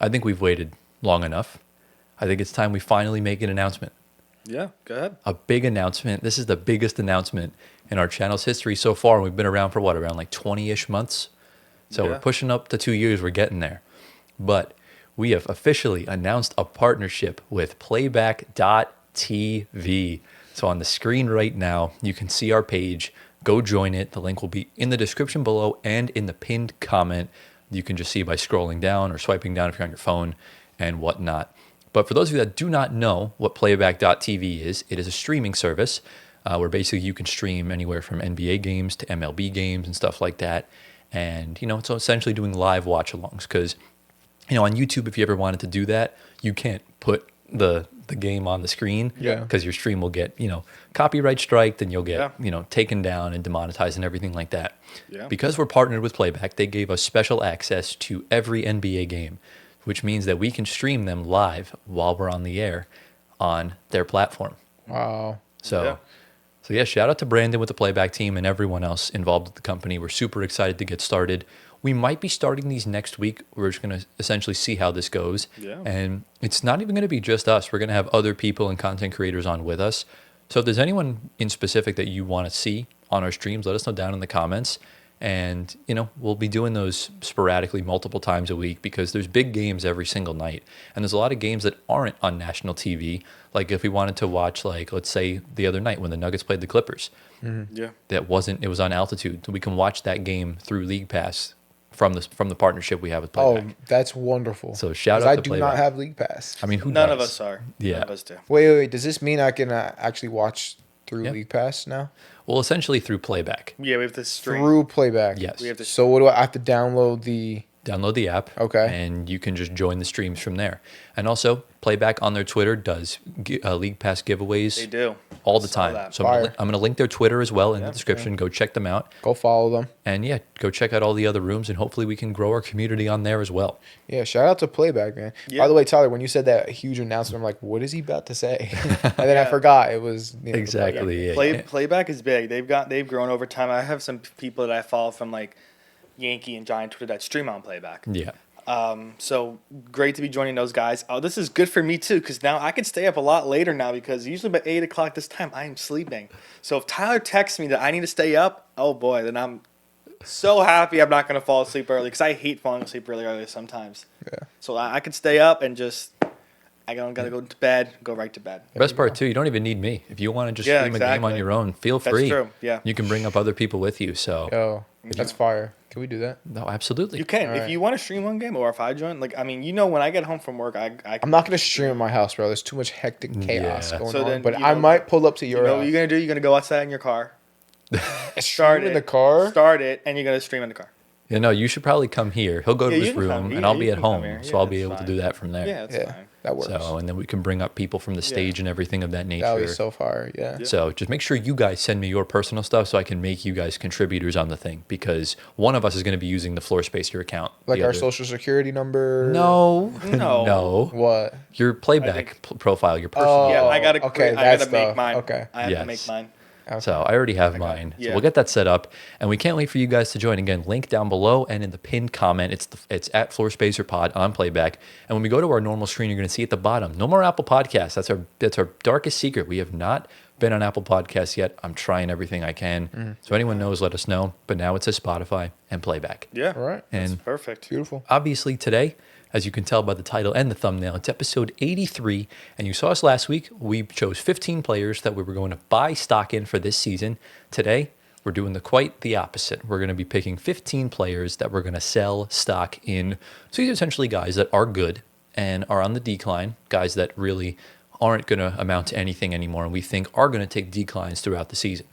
I think we've waited long enough. I think it's time we finally make an announcement. Yeah, go ahead. A big announcement. This is the biggest announcement in our channel's history so far. And we've been around for around like 20-ish months. So we're pushing up to 2 years. We're getting there. But we have officially announced a partnership with Playback.tv. So on the screen right now, you can see our page. Go join it. The link will be in the description below and in the pinned comment. You can just see by scrolling down or swiping down if you're on your phone and whatnot. But for those of you that do not know what Playback.tv is, it is a streaming service where basically you can stream anywhere from NBA games to MLB games and stuff like that. And, it's essentially doing live watch-alongs because, on YouTube, if you ever wanted to do that, you can't put the game on the screen because your stream will get, copyright striked and you'll get, taken down and demonetized and everything like that. Yeah. Because we're partnered with Playback, they gave us special access to every NBA game, which means that we can stream them live while we're on the air on their platform. Wow. So shout out to Brandon with the Playback team and everyone else involved with the company. We're super excited to get started. We might be starting these next week. We're just going to essentially see how this goes. Yeah. And it's not even going to be just us. We're going to have other people and content creators on with us. So if there's anyone in specific that you want to see on our streams, let us know down in the comments. And, we'll be doing those sporadically multiple times a week because there's big games every single night. And there's a lot of games that aren't on national TV. Like if we wanted to watch, let's say the other night when the Nuggets played the Clippers. Mm-hmm. Yeah. It was on altitude. So we can watch that game through League Pass from the partnership we have with Playback. Oh, that's wonderful. So shout out to Playback. I do not have League Pass. I mean, None of us are. Yeah. None of us do. Wait. Does this mean I can actually watch through League Pass now? Well, essentially through Playback. Yeah, we have to stream. Through Playback? Yes. So what do I have to download the... Download the app. Okay. And you can just join the streams from there. And also, Playback on their Twitter does League Pass giveaways. They do. All the time. That. So I'm going to link their Twitter as well in the description. Go check them out. Go follow them. And go check out all the other rooms. And hopefully we can grow our community on there as well. Yeah, shout out to Playback, man. Yeah. By the way, Tyler, when you said that huge announcement, I'm like, what is he about to say? And then I forgot. It was... exactly. Playback is big. They've grown over time. I have some people that I follow from Yankee and Giant Twitter that stream on Playback. Yeah. So great to be joining those guys. Oh, this is good for me too, because now I can stay up a lot later now because usually by 8 o'clock this time I am sleeping. So if Tyler texts me that I need to stay up, oh boy, then I'm so happy I'm not going to fall asleep early because I hate falling asleep really early sometimes. Yeah. So I can stay up and just... I don't got to go to bed, go right to bed. Best part, too, you don't even need me. If you want to just stream a game on your own, feel free. That's true, yeah. You can bring up other people with you, so... Yo, that's fire. Can we do that? No, absolutely. You can. If you want to stream one game or if I join, when I get home from work, I I'm not going to stream in my house, bro. There's too much hectic chaos going on. Then, but I might pull up to your house. What you're going to do? You're going to go outside in your car. Start in the car? Start it, and you're going to stream in the car. Yeah, no, you should probably come here. He'll go to his room, and I'll be at home, so I'll be able to do that from there. Yeah, that's fine. That works. So, and then we can bring up people from the stage and everything of that nature. That would be so far, yeah. So just make sure you guys send me your personal stuff so I can make you guys contributors on the thing because one of us is going to be using the Floor Spacer account. Like our social security number? No. No. What? Your Playback profile, your personal. Yeah, I got to make mine. Okay. I have to make mine. Okay. So I already have mine. So we'll get that set up, and we can't wait for you guys to join. Again, link down below and in the pinned comment. It's at Floor Spacer Pod on Playback. And when we go to our normal screen, you're going to see at the bottom, no more Apple Podcasts. That's our darkest secret. We have not been on Apple Podcasts yet. I'm trying everything I can. So anyone knows, let us know. But now it says Spotify and Playback. Yeah. All right. And that's perfect. Beautiful. Obviously today, as you can tell by the title and the thumbnail, it's episode 83. And you saw us last week. We chose 15 players that we were going to buy stock in for this season. Today, we're doing quite the opposite. We're going to be picking 15 players that we're going to sell stock in. So these are essentially guys that are good and are on the decline, guys that really aren't going to amount to anything anymore and we think are going to take declines throughout the season.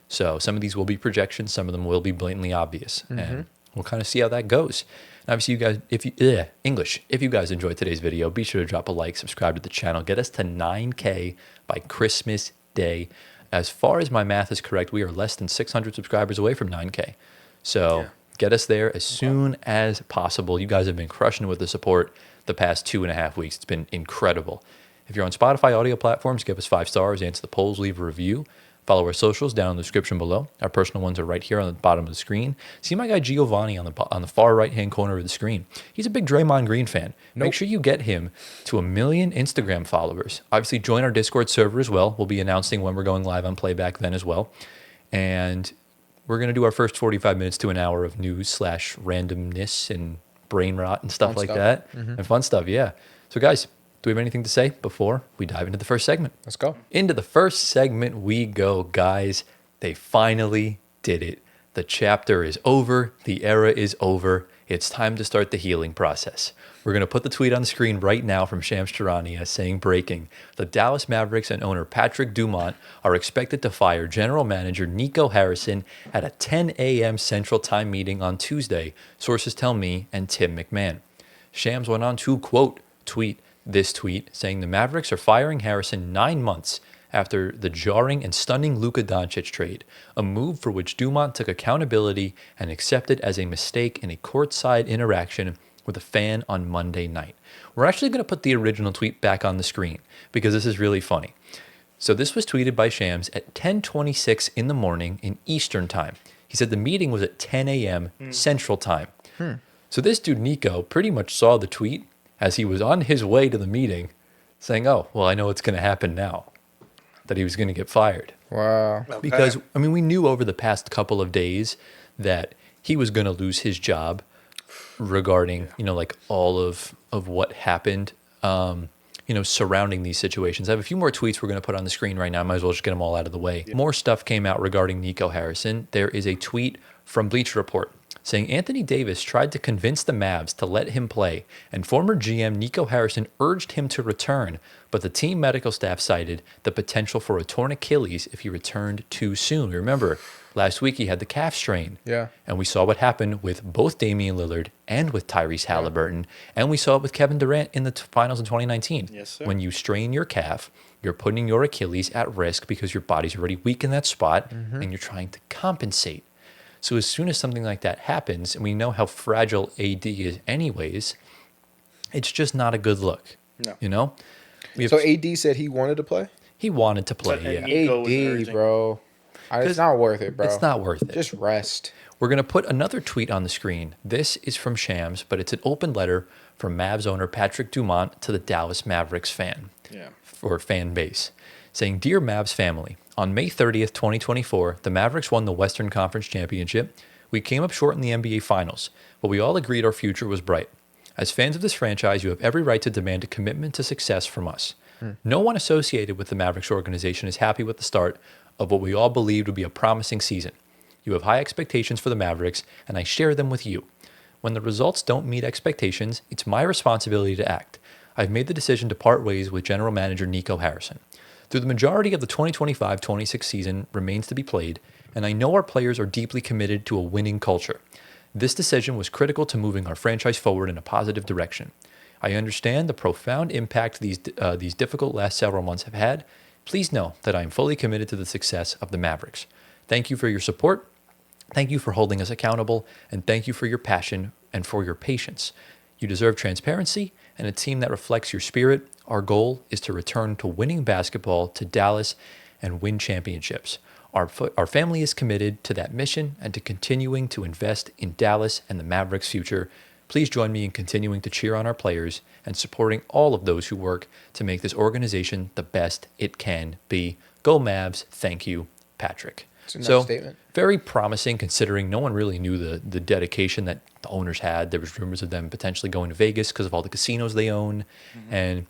So some of these will be projections. Some of them will be blatantly obvious. And we'll kind of see how that goes. Obviously, you guys, if you guys enjoyed today's video, be sure to drop a like, subscribe to the channel, get us to 9K by Christmas Day. As far as my math is correct, we are less than 600 subscribers away from 9K. So get us there as soon as possible. You guys have been crushing it with the support the past 2.5 weeks. It's been incredible. If you're on Spotify audio platforms, give us 5 stars, answer the polls, leave a review. Follow our socials down in the description below. Our personal ones are right here on the bottom of the screen. See my guy Giovanni on the far right-hand corner of the screen. He's a big Draymond Green fan. Make sure you get him to 1 million Instagram followers. Obviously, join our Discord server as well. We'll be announcing when we're going live on Playback then as well. And we're going to do our first 45 minutes to an hour of news/randomness and brain rot and stuff like that. And fun stuff, yeah. So, guys, do we have anything to say before we dive into the first segment? Let's go. Into the first segment we go, guys. They finally did it. The chapter is over. The era is over. It's time to start the healing process. We're going to put the tweet on the screen right now from Shams Charania saying, breaking, the Dallas Mavericks and owner Patrick Dumont are expected to fire general manager Nico Harrison at a 10 a.m. Central Time meeting on Tuesday, sources tell me and Tim McMahon. Shams went on to, quote, tweet this tweet, saying the Mavericks are firing Harrison 9 months after the jarring and stunning Luka Doncic trade, a move for which Dumont took accountability and accepted as a mistake in a courtside interaction with a fan on Monday night. We're actually going to put the original tweet back on the screen because this is really funny. So this was tweeted by Shams at 10:26 in the morning in Eastern Time. He said the meeting was at 10 a.m. Central Time. So this dude, Nico, pretty much saw the tweet as he was on his way to the meeting saying, oh, well, I know what's going to happen now, that he was going to get fired. Wow. Okay. Because, I mean, we knew over the past couple of days that he was going to lose his job regarding, like all of what happened, surrounding these situations. I have a few more tweets we're going to put on the screen right now. I might as well just get them all out of the way. Yeah. More stuff came out regarding Nico Harrison. There is a tweet from Bleacher Report saying Anthony Davis tried to convince the Mavs to let him play, and former GM Nico Harrison urged him to return, but the team medical staff cited the potential for a torn Achilles if he returned too soon. Remember, last week he had the calf strain. Yeah. And we saw what happened with both Damian Lillard and with Tyrese Halliburton, and we saw it with Kevin Durant in the finals in 2019. Yes, sir. When you strain your calf, you're putting your Achilles at risk because your body's already weak in that spot, and you're trying to compensate. So as soon as something like that happens, and we know how fragile AD is anyways, it's just not a good look. No. So AD said he wanted to play? He wanted to play, But, yeah. Nico was AD, urging. bro. It's not worth it, bro. It's not worth it. Just rest. We're going to put another tweet on the screen. This is from Shams, but it's an open letter from Mavs owner Patrick Dumont to the Dallas Mavericks fan base, saying, Dear Mavs family, on May 30th, 2024, the Mavericks won the Western Conference Championship. We came up short in the NBA Finals, but we all agreed our future was bright. As fans of this franchise, you have every right to demand a commitment to success from us. No one associated with the Mavericks organization is happy with the start of what we all believed would be a promising season. You have high expectations for the Mavericks, and I share them with you. When the results don't meet expectations, it's my responsibility to act. I've made the decision to part ways with General Manager Nico Harrison. Through the majority of the 2025-26 season remains to be played, and I know our players are deeply committed to a winning culture. This decision was critical to moving our franchise forward in a positive direction. I understand the profound impact these difficult last several months have had. Please know that I am fully committed to the success of the Mavericks. Thank you for your support. Thank you for holding us accountable, and thank you for your passion and for your patience. You deserve transparency and a team that reflects your spirit. Our goal is to return to winning basketball to Dallas and win championships. Our family is committed to that mission and to continuing to invest in Dallas and the Mavericks' future. Please join me in continuing to cheer on our players and supporting all of those who work to make this organization the best it can be. Go Mavs. Thank you, Patrick. It's a nice So statement. very promising considering no one really knew the dedication that the owners had. There was rumors of them potentially going to Vegas because of all the casinos they own. And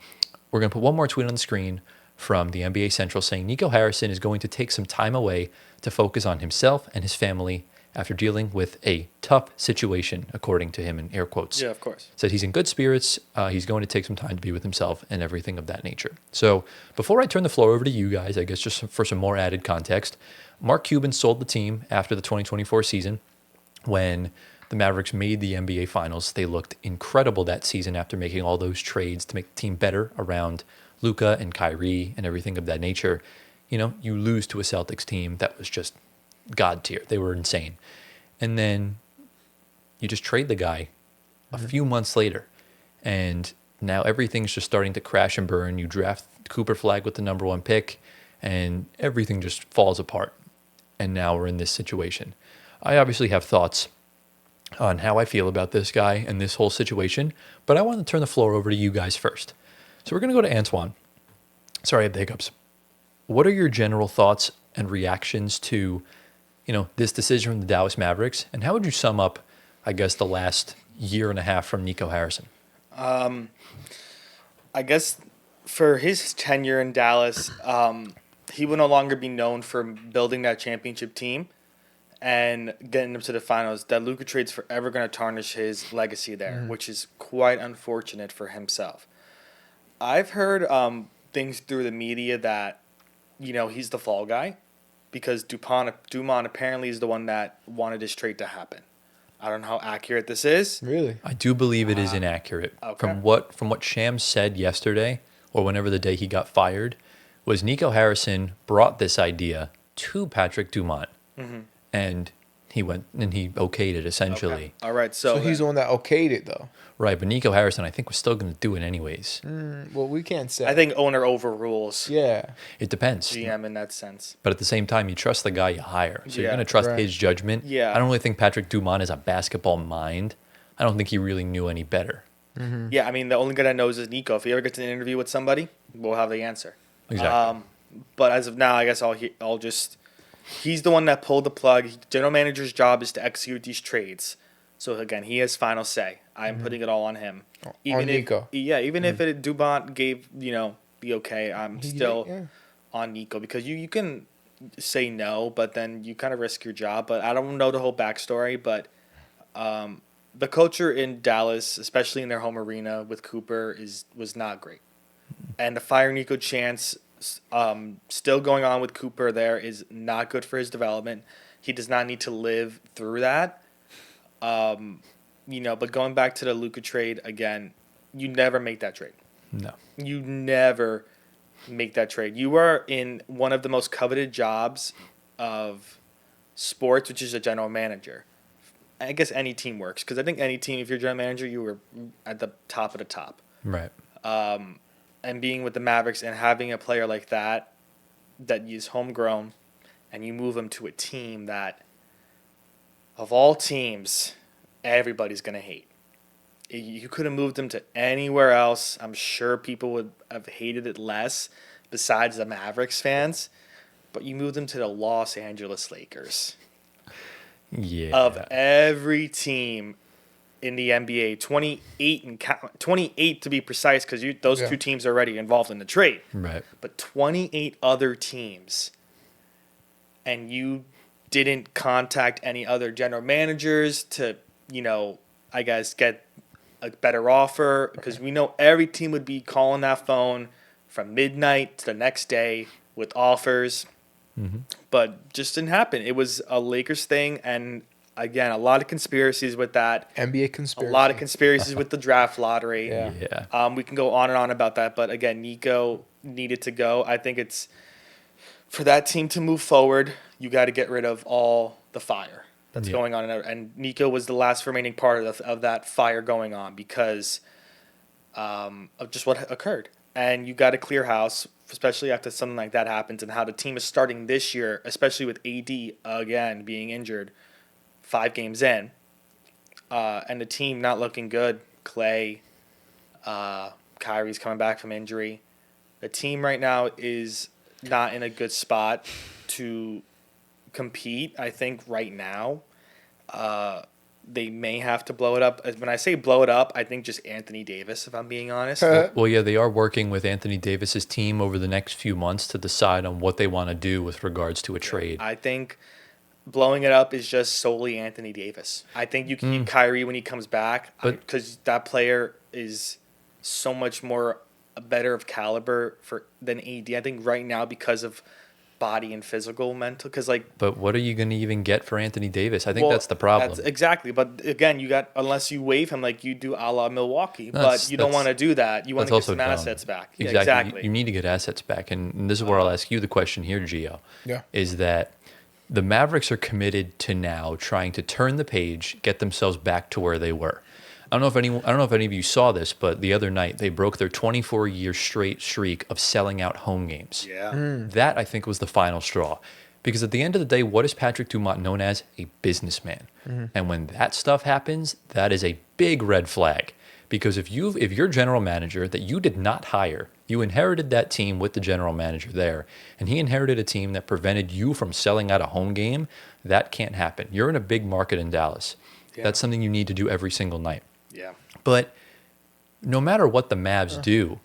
we're going to put one more tweet on the screen from the NBA Central saying Nico Harrison is going to take some time away to focus on himself and his family after dealing with a tough situation, according to him in air quotes. Yeah, of course. Said he's in good spirits. He's going to take some time to be with himself and everything of that nature. So before I turn the floor over to you guys, I guess just for some more added context, Mark Cuban sold the team after the 2024 season when the Mavericks made the NBA Finals. They looked incredible that season after making all those trades to make the team better around Luka and Kyrie and everything of that nature. You know, you lose to a Celtics team that was just God tier. They were insane. And then you just trade the guy a few months later. And now everything's just starting to crash and burn. You draft Cooper Flag with the #1 pick. and everything just falls apart. And now we're in this situation. I obviously have thoughts on how I feel about this guy and this whole situation, but I want to turn the floor over to you guys first. So we're going to go to Antoine. Sorry, I have the hiccups. What are your general thoughts and reactions to, this decision from the Dallas Mavericks, and how would you sum up, I guess, the last year and a half from Nico Harrison? I guess for his tenure in Dallas, he will no longer be known for building that championship team and getting them to the finals. That Luka trade's forever going to tarnish his legacy there, which is quite unfortunate for himself. I've heard things through the media that, he's the fall guy because Dumont apparently is the one that wanted this trade to happen. I don't know how accurate this is. Really? I do believe it is inaccurate. Okay. From what Shams said yesterday, or whenever the day he got fired, was Nico Harrison brought this idea to Patrick Dumont, and he went and he okayed it essentially. Okay. All right, So he's the one that okayed it, though. Right, but Nico Harrison, I think, was still going to do it anyways. Well, we can't say. I think owner overrules Yeah. It depends. GM in that sense. But at the same time, you trust the guy you hire. So you're Yeah. going to trust Right. his judgment. Yeah. I don't really think Patrick Dumont is a basketball mind. I don't think he really knew any better. Yeah, I mean, the only guy that knows is Nico. If he ever gets an interview with somebody, we'll have the answer. Exactly. But as of now, I guess he's the one that pulled the plug. General manager's job is to execute these trades. So again, he has final say. I'm putting it all on him. On Nico. Even if Dumont gave the okay, I'm still on Nico because you can say no, but then you kind of risk your job. But I don't know the whole backstory, but the culture in Dallas, especially in their home arena with Cooper, was not great. And the fire Nico chance still going on with Cooper there is not good for his development. He does not need to live through that. But going back to the Luka trade again, you never make that trade. No. You never make that trade. You are in one of the most coveted jobs of sports, which is a general manager. I guess any team works because I think any team, if you're a general manager, you were at the top of the top. Right. And being with the Mavericks and having a player like that is homegrown, and you move him to a team that, of all teams, everybody's going to hate. You could have moved him to anywhere else. I'm sure people would have hated it less besides the Mavericks fans. But you moved him to the Los Angeles Lakers. Yeah. Of every team in the NBA, 28 to be precise, because those two teams are already involved in the trade. Right. But 28 other teams, and you didn't contact any other general managers to, I guess, get a better offer, because we know every team would be calling that phone from midnight to the next day with offers. But just didn't happen. It was a Lakers thing, and again, a lot of conspiracies with that. NBA conspiracy. A lot of conspiracies with the draft lottery. Yeah. We can go on and on about that, but again, Nico needed to go. I think it's for that team to move forward, you got to get rid of all the fire that's going on, and Nico was the last remaining part of that fire going on because of just what occurred. And you got to clear house, especially after something like that happens, and how the team is starting this year, especially with AD again being injured 5 games in, and the team not looking good. Clay, Kyrie's coming back from injury. The team right now is not in a good spot to compete. I think right now, they may have to blow it up. When I say blow it up, I think just Anthony Davis, if I'm being honest. Well, yeah, they are working with Anthony Davis's team over the next few months to decide on what they want to do with regards to a trade. I think blowing it up is just solely Anthony Davis. I think you can keep Kyrie when he comes back because that player is so much more better of caliber than AD. I think right now because of body and physical, mental, because But what are you going to even get for Anthony Davis? I think that's the problem. Exactly. But again, unless you waive him like you do a la Milwaukee, but you don't want to do that. You want to get some assets back. Exactly. Yeah, exactly. You need to get assets back. And this is where I'll ask you the question here, Gio. Yeah. Is that the Mavericks are committed to now trying to turn the page, get themselves back to where they were. I don't know if any of you saw this, but the other night they broke their 24-year straight streak of selling out home games. Yeah. That, I think, was the final straw. Because at the end of the day, what is Patrick Dumont known as? A businessman. And when that stuff happens, that is a big red flag. Because if you're general manager that you did not hire, you inherited that team with the general manager there, and he inherited a team that prevented you from selling out a home game, that can't happen. You're in a big market in Dallas. Yeah. That's something you need to do every single night. Yeah. But no matter what the Mavs do,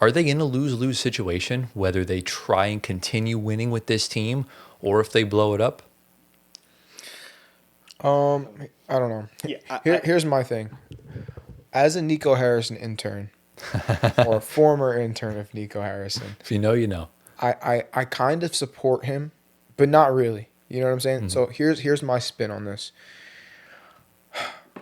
are they in a lose-lose situation, whether they try and continue winning with this team or if they blow it up? I don't know. Yeah, Here's my thing. As a Nico Harrison intern, or a former intern of Nico Harrison, If you know, you know. I kind of support him, but not really. You know what I'm saying? So here's my spin on this.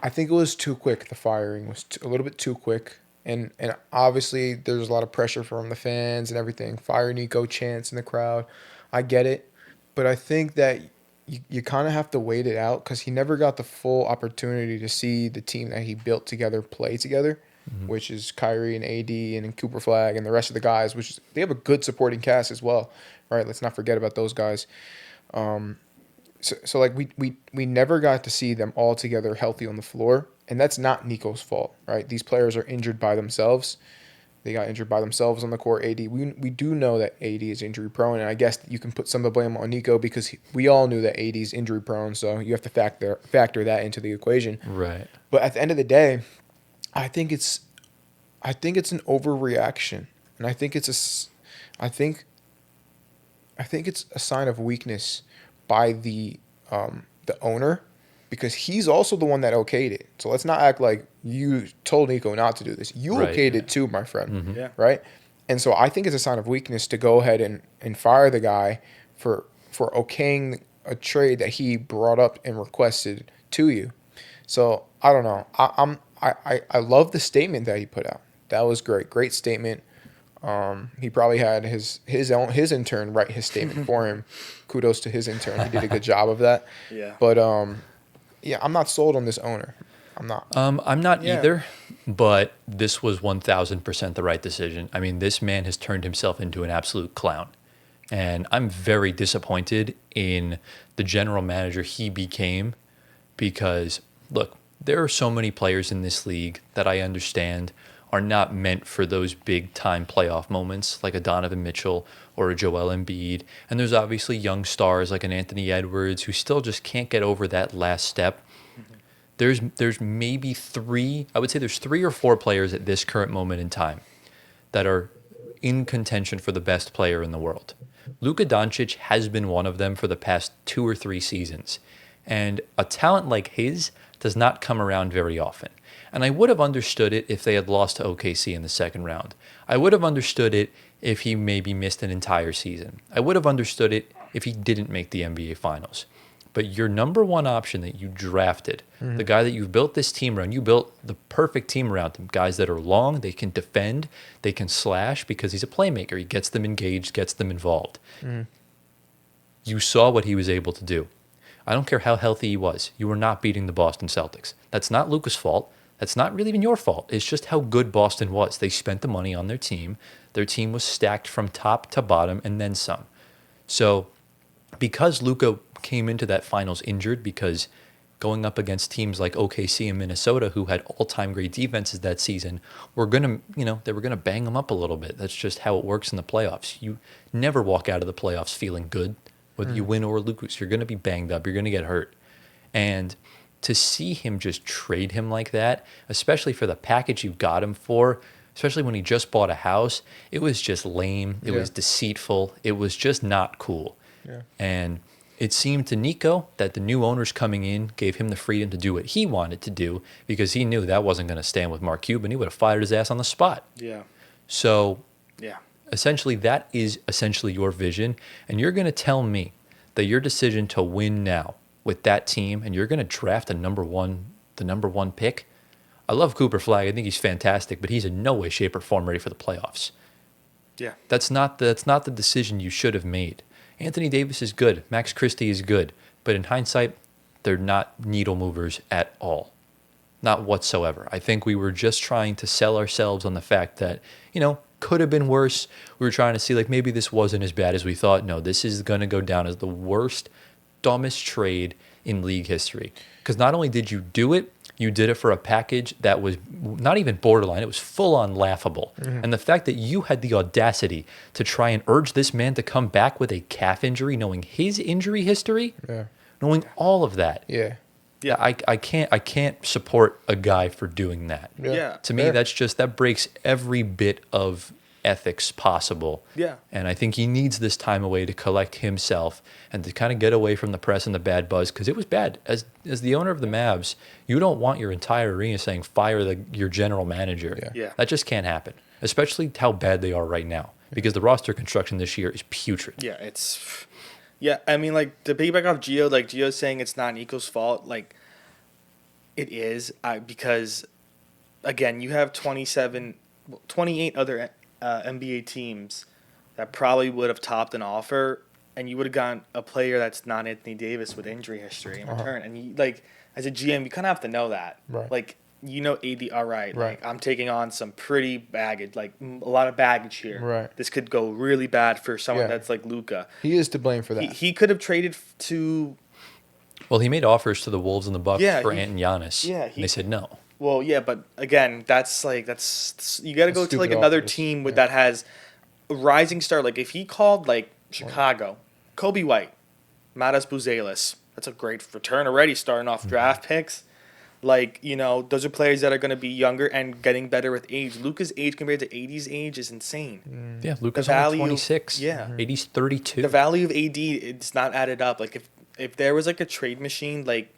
I think it was too quick. The firing was a little bit too quick. And obviously there's a lot of pressure from the fans and everything. Fire Nico chants in the crowd. I get it. But I think that you kind of have to wait it out because he never got the full opportunity to see the team that he built together play together, which is Kyrie and AD and Cooper Flag and the rest of the guys, they have a good supporting cast as well, right? Let's not forget about those guys. So like we never got to see them all together healthy on the floor, and that's not Nico's fault, right? These players are injured by themselves. They got injured by themselves on the court. AD, we do know that AD is injury prone, and I guess you can put some of the blame on Nico because we all knew that AD is injury prone, so you have to factor that into the equation. Right. But at the end of the day, I think it's an overreaction, and I think it's a sign of weakness by the owner, because he's also the one that okayed it. So let's not act like you told Nico not to do this. You okayed it too, my friend. Yeah. Right? And so I think it's a sign of weakness to go ahead and fire the guy for okaying a trade that he brought up and requested to you. So I don't know. I love the statement that he put out. That was great. Great statement. He probably had his intern write his statement for him. Kudos to his intern. He did a good job of that. Yeah. But yeah, I'm not sold on this owner. I'm not. I'm not either, but this was 1,000% the right decision. I mean, this man has turned himself into an absolute clown. And I'm very disappointed in the general manager he became because, look, there are so many players in this league that I understand are not meant for those big-time playoff moments like a Donovan Mitchell or a Joel Embiid. And there's obviously young stars like an Anthony Edwards who still just can't get over that last step. There's maybe there's 3 or 4 players at this current moment in time that are in contention for the best player in the world. Luka Doncic has been one of them for the past 2 or 3 seasons. And a talent like his does not come around very often. And I would have understood it if they had lost to OKC in the second round. I would have understood it if he maybe missed an entire season. I would have understood it if he didn't make the NBA Finals. But your number one option that you drafted, the guy that you've built this team around, you built the perfect team around him. Guys that are long, they can defend, they can slash because he's a playmaker. He gets them engaged, gets them involved. You saw what he was able to do. I don't care how healthy he was. You were not beating the Boston Celtics. That's not Luka's fault. That's not really even your fault. It's just how good Boston was. They spent the money on their team. Their team was stacked from top to bottom and then some. So because Luka came into that finals injured, because going up against teams like OKC and Minnesota, who had all-time great defenses that season, they were going to bang them up a little bit. That's just how it works in the playoffs. You never walk out of the playoffs feeling good, whether you win or lose. You're going to be banged up. You're going to get hurt. And to see him just trade him like that, especially for the package you got him for, especially when he just bought a house, it was just lame. It was deceitful. It was just not cool. Yeah. And it seemed to Nico that the new owners coming in gave him the freedom to do what he wanted to do because he knew that wasn't going to stand with Mark Cuban. He would have fired his ass on the spot. Yeah. So yeah, essentially that is essentially your vision. And you're going to tell me that your decision to win now with that team and you're going to draft the number one pick. I love Cooper Flag. I think he's fantastic, but he's in no way, shape, or form ready for the playoffs. Yeah. That's not the decision you should have made. Anthony Davis is good. Max Christie is good. But in hindsight, they're not needle movers at all. Not whatsoever. I think we were just trying to sell ourselves on the fact that, could have been worse. We were trying to see like maybe this wasn't as bad as we thought. No, this is going to go down as the worst, dumbest trade in league history. Because not only did you do it, you did it for a package that was not even borderline. It was full on laughable. And the fact that you had the audacity to try and urge this man to come back with a calf injury, knowing his injury history, knowing all of that. Yeah. Yeah. I can't support a guy for doing that. Yeah. To me, that breaks every bit of ethics possible. Yeah. And I think he needs this time away to collect himself and to kind of get away from the press and the bad buzz, because it was bad. As the owner of the Mavs, you don't want your entire arena saying fire your general manager. Yeah. That just can't happen, especially how bad they are right now, because the roster construction this year is putrid. Yeah, I mean, like, to piggyback off Gio, like, Gio's saying it's not Nico's fault, like, it is, because, again, you have 28 other NBA teams that probably would have topped an offer, and you would have gotten a player that's not Anthony Davis with injury history in return. And, you, like, as a GM, you kind of have to know that. Right. Like, AD, all right, like, I'm taking on some pretty baggage, like, a lot of baggage here. Right. This could go really bad for someone that's like Luka. He is to blame for that. He could have traded to... Well, he made offers to the Wolves and the Bucks for Ant and Giannis. Yeah, and they said no. Well, yeah, but again, that's you got to go to like Stupid another offers. team that has a rising star. Like if he called like Chicago, Kobe White, Matas Buzelis, that's a great return already. Starting off draft picks, like those are players that are going to be younger and getting better with age. Luka's age compared to AD's age is insane. Yeah, Luka's The only value- 26. yeah. AD's 32. The value of AD, it's not added up. Like if there was like a trade machine like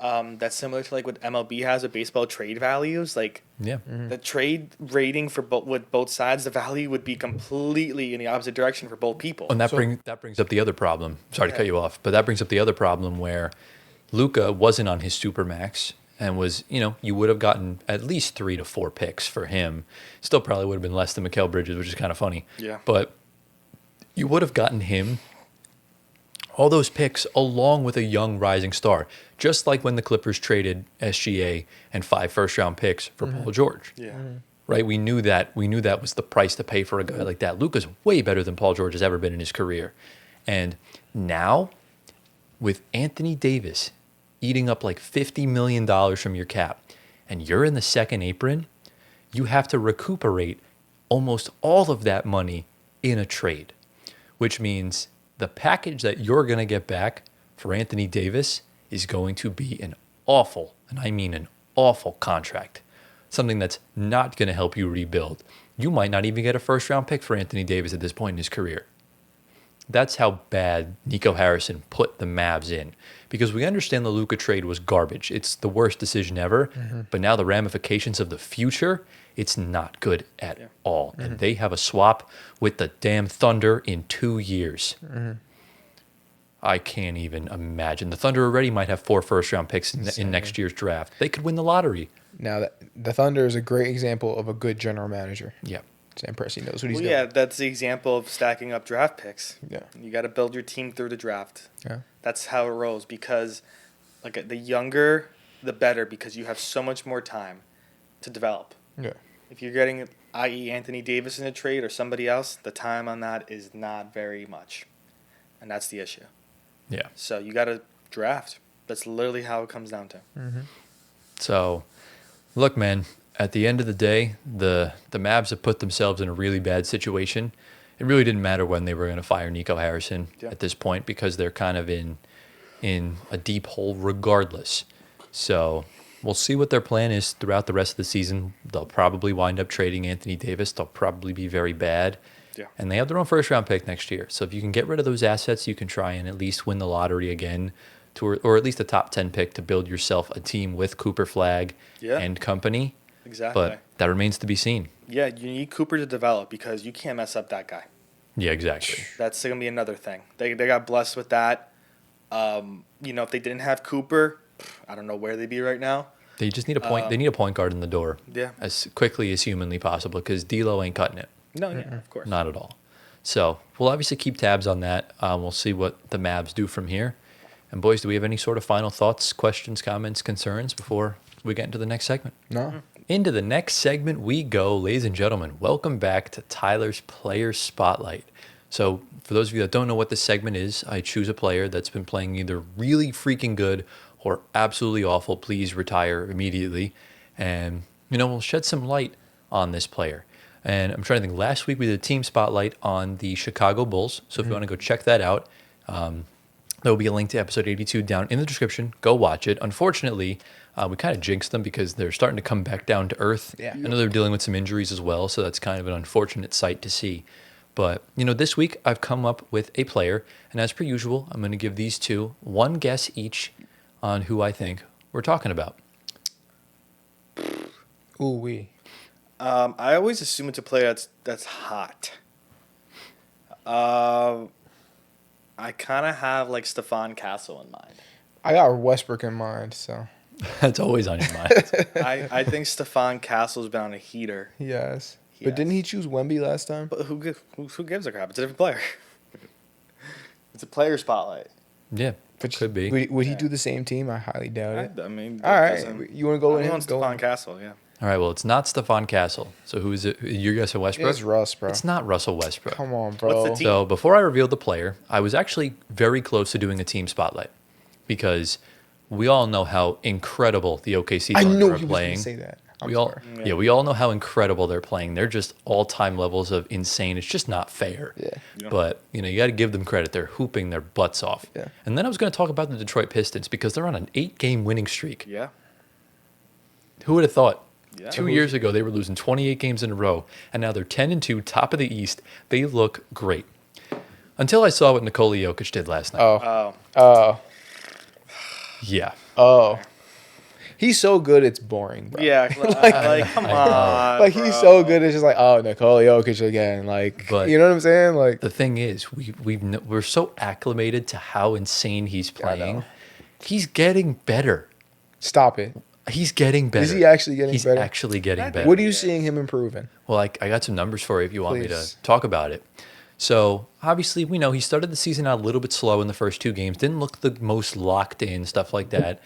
that's similar to like what MLB has with baseball trade values, like Yeah. the trade rating for both sides, the value would be completely in the opposite direction for both people. And that brings up the other problem. Sorry to cut you off, but that brings up the other problem where Luka wasn't on his supermax and was, you would have gotten at least 3 to 4 picks for him. Still probably would have been less than Mikal Bridges, which is kind of funny. Yeah. But you would have gotten him all those picks along with a young rising star, just like when the Clippers traded SGA and 5 first-round picks for Paul George. Yeah. Right? We knew that was the price to pay for a guy like that. Luka's way better than Paul George has ever been in his career. And now, with Anthony Davis eating up like $50 million from your cap, and you're in the second apron, you have to recuperate almost all of that money in a trade, which means the package that you're going to get back for Anthony Davis is going to be an awful, and I mean an awful contract, something that's not going to help you rebuild. You might not even get a first-round pick for Anthony Davis at this point in his career. That's how bad Nico Harrison put the Mavs in, because we understand the Luka trade was garbage. It's the worst decision ever, but now the ramifications of the future, it's not good at all. And they have a swap with the damn Thunder in 2 years. I can't even imagine. The Thunder already might have 4 first-round picks in next year's draft. They could win the lottery. Now, the Thunder is a great example of a good general manager. Yeah. Sam Presti knows what he's Well, doing. yeah, that's the example of stacking up draft picks. Yeah. You got to build your team through the draft. Yeah. That's how it rolls, because like the younger, the better, because you have so much more time to develop. Yeah. If you're getting, i.e. Anthony Davis in a trade or somebody else, the time on that is not very much. And that's the issue. Yeah. So you got to draft. That's literally how it comes down to. So, look, man, at the end of the day, the Mavs have put themselves in a really bad situation. It really didn't matter when they were going to fire Nico Harrison at this point, because they're kind of in a deep hole regardless. So we'll see what their plan is throughout the rest of the season. They'll probably wind up trading Anthony Davis. They'll probably be very bad. Yeah. And they have their own first-round pick next year. So if you can get rid of those assets, you can try and at least win the lottery again, or at least a top 10 pick to build yourself a team with Cooper Flagg and company. Exactly. But that remains to be seen. Yeah, you need Cooper to develop, because you can't mess up that guy. Yeah, exactly. That's going to be another thing. They got blessed with that. If they didn't have Cooper, I don't know where they'd be right now. They just need a point. They need a point guard in the door. Yeah. As quickly as humanly possible, because D'Lo ain't cutting it. No, yeah, of course. Not at all. So we'll obviously keep tabs on that. We'll see what the Mavs do from here. And boys, do we have any sort of final thoughts, questions, comments, concerns before we get into the next segment. No. Into the next segment we go, ladies and gentlemen. Welcome back to Tyler's Player Spotlight. So, for those of you that don't know what this segment is, I choose a player that's been playing either really freaking good or absolutely awful. Please retire immediately. And, we'll shed some light on this player. And I'm trying to think, last week we did a team spotlight on the Chicago Bulls. So if you want to go check that out, there will be a link to episode 82 down in the description. Go watch it. Unfortunately, we kind of jinxed them because they're starting to come back down to earth. Yeah. I know they're dealing with some injuries as well, so that's kind of an unfortunate sight to see. But, this week I've come up with a player, and as per usual, I'm going to give these two one guess each on who I think we're talking about. Ooh-wee. I always assume it's a player that's hot. I kind of have like Stephon Castle in mind. I got Westbrook in mind, so. That's always on your mind. I think Stephon Castle's been on a heater. Yes. Yes. But didn't he choose Wemby last time? But who gives a crap? It's a different player. It's a player spotlight. Yeah, But could be. Would he do the same team? I highly doubt it. I mean, All right. doesn't- You want to go with I'm him? on Go. Stephon Castle, yeah. All right, well, it's not Stephon Castle. So who is it? You're guessing Westbrook? It's Russ, bro. It's not Russell Westbrook. Come on, bro. What's the team? So before I revealed the player, I was actually very close to doing a team spotlight because we all know how incredible the OKC I Thunder knew are he was going playing. to say that. I'm We all, sorry. we all know how incredible they're playing. They're just all-time levels of insane. It's just not fair. Yeah. Yeah. But you got to give them credit. They're hooping their butts off. Yeah. And then I was going to talk about the Detroit Pistons because they're on an 8-game winning streak. Yeah. Who would have thought? Yeah. 2 years ago, they were losing 28 games in a row, and now they're 10-2, top of the East. They look great. Until I saw what Nikola Jokic did last night. Oh. Oh. Yeah. Oh. He's so good, it's boring, bro. Yeah. Like, come on. Like, he's so good, it's just like, oh, Nikola Jokic again. Like, But- you know what I'm saying? Like, The thing is, we're so acclimated to how insane he's I playing. know. He's getting better. stop it. He's getting better. Is he actually getting He's better? actually getting better. What are you seeing him improving? Well, I got some numbers for you if you want me Please. to talk about it. So, obviously, we know he started the season out a little bit slow in the first 2 games, didn't look the most locked in, stuff like that.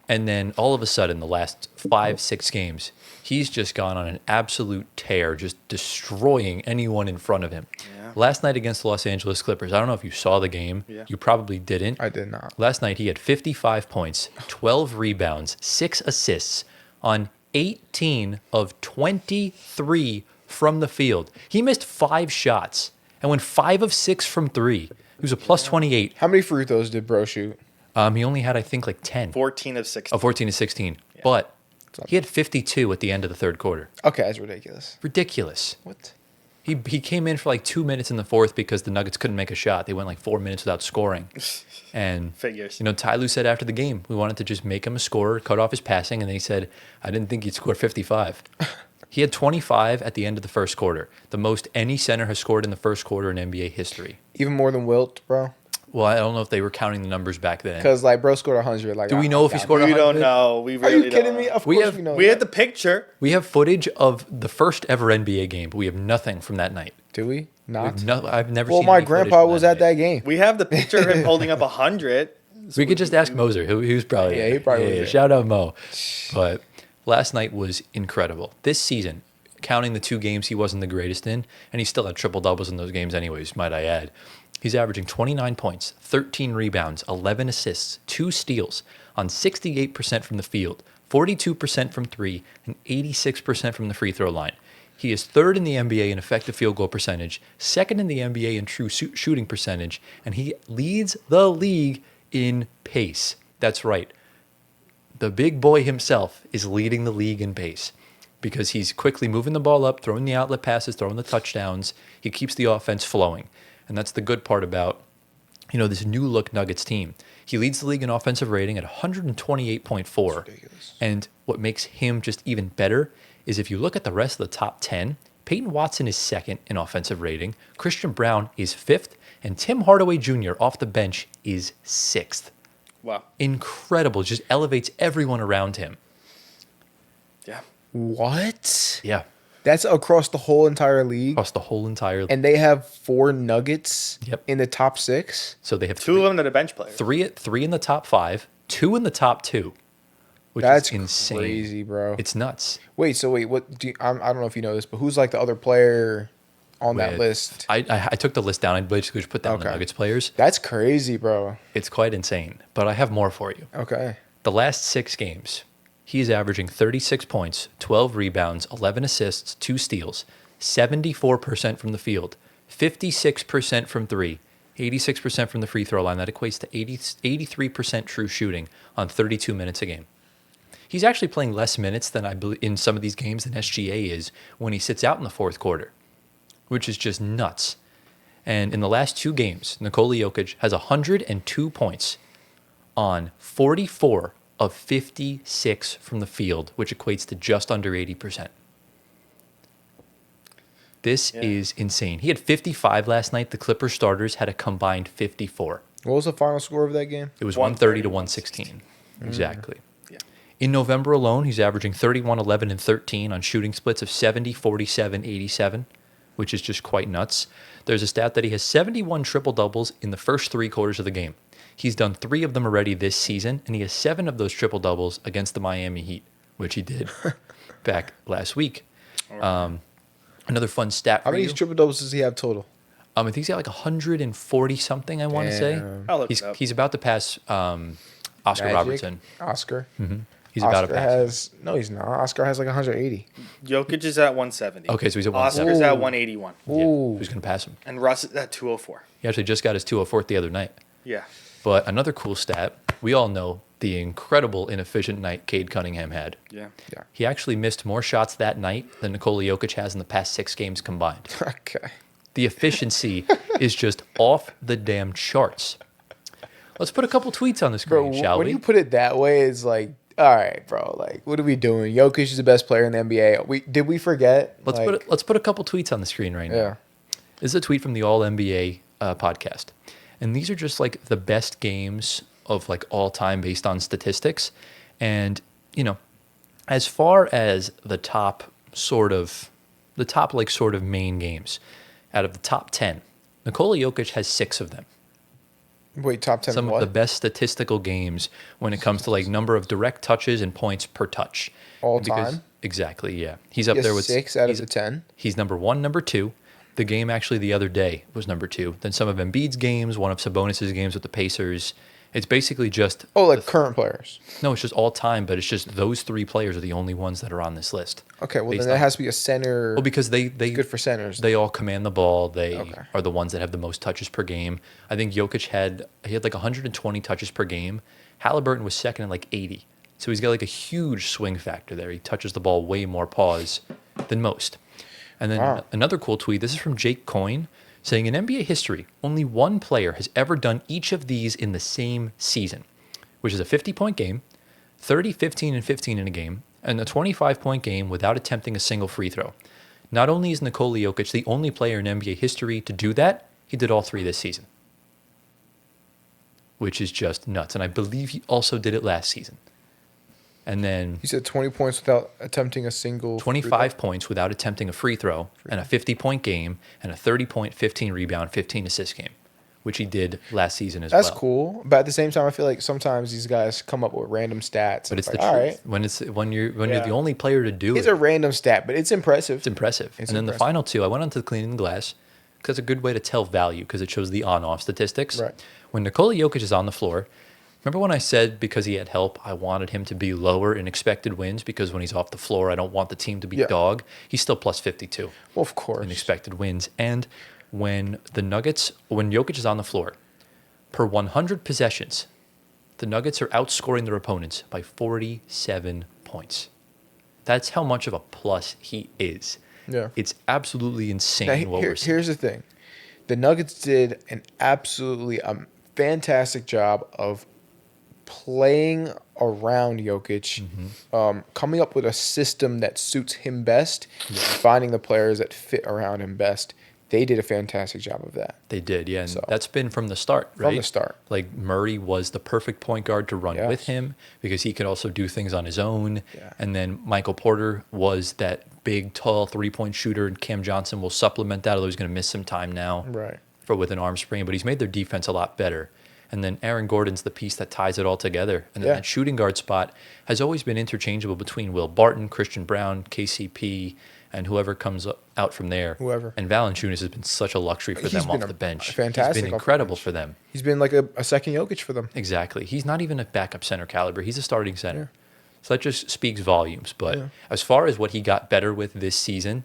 And then all of a sudden, the last 5-6 games, he's just gone on an absolute tear, just destroying anyone in front of him. Yeah. Last night against the Los Angeles Clippers, I don't know if you saw the game. Yeah. You probably didn't. I did not. Last night, he had 55 points, 12 rebounds, 6 assists on 18 of 23 from the field. He missed 5 shots and went 5 of 6 from 3. He was a plus 28. How many free throws did bro shoot? He only had, I think, like 10. 14 of 16. 14 to 16. But he had 52 at the end of the third quarter. Okay, that's ridiculous. Ridiculous. What? He came in for like 2 minutes in the fourth because the Nuggets couldn't make a shot. They went like 4 minutes without scoring. And Figures. Ty Lue said after the game, we wanted to just make him a scorer, cut off his passing, and then he said, I didn't think he'd score 55. He had 25 at the end of the first quarter, the most any center has scored in the first quarter in NBA history. Even more than Wilt, bro? Well, I don't know if they were counting the numbers back then. Because, like, bro scored 100. Like, Do we oh know my if he God. scored We 100? don't know. We Are really you kidding don't me? know. Of We course have- we know. We that. had the picture. We have footage of the first ever NBA game, but we have nothing from that night. Do we? Not? I've never Well, seen my any footage grandpa from was at night. that game. We have the picture of him holding up 100. We could just ask Moser. He was probably Yeah, he probably was there. Shout out Mo. But last night was incredible. This season, counting the 2 games he wasn't the greatest in, and he still had triple doubles in those games anyways, might I add. He's averaging 29 points, 13 rebounds, 11 assists, 2 steals on 68% from the field, 42% from 3, and 86% from the free throw line. He is 3rd in the NBA in effective field goal percentage, 2nd in the NBA in true shooting percentage, and he leads the league in pace. That's right. The big boy himself is leading the league in pace because he's quickly moving the ball up, throwing the outlet passes, throwing the touchdowns. He keeps the offense flowing. And that's the good part about, this new look Nuggets team. He leads the league in offensive rating at 128.4. ridiculous. And what makes him just even better is if you look at the rest of the top 10, Peyton Watson is 2nd in offensive rating, Christian Brown is 5th, and Tim Hardaway Jr. off the bench is 6th. Wow. Incredible. Just elevates everyone around him. Yeah. What? Yeah. That's across the whole entire league. Across the whole entire league. And they have 4 Nuggets Yep. in the top 6. So they have 2 of them that are bench players. three in the top 5, 2 in the top 2. which That's is insane. crazy, bro. It's nuts. Wait, what do you, I don't know if you know this, but who's like the other player on that With- list? I took the list down. I basically just put down the Okay. Nuggets players. That's crazy, bro. It's quite insane. But I have more for you. Okay. The last 6 games, he's averaging 36 points, 12 rebounds, 11 assists, 2 steals, 74% from the field, 56% from 3, 86% from the free throw line. That equates to 83% true shooting on 32 minutes a game. He's actually playing less minutes than I believe in some of these games than SGA is when he sits out in the fourth quarter, which is just nuts. And in the last 2 games, Nikola Jokic has 102 points on 44 of 56 from the field, which equates to just under 80%. This is insane. He had 55 last night. The Clippers starters had a combined 54. What was the final score of that game? It was 130 to 116. Exactly. Yeah. In November alone, he's averaging 31, 11, and 13 on shooting splits of 70, 47, 87, which is just quite nuts. There's a stat that he has 71 triple-doubles in the first 3 quarters of the game. He's done 3 of them already this season, and he has 7 of those triple-doubles against the Miami Heat, which he did back last week. Another fun stat for How many you. triple doubles does he have total? I think he's got like 140 something. I want to say Damn. I'll look it up. he's about to pass Oscar Magic? Robertson. Oscar. He's about Oscar to pass. no, he's not. Oscar has like 180. Jokic is at 170. Okay, so he's at Oscar's 170. at 181. Yeah, Ooh. who's going to pass him? And Russ is at 204. He actually just got his 204th the other night. Yeah. But another cool stat, we all know the incredible inefficient night Cade Cunningham had. Yeah. Yeah. He actually missed more shots that night than Nikola Jokic has in the past 6 games combined. Okay. The efficiency is just off the damn charts. Let's put a couple tweets on the screen, Bro, shall when we? you put it that way, it's like, all right, bro. Like, what are we doing? Jokic is the best player in the NBA. Did we forget? Let's put a couple tweets on the screen right now. Yeah. This is a tweet from the All NBA podcast, and these are just like the best games of like all time based on statistics, and as far as the top main games, out of the top 10, Nikola Jokic has 6 of them. Wait, top 10 Some what? of the best statistical games when it comes to like number of direct touches and points per touch. All Because- time? Exactly, yeah. He's up He has there with 6 out of he's- the 10. He's number 1, number 2. The game actually the other day was number 2. Then some of Embiid's games, one of Sabonis's games with the Pacers. It's basically just Oh, like current players. no, it's just all time, but it's just those 3 players are the only ones that are on this list. Okay, well, Based then that on- has to be a center. Well, because they good for centers. They all command the ball. They Okay. are the ones that have the most touches per game. I think Jokic had like 120 touches per game. Halliburton was second at like 80. So he's got like a huge swing factor there. He touches the ball way more paws than most. And then Wow. another cool tweet. This is from Jake Coyne saying in NBA history, only one player has ever done each of these in the same season, which is a 50-point game, 30, 15, and 15 in a game, and a 25-point game without attempting a single free throw. Not only is Nikola Jokic the only player in NBA history to do that, he did all 3 this season, which is just nuts. And I believe he also did it last season. And then You said 20 points without attempting a single. 25 points without attempting a free throw, and a 50-point game, and a 30-point, 15 rebound, 15 assist game, which he did last season as That's well. cool, but at the same time, I feel like sometimes these guys come up with random stats. But it's like, the all truth. right, When you're Yeah. the only player to do it's it. a random stat, but it's impressive. It's impressive. It's And then the impressive. final 2, I went on to cleaning the glass because it's a good way to tell value because it shows the on-off statistics. Right. When Nikola Jokic is on the floor, remember when I said because he had help, I wanted him to be lower in expected wins because when he's off the floor, I don't want the team to be Yeah. dog. He's still plus 52 Well, of course. in expected wins. And when Jokic is on the floor, per 100 possessions, the Nuggets are outscoring their opponents by 47 points. That's how much of a plus he is. Yeah. It's absolutely insane Now, what we're seeing. here's the thing: the Nuggets did an absolutely fantastic job of playing around Jokic, Mm-hmm. coming up with a system that suits him best, finding the players that fit around him best. They did a fantastic job of that They did, yeah. And So- that's been from the start, right? from the start. Like Murray was the perfect point guard to run Yes. with him because he could also do things on his own. Yeah. And then Michael Porter was that big, tall 3-point shooter, and Cam Johnson will supplement that, although he's going to miss some time now Right. with an arm sprain. But he's made their defense a lot better. And then Aaron Gordon's the piece that ties it all together. And then Yeah. that shooting guard spot has always been interchangeable between Will Barton, Christian Brown, KCP, and whoever comes out from there. Whoever. And Valanciunas has been such a luxury for He's them been off the bench. fantastic He's off been the incredible bench. for them. He's been like a second Jokic for them. Exactly. He's not even a backup center caliber. He's a starting center. Yeah. So that just speaks volumes. But Yeah. as far as what he got better with this season,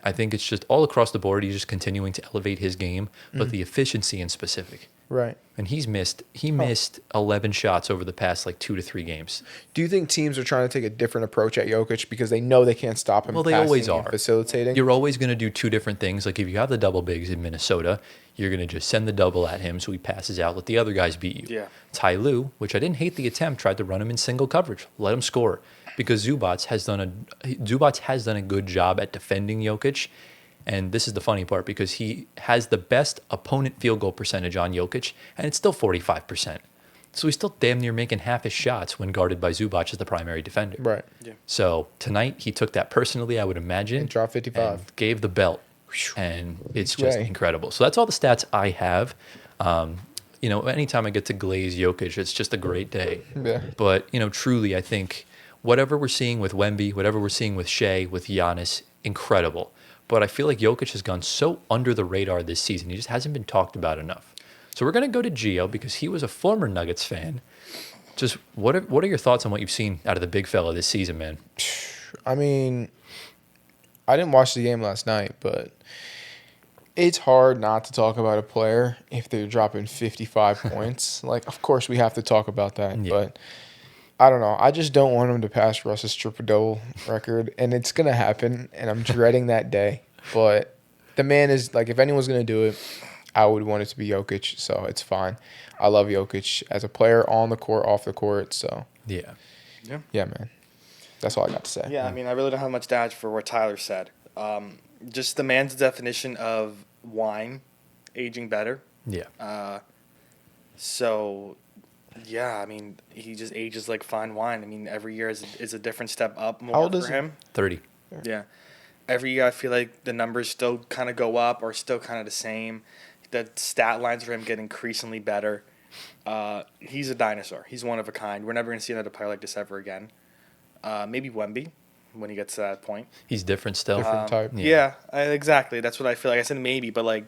I think it's just all across the board. He's just continuing to elevate his game, but the efficiency in specific. Right. And he missed 11 shots over the past like 2 to 3 games. Do you think teams are trying to take a different approach at Jokic because they know they can't stop him? Well, they passing always and are. facilitating. You're always going to do 2 different things. Like if you have the double bigs in Minnesota, you're going to just send the double at him so he passes out, let the other guys beat you. Yeah. Ty Lue, which I didn't hate the attempt, tried to run him in single coverage, let him score. Because Zubac has done a good job at defending Jokic. And this is the funny part because he has the best opponent field goal percentage on Jokic, and it's still 45%. So he's still damn near making half his shots when guarded by Zubac as the primary defender. Right. Yeah. So tonight he took that personally, I would imagine. And dropped 55. and gave the belt. And it's Each just way. incredible. So that's all the stats I have. Anytime I get to glaze Jokic, it's just a great day. Yeah. But, truly, I think whatever we're seeing with Wemby, whatever we're seeing with Shea, with Giannis, incredible. But I feel like Jokic has gone so under the radar this season. He just hasn't been talked about enough. So we're going to go to Gio because he was a former Nuggets fan. Just what are your thoughts on what you've seen out of the big fella this season, man? I mean, I didn't watch the game last night, but it's hard not to talk about a player if they're dropping 55 points. Like, of course, we have to talk about that. Yeah. But I don't know. I just don't want him to pass Russ's triple-double record, and it's going to happen, and I'm dreading that day. But the man is, like, if anyone's going to do it, I would want it to be Jokic, so it's fine. I love Jokic as a player on the court, off the court, so Yeah. yeah, man. That's all I got to say. Yeah, I mean, I really don't have much to add for what Tyler said. Just the man's definition of wine aging better. Yeah. So, yeah, I mean, he just ages like fine wine. I mean, every year is a different step up more How old for is he? him. 30. Yeah. Every year I feel like the numbers still kind of go up or still kind of the same. The stat lines for him get increasingly better. He's a dinosaur. He's one of a kind. We're never going to see another player like this ever again. Maybe Wemby when he gets to that point. He's different still. Different type. Yeah. Yeah, exactly. That's what I feel like. I said maybe, but like,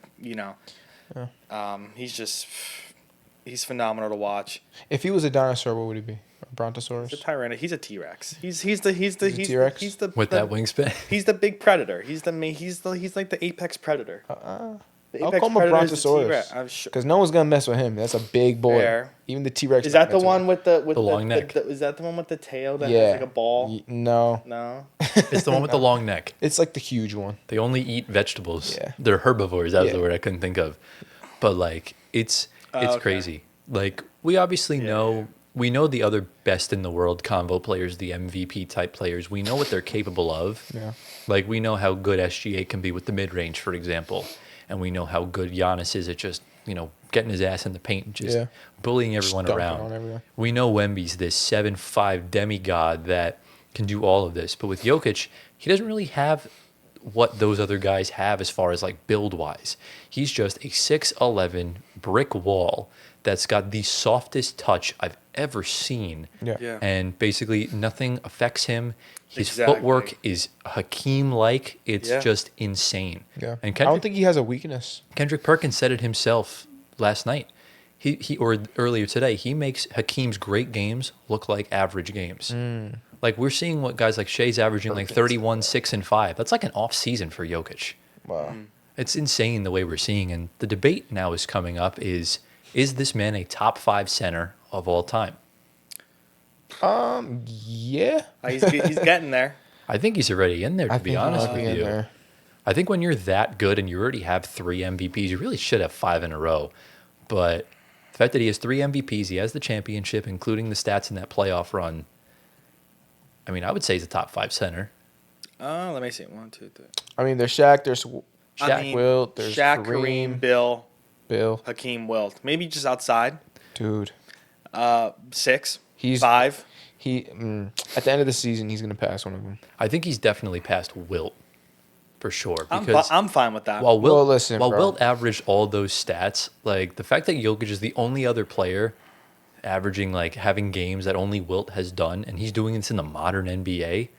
he's phenomenal to watch. If he was a dinosaur, what would he be? A brontosaurus? He's a Tyrant. He's a T-Rex. He's the T-Rex? He's the With that wingspan. He's the big predator. He's like the apex predator. The I'll apex call him a predator is the brontosaurus. T-Rex. I'm sure. Because no one's gonna mess with him. That's a big boy. Fair. Even the T-Rex. Is that the mess with one him. with the long neck? is that the one with the tail that Yeah. has like a ball? No, No. It's the one with the long neck. it's like the huge one. They only eat vegetables. Yeah. They're herbivores. That was the Yeah. word I couldn't think of. But like it's Okay. crazy. Like we obviously know we know the other best in the world convo players, the MVP type players. We know what they're capable of. Yeah. Like we know how good SGA can be with the mid range, for example, and we know how good Giannis is at just getting his ass in the paint, and just Yeah. bullying everyone Dunking around. on everyone. We know Wemby's this 7'5" demigod that can do all of this, but with Jokic, he doesn't really have what those other guys have as far as like build wise. He's just a 6'11" brick wall that's got the softest touch I've ever seen. Yeah. Yeah. And basically nothing affects him. His Exactly. footwork is Hakeem like. It's Yeah. just insane. Yeah. And I don't think he has a weakness. Kendrick Perkins said it himself last night. He or earlier today, he makes Hakeem's great games look like average games. Like we're seeing what guys like Shea's averaging like 31, 6, and 5. That's like an off season for Jokic. Wow. It's insane the way we're seeing. And the debate now is coming up is this man a top 5 center of all time? Yeah. He's getting there. I think he's already in there, to I be think honest he'll be with in you. there. I think when you're that good and you already have 3 MVPs, you really should have 5 in a row. But the fact that he has 3 MVPs, he has the championship, including the stats in that playoff run. I mean, I would say he's a top 5 center. Let me see. 1, 2, 3. I mean, there's Shaq, there's Shaq, Wilt, there's Shaq, Kareem, Bill, Bill. Hakeem, Wilt. Maybe just outside. Dude. 6. He's 5. At the end of the season, he's gonna pass one of them. I think he's definitely past Wilt. for sure. Because I'm fine with that. while Well, listen, while bro. Wilt averaged all those stats, like the fact that Jokic is the only other player averaging like having games that only Wilt has done, and he's doing this in the modern NBA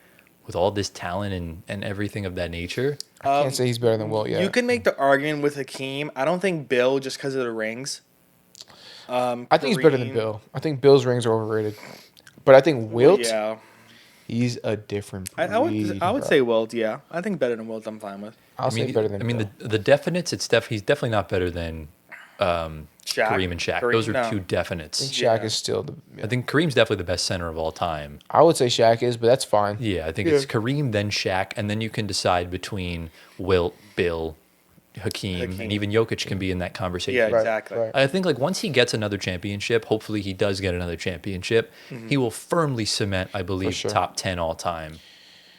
with all this talent and everything of that nature. I can't say he's better than Wilt yet. You can make the argument with Hakeem. I don't think Bill just because of the rings. I think he's better than Kareem- Bill. I think Bill's rings are overrated. But I think Wilt, Yeah, he's a different breed. I would bro. say Wilt. Yeah, I think better than Wilt. I'm fine with. I'll say better than Bill. the definites. He's definitely not better than Shaq. Kareem and Shaq. Kareem, Those are no. two I think definites. Shaq Yeah. is still the. I think Kareem's definitely the best center of all time. I would say Shaq is, but that's fine. Yeah, I think it's Kareem, then Shaq, and then you can decide between Wilt, Bill, Hakeem, and even Jokic can be in that conversation. Yeah, Right, exactly. right. I think like once he gets another championship, hopefully he does get another championship, he will firmly cement, I believe, sure. top 10 all time.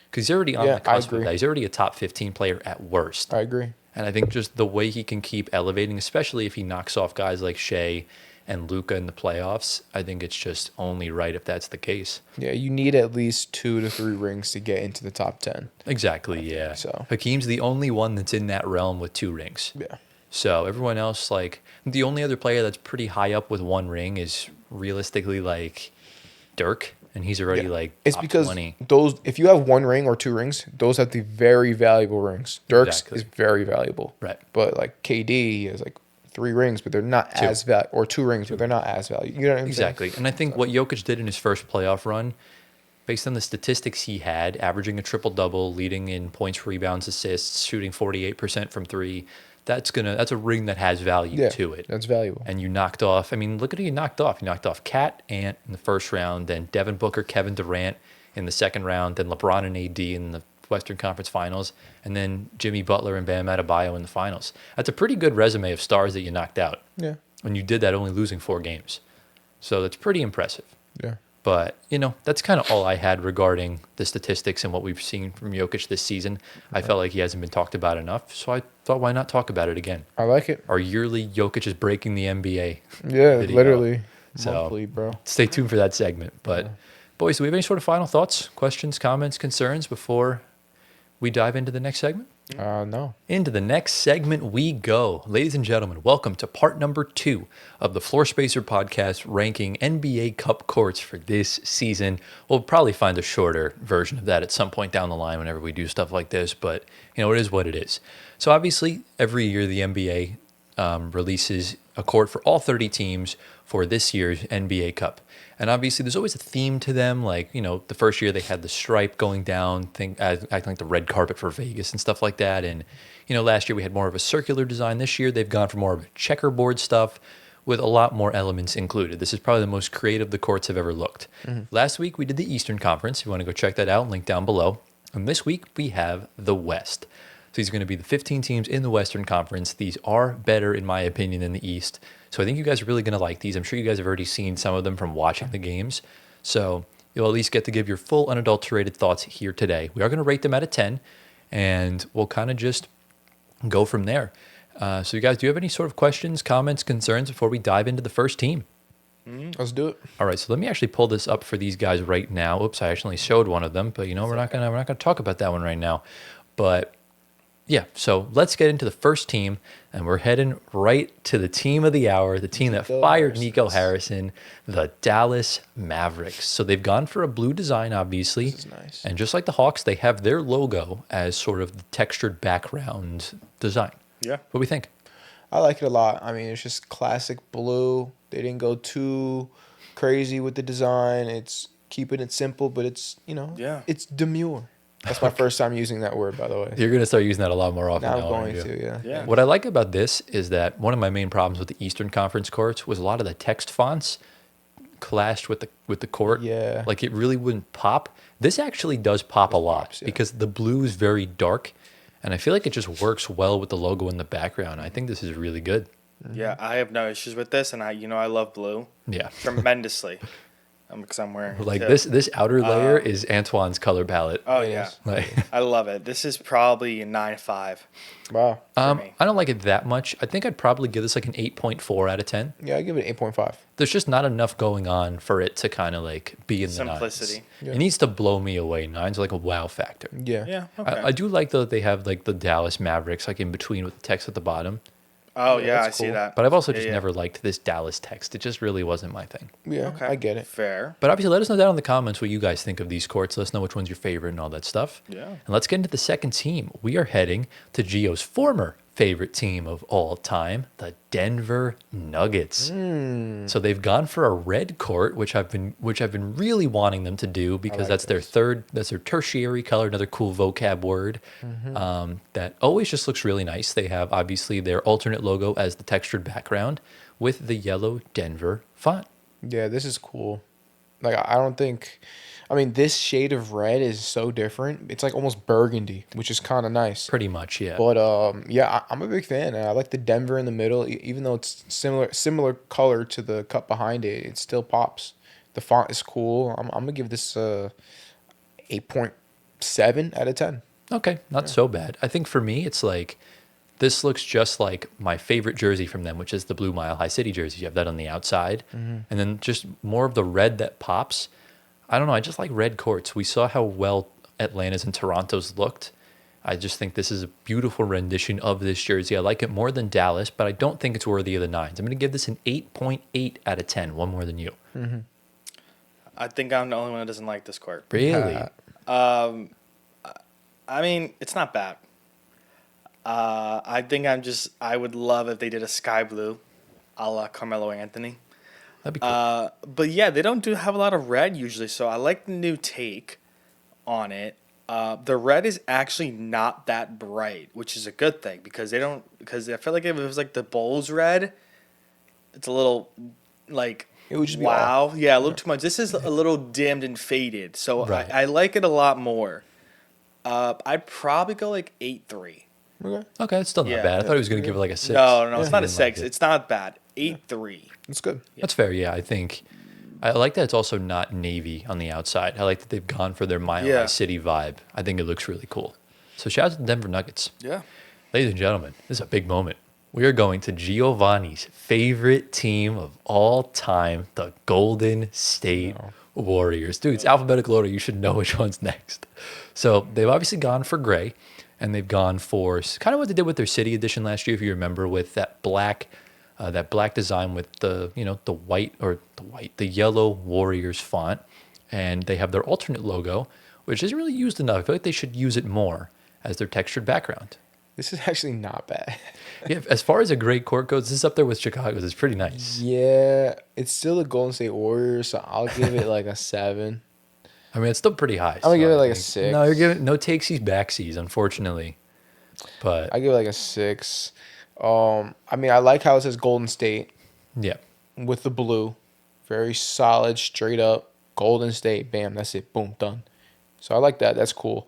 Because he's already on Yeah, the cusp I of agree. that. He's already a top 15 player at worst. I agree. And I think just the way he can keep elevating, especially if he knocks off guys like Shea and Luka in the playoffs, I think it's just only right if that's the case. Yeah, you need at least 2 to 3 rings to get into the top 10. Exactly, yeah. so. Hakeem's the only one that's in that realm with 2 rings. Yeah. So everyone else, like, the only other player that's pretty high up with 1 ring is realistically like Dirk, and he's already Yeah. like It's top because 20. those, if you have 1 ring or 2 rings, those have the very valuable rings. Dirk's Exactly. is very valuable. Right. But like KD has like 3 rings, but they're not 2. as valuable, or 2 rings, but they're not as valuable. You know what I'm Exactly. And I think what Jokic did in his first playoff run, based on the statistics he had, averaging a triple-double, leading in points, rebounds, assists, shooting 48% from 3, that's a ring that has value Yeah, to it. that's valuable. And you knocked off, I mean, look at who you knocked off. You knocked off Cat, Ant in the first round, then Devin Booker, Kevin Durant in the second round, then LeBron and AD in the Western Conference Finals, and then Jimmy Butler and Bam Adebayo in the finals. That's a pretty good resume of stars that you knocked out. Yeah. And you did that only losing 4 games. So that's pretty impressive. Yeah. But, that's kind of all I had regarding the statistics and what we've seen from Jokic this season. I felt like he hasn't been talked about enough, so I thought, why not talk about it again? I like it. Our yearly Jokic is breaking the NBA. Yeah, video. literally. So- Monthly, bro. Stay tuned for that segment. But, boys, do we have any sort of final thoughts, questions, comments, concerns before we dive into the next segment? No. Into the next segment we go. Ladies and gentlemen, welcome to part number 2 of the Floor Spacer podcast ranking NBA Cup courts for this season. We'll probably find a shorter version of that at some point down the line whenever we do stuff like this, but it is what it is. So obviously, every year the NBA releases a court for all 30 teams for this year's NBA Cup. And obviously, there's always a theme to them. Like, the first year they had the stripe going down, acting like the red carpet for Vegas and stuff like that. And, last year we had more of a circular design. This year they've gone for more of a checkerboard stuff with a lot more elements included. This is probably the most creative the courts have ever looked. Last week we did the Eastern Conference. If you want to go check that out, link down below. And this week we have the West. So these are going to be the 15 teams in the Western Conference. These are better, in my opinion, than the East. So I think you guys are really going to like these. I'm sure you guys have already seen some of them from watching the games. So you'll at least get to give your full unadulterated thoughts here today. We are going to rate them out of 10, and we'll kind of just go from there. So you guys, do you have any sort of questions, comments, concerns before we dive into the first team? Let's do it. All right, so let me actually pull this up for these guys right now. Oops, I actually showed one of them, but we're not gonna talk about that one right now. But yeah, so let's get into the first team, and we're heading right to the team of the hour, the team that fired Nico Harrison, the Dallas Mavericks. So they've gone for a blue design, obviously. This is nice. And just like the Hawks, they have their logo as sort of the textured background design. Yeah. What do we think? I like it a lot. I mean, it's just classic blue. They didn't go too crazy with the design. It's keeping it simple, but it's, Yeah. it's demure. That's my first time using that word, by the way. You're going to start using that a lot more often Now I'm now, going aren't you? to, yeah. Yeah. What I like about this is that one of my main problems with the Eastern Conference courts was a lot of the text fonts clashed with the court. Yeah. Like it really wouldn't pop. This actually does pop a lot pops, yeah. because the blue is very dark, and I feel like it just works well with the logo in the background. I think this is really good. Yeah, I have no issues with this, and I love blue Yeah. tremendously. because I'm wearing it Like too. this outer layer is Antoine's color palette. Oh It yeah, is. Like, I love it. This is probably a 9.5 Wow. for me. I don't like it that much. I think I'd probably give this like an 8.4 out of 10. Yeah, I give it an 8.5. There's just not enough going on for it to kind of like be in the Simplicity. nines. Yeah. It needs to blow me away. Nines are like a wow factor. Yeah. Yeah. Okay. I do like though that they have like the Dallas Mavericks like in between with the text at the bottom. oh yeah, yeah, I that's see cool. that. But I've also Yeah, just yeah. never liked this Dallas text. It just really wasn't my thing. Yeah, Okay. I get it. Fair. But obviously, let us know down in the comments what you guys think of these courts. Let us know which one's your favorite and all that stuff. Yeah. And let's get into the second team. We are heading to Gio's former favorite team of all time, the Denver Nuggets. So they've gone for a red court, which I've been really wanting them to do because like that's their tertiary color, another cool vocab word that always just looks really nice. They have obviously their alternate logo as the textured background with the yellow Denver font. Yeah, this is cool. Like, I don't think. I mean, this shade of red is so different. It's like almost burgundy, which is kind of nice. Pretty much, yeah. But yeah, I'm a big fan. And I like the Denver in the middle, even though it's similar color to the cup behind it. It still pops. The font is cool. I'm gonna give this 8.7 out of 10. Okay, not so bad. I think for me, it's like this looks just like my favorite jersey from them, which is the Blue Mile High City jersey. You have that on the outside, and then just more of the red that pops. I don't know. I just like red courts. We saw how well Atlanta's and Toronto's looked. I just think this is a beautiful rendition of this jersey. I like it more than Dallas, but I don't think it's worthy of the nines. I'm going to give this an 8.8 out of 10, one more than you. I think I'm the only one that doesn't like this court. Really? I mean, it's not bad. I think I would love if they did a sky blue, a la Carmelo Anthony. That'd be cool. But yeah, they don't have a lot of red usually, so I like the new take on it. The red is actually not that bright, which is a good thing because I feel like if it was like the Bulls red, it's a little like It would just be wow, yeah, a little too much. This is a little dimmed and faded, so Right. I like it a lot more. I'd probably go like 8.3. Okay, Okay, it's still not yeah. bad. I thought he was going to give it like a 6. No, it's not a Didn't like 6. it. It's not bad. 8.3. that's good. That's fair. Yeah, I think I like that it's also not navy on the outside. I like that they've gone for their Mile Yeah. High City vibe. I think it looks really cool. So shout out to the Denver Nuggets. Yeah. Ladies and gentlemen, this is a big moment. We are going to Giovanni's favorite team of all time, the Golden State Warriors. Dude, it's alphabetical order. You should know which one's next. So they've obviously gone for gray, and they've gone for kind of what they did with their City Edition last year, if you remember, with that black design with the the yellow Warriors font, and they have their alternate logo, which isn't really used enough. I feel like they should use it more as their textured background. This is actually not bad. Yeah, as far as a great court goes, this is up there with Chicago's. It's pretty nice. Yeah, it's still the Golden State Warriors, so I'll give it like a 7. I mean, it's still pretty high. I'm gonna give it I like a think. 6. No, you're giving no takesies, backsies, unfortunately. But I give it like a 6. I mean, I like how it says Golden State yeah, with the blue, very solid, straight up Golden State. Bam, that's it. Boom, done. So I like that. That's cool.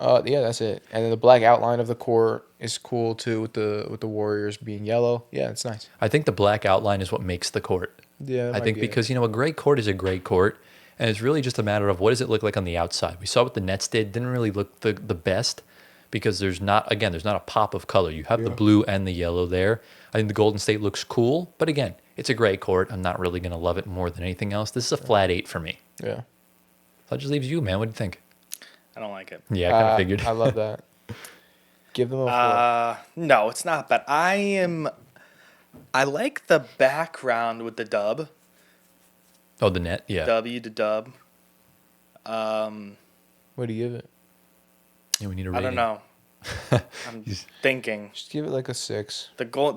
Yeah, that's it. And then the black outline of the court is cool too, with the Warriors being yellow. Yeah, it's nice. I think the black outline is what makes the court. Yeah, I think because a great court is a great court, and it's really just a matter of what does it look like on the outside. We saw what the Nets didn't really look the best because there's not a pop of color. You have the blue and the yellow there. I think the Golden State looks cool, but again, it's a great court. I'm not really gonna love it more than anything else. This is a flat 8 for me. Yeah. So that just leaves you, man. What do you think? I don't like it. Yeah, I kind of figured. I love that. Give them a 4. No, it's not bad. I like the background with the dub. Oh, the net, yeah. W to dub. What do you give it? Yeah, we need a I rating. don't know. I'm thinking Just give it like a 6.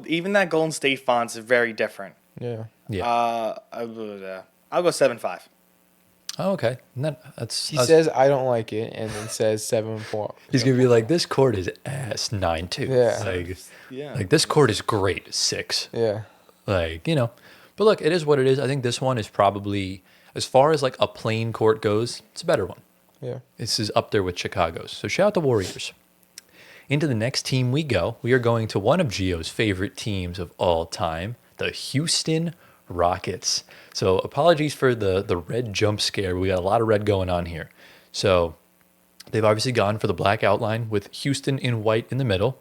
even that Golden State font's very different. Yeah. Yeah. I'll go 7.5. Oh, okay. That's He says I don't like it, and then says 7. he's gonna be like, this court is ass 9 too. Yeah. Like this court is great 6. Yeah. Like but look, it is what it is. I think this one is probably, as far as like a plain court goes, it's a better one. Yeah. This is up there with Chicago's. So shout out the Warriors. Into the next team we go. We are going to one of Gio's favorite teams of all time, the Houston Rockets. So apologies for the red jump scare. We got a lot of red going on here. So they've obviously gone for the black outline with Houston in white in the middle.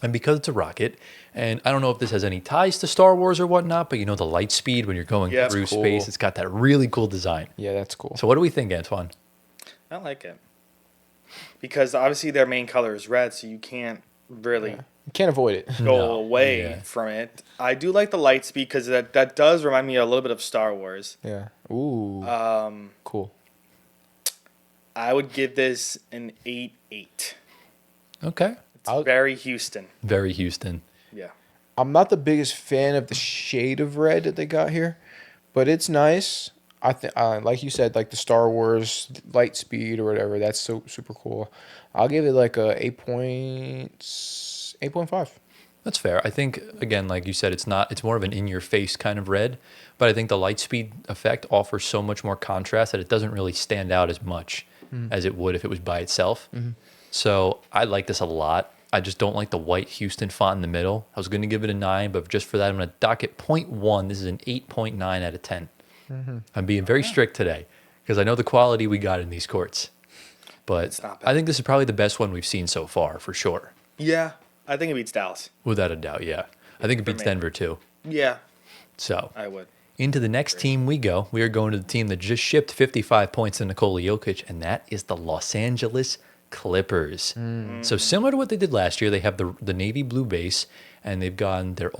And because it's a rocket, and I don't know if this has any ties to Star Wars or whatnot, but you know the light speed when you're going Yeah, through that's cool. space, it's got that really cool design. Yeah, that's cool. So what do we think, Antoine? I like it. Because obviously their main color is red, so you can't really You can't avoid it. go No, away yeah. from it. I do like the light speed because that does remind me a little bit of Star Wars. Yeah. Ooh. Cool. I would give this an 8-8. Okay. It's very Houston. Very Houston. Yeah. I'm not the biggest fan of the shade of red that they got here, but it's nice. I think, like you said, like the Star Wars light speed or whatever. That's so super cool. I'll give it like a 8.5. That's fair. I think again, like you said, it's more of an in-your-face kind of red, but I think the light speed effect offers so much more contrast that it doesn't really stand out as much as it would if it was by itself. So I like this a lot. I just don't like the white Houston font in the middle. I was going to give it a 9, but just for that, I'm going to dock it 0.1. This is an 8.9 out of 10. I'm being very strict today because I know the quality we got in these courts. But It's not bad. I think this is probably the best one we've seen so far, for sure. Yeah. I think it beats Dallas. Without a doubt, yeah. I think it beats me. Denver, too. Yeah, So I would. into the next team we go. We are going to the team that just shipped 55 points to Nikola Jokic, and that is the Los Angeles Clippers. So similar to what they did last year, they have the navy blue base, and they've gone their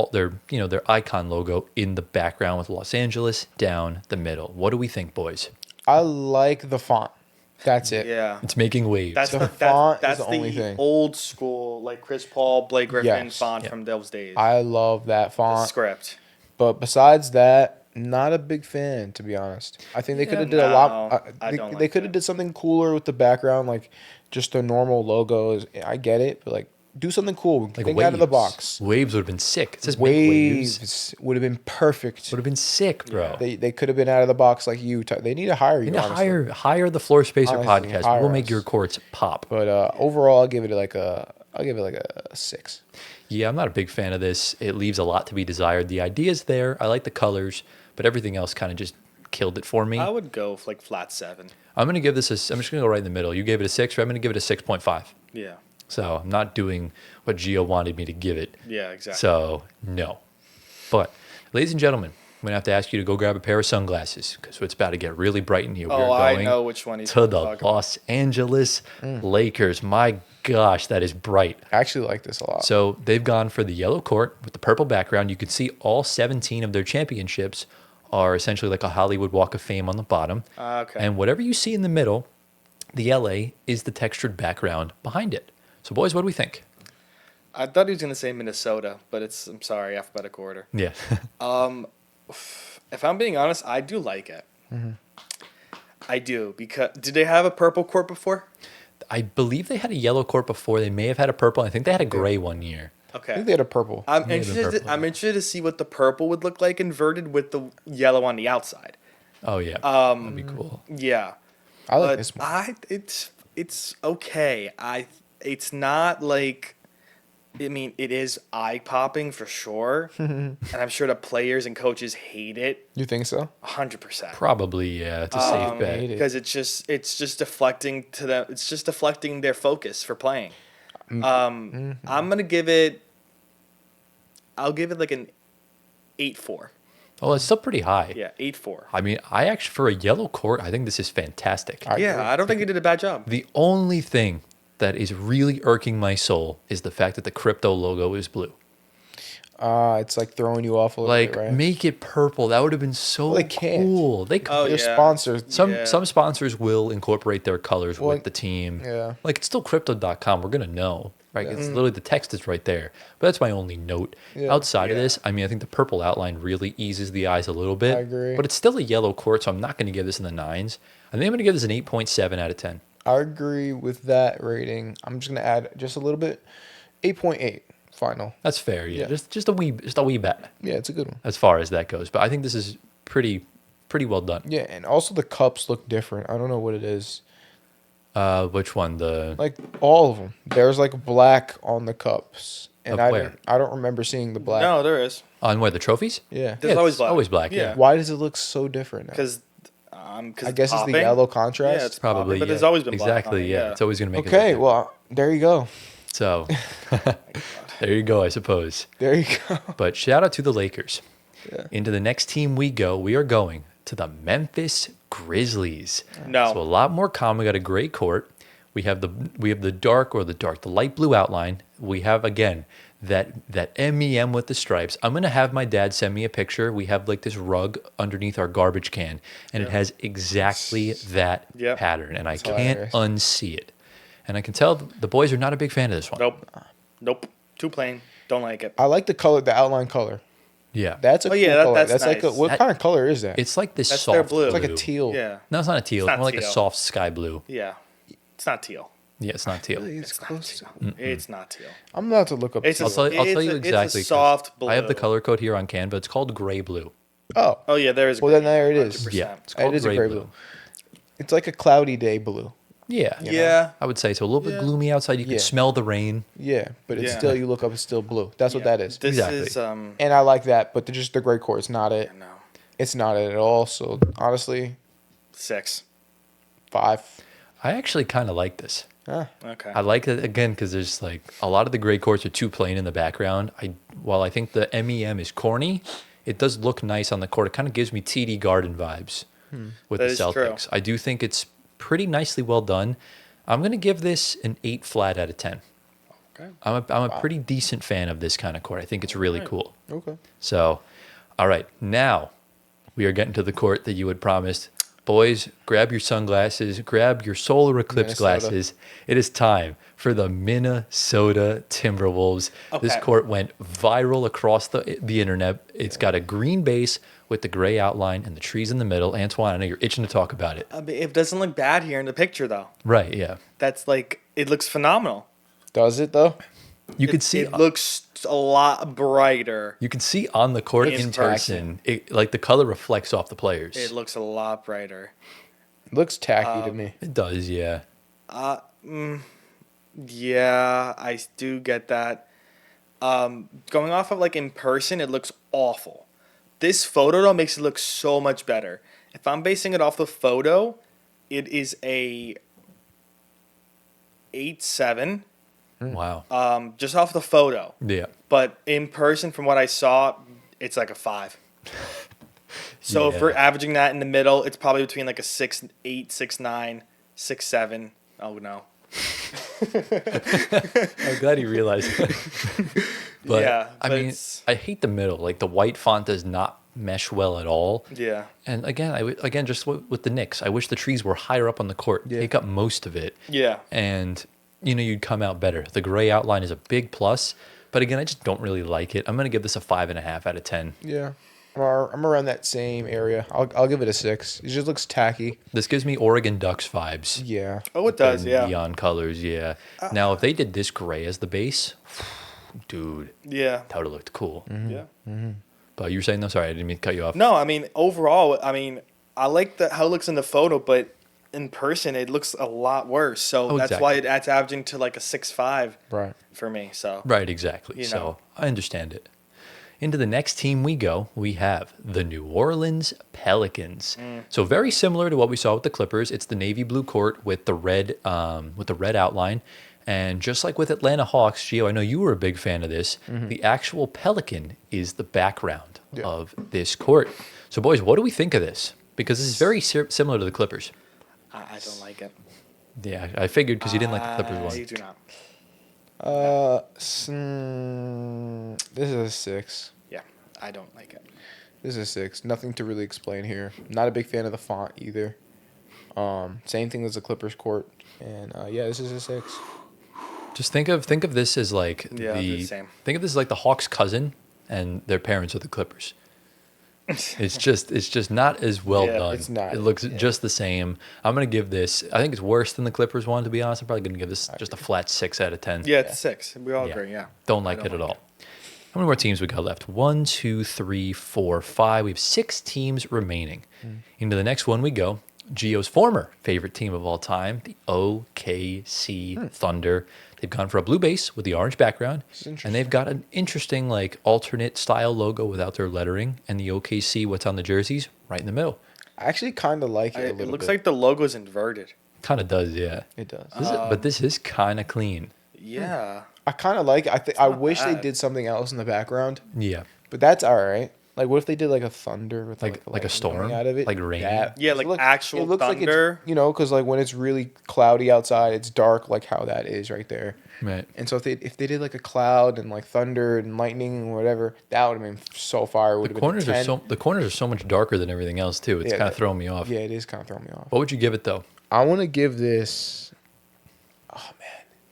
icon logo in the background with Los Angeles down the middle. What do we think, boys? I like the font. That's it. Yeah. It's making waves. That's The the, font that's is the only thing. old school, like Chris Paul, Blake Griffin Yes. font Yeah. from those days. I love that The font. script. But besides that, not a big fan, to be honest. I think they could have did a lot. no, I don't They like could have that. did something cooler with the background, like just the normal logos. I get it, but like do something cool. Like Think out of the waves. box. Waves would have been sick. It says make waves. Waves would have been perfect. Would have been sick, bro. They could have been out of the box like you. They need to hire you. You need to honestly. hire the Floor Spacer Honestly, podcast. hire We'll make us. your courts pop. But overall, I'll give it like a 6. Yeah, I'm not a big fan of this. It leaves a lot to be desired. The idea's there. I like the colors, but everything else kind of just killed it for me. I would go for like flat 7. I'm going to give this I'm just going to go right in the middle. You gave it a 6, right? I'm going to give it a 6.5. Yeah. So I'm not doing what Gio wanted me to give it. Yeah, exactly. So, no. But, ladies and gentlemen, I'm going to have to ask you to go grab a pair of sunglasses because it's about to get really bright in here. Oh, I know which one he's to the talking about. Los Angeles Lakers. My gosh, that is bright. I actually like this a lot. So they've gone for the yellow court with the purple background. You can see all 17 of their championships are essentially like a Hollywood Walk of Fame on the bottom. Okay. And whatever you see in the middle, the LA is the textured background behind it. So, boys, what do we think? I thought he was going to say Minnesota, but I'm sorry, alphabetical order. Yeah. If I'm being honest, I do like it. I do, because did they have a purple court before? I believe they had a yellow court before. They may have had a purple. I think they had a gray one year. I Okay. think they had a purple. I'm Maybe interested. purple. I'm interested to see what the purple would look like inverted with the yellow on the outside. Oh, yeah. That'd be cool. Yeah, I like but this one. it's okay. It's not like, I mean, it is eye popping for sure, and I'm sure the players and coaches hate it You think so? 100%. Probably, yeah. It's a safe hate bet. it. Because it's just deflecting to them. It's just deflecting their focus for playing. I'm gonna give it. I'll give it like an 8-4. Oh, it's still pretty high. Yeah, 8-4. I mean, I actually, for a yellow court, I think this is fantastic. Yeah, I don't think he did a bad job. The only thing that is really irking my soul is the fact that the crypto logo is blue. It's like throwing you off a little Like, bit, right? make it purple. That would have been so Well, they can't. cool. They could. Oh, They're yeah. sponsors. Some sponsors will incorporate their colors Well, with the team. yeah. Like, it's still crypto.com. We're going to know, right? It's literally the text is right there. But that's my only note. Yeah. Outside of Yeah. this, I mean, I think the purple outline really eases the eyes a little bit. I agree. But it's still a yellow court, so I'm not going to give this in the 9s. I think I'm going to give this an 8.7 out of 10. I agree with that rating. I'm just gonna add just a little bit. 8.8 final. That's fair, yeah. Yeah. Just a wee bet Yeah, it's a good one. as far as that goes. But I think this is pretty well done. Yeah, and also the cups look different. I don't know what it is. Which one? The Like all of them. There's like black on the cups, and Of where? I don't remember seeing the black. No, there is. on where the trophies? Yeah. There's Yeah, always it's black. Always black. Yeah. Yeah. Why does it look so different now? Because I guess it's the yellow contrast. Yeah, it's Probably. probably. But yeah. there's always been black. Exactly. on it, Yeah. It's always gonna make it. Okay, look well, there you go. So there you go, I suppose. There you go. But shout out to the Lakers. Yeah. Into the next team we go, we are going to the Memphis Grizzlies. No. So a lot more calm. We got a great court. We have the the light blue outline. We have again that MEM with the stripes. I'm gonna have my dad send me a picture. We have like this rug underneath our garbage can, and it has exactly that Yep. pattern, and I can't hilarious. unsee it. And I can tell the boys are not a big fan of this one. Nope. Too plain. Don't like it. I like the color, the outline color. Yeah, That's a Oh, yeah, cool color. that's Like a, nice. what That- kind of color is that? it's like this That's soft their blue. It's like a teal. Yeah. No, it's not a teal. It's It's not more like a teal. soft sky blue. Yeah. It's not teal. Yeah, it's not teal. It's It's not close. teal. It's not teal. I'm about to look up. It's teal. I'll tell you It's a exactly. 'cause soft blue. I have the color code here on Canva. It's called gray blue. Oh, Oh yeah, there is. Well, then there it is. 100%. Yeah, it's called it is a gray gray blue. blue. It's like a cloudy day blue. Yeah, Yeah. I would say so. A little bit Yeah. gloomy outside. You can Yeah. smell the rain. Yeah, but it's Yeah. still, you look up, it's still blue. That's what that is. This Exactly. is And I like that, but just the gray core, it's not it. no It's not it at all. So honestly, 6. 5. I actually kind of like this. Okay. I like it again because there's like a lot of the gray courts are too plain in the background. While I think the MEM is corny, it does look nice on the court. It kind of gives me TD Garden vibes with That the is true. Celtics. I do think it's pretty nicely well done. I'm gonna give this an 8 flat out of 10. Okay. I'm a pretty decent fan of this kind of court. I think it's really cool. Okay. So, all right, now we are getting to the court that you had promised. Boys, grab your sunglasses, grab your solar eclipse Minnesota. glasses. It is time for the Minnesota Timberwolves. This Okay. court went viral across the internet. It's got a green base with the gray outline and the trees in the middle. Antoine, I know you're itching to talk about it. I mean, it doesn't look bad here in the picture though. Right, yeah. That's like it looks phenomenal. Does it though? You can see It looks a lot brighter. you can see on the court in In person, it, like the color reflects off the players. It looks a lot brighter. It looks tacky to me. It does, yeah. Yeah, I do get that. Going off of like in person, it looks awful. This photo though makes it look so much better. If I'm basing it off the photo, it is a 8.7. Wow. Just off the photo. Yeah. But in person, from what I saw, it's like a 5. So if we're Yeah. averaging that in the middle, it's probably between like a 6.8, 6.9, 6.7. Oh no. I'm glad you realized that. But, Yeah, I but mean, it's- I hate the middle. Like, the white font does not mesh well at all. Yeah. And again, just with the Knicks, I wish the trees were higher up on the court. Yeah. Take up most of it. Yeah. And, you'd come out better. The gray outline is a big plus. But again, I just don't really like it. I'm going to give this a 5.5 out of 10. Yeah. I'm around that same area. I'll give it a 6. It just looks tacky. This gives me Oregon Ducks vibes. Yeah. Oh, it does. The Yeah. Neon colors, yeah. Now, if they did this gray as the base, dude, Yeah. that would have looked cool. Yeah. But you were saying, no, sorry, I didn't mean to cut you off. No, I mean overall, I mean I like how it looks in the photo, but in person it looks a lot worse. So Oh, that's why exactly. it's averaging to like a 6.5 Right. for me. So Right, exactly. You So know. I understand it. Into the next team we go, we have the New Orleans Pelicans. So very similar to what we saw with the Clippers. It's the navy blue court with the red outline. And just like with Atlanta Hawks, Gio, I know you were a big fan of this. The actual Pelican is the background of this court. So boys, what do we think of this? Because this is very similar to the Clippers. I don't like it. Yeah, I figured because you didn't like the Clippers I one. do not. This is a 6. Yeah, I don't like it. This is a 6. Nothing to really explain here. Not a big fan of the font either. Same thing as the Clippers court. And yeah, this is a 6. Just think of this as like Yeah, the same. think of this as like the Hawks' cousin, and their parents are the Clippers. It's just not as well Yeah, done. it's not. It looks Yeah. just the same. I'm gonna give this. I think it's worse than the Clippers one, to be honest. I'm probably gonna give this just a flat 6 out of 10. Yeah, it's 6. We all Yeah. agree. Yeah. Don't like it at all. How many more teams we got left? 1, 2, 3, 4, 5. We have 6 teams remaining. Into the next one we go. Gio's former favorite team of all time, the OKC Thunder. They've gone for a blue base with the orange background, and they've got an interesting like alternate style logo without their lettering, and the OKC, what's on the jerseys, right in the middle. I actually kind of like it a It little looks bit. like the logo's inverted. Kind of does, yeah. It does. But this is kind of clean. Yeah. I kind of like it. I not wish they bad. did something else in the background, Yeah. but that's all right. Like, what if they did like a thunder with Like a lightning storm? coming out of it, Like rain? Yeah, like actual it looks thunder. Like it's, because like when it's really cloudy outside, it's dark, like how that is right there. Right. And so if they did like a cloud and like thunder and lightning and whatever, that would have been so fire. It would The have corners been are 10. so the corners are so much darker than everything else too. It's Yeah, kind of throwing me off. Yeah, it is kind of throwing me off. What would you give it though? I want to give this,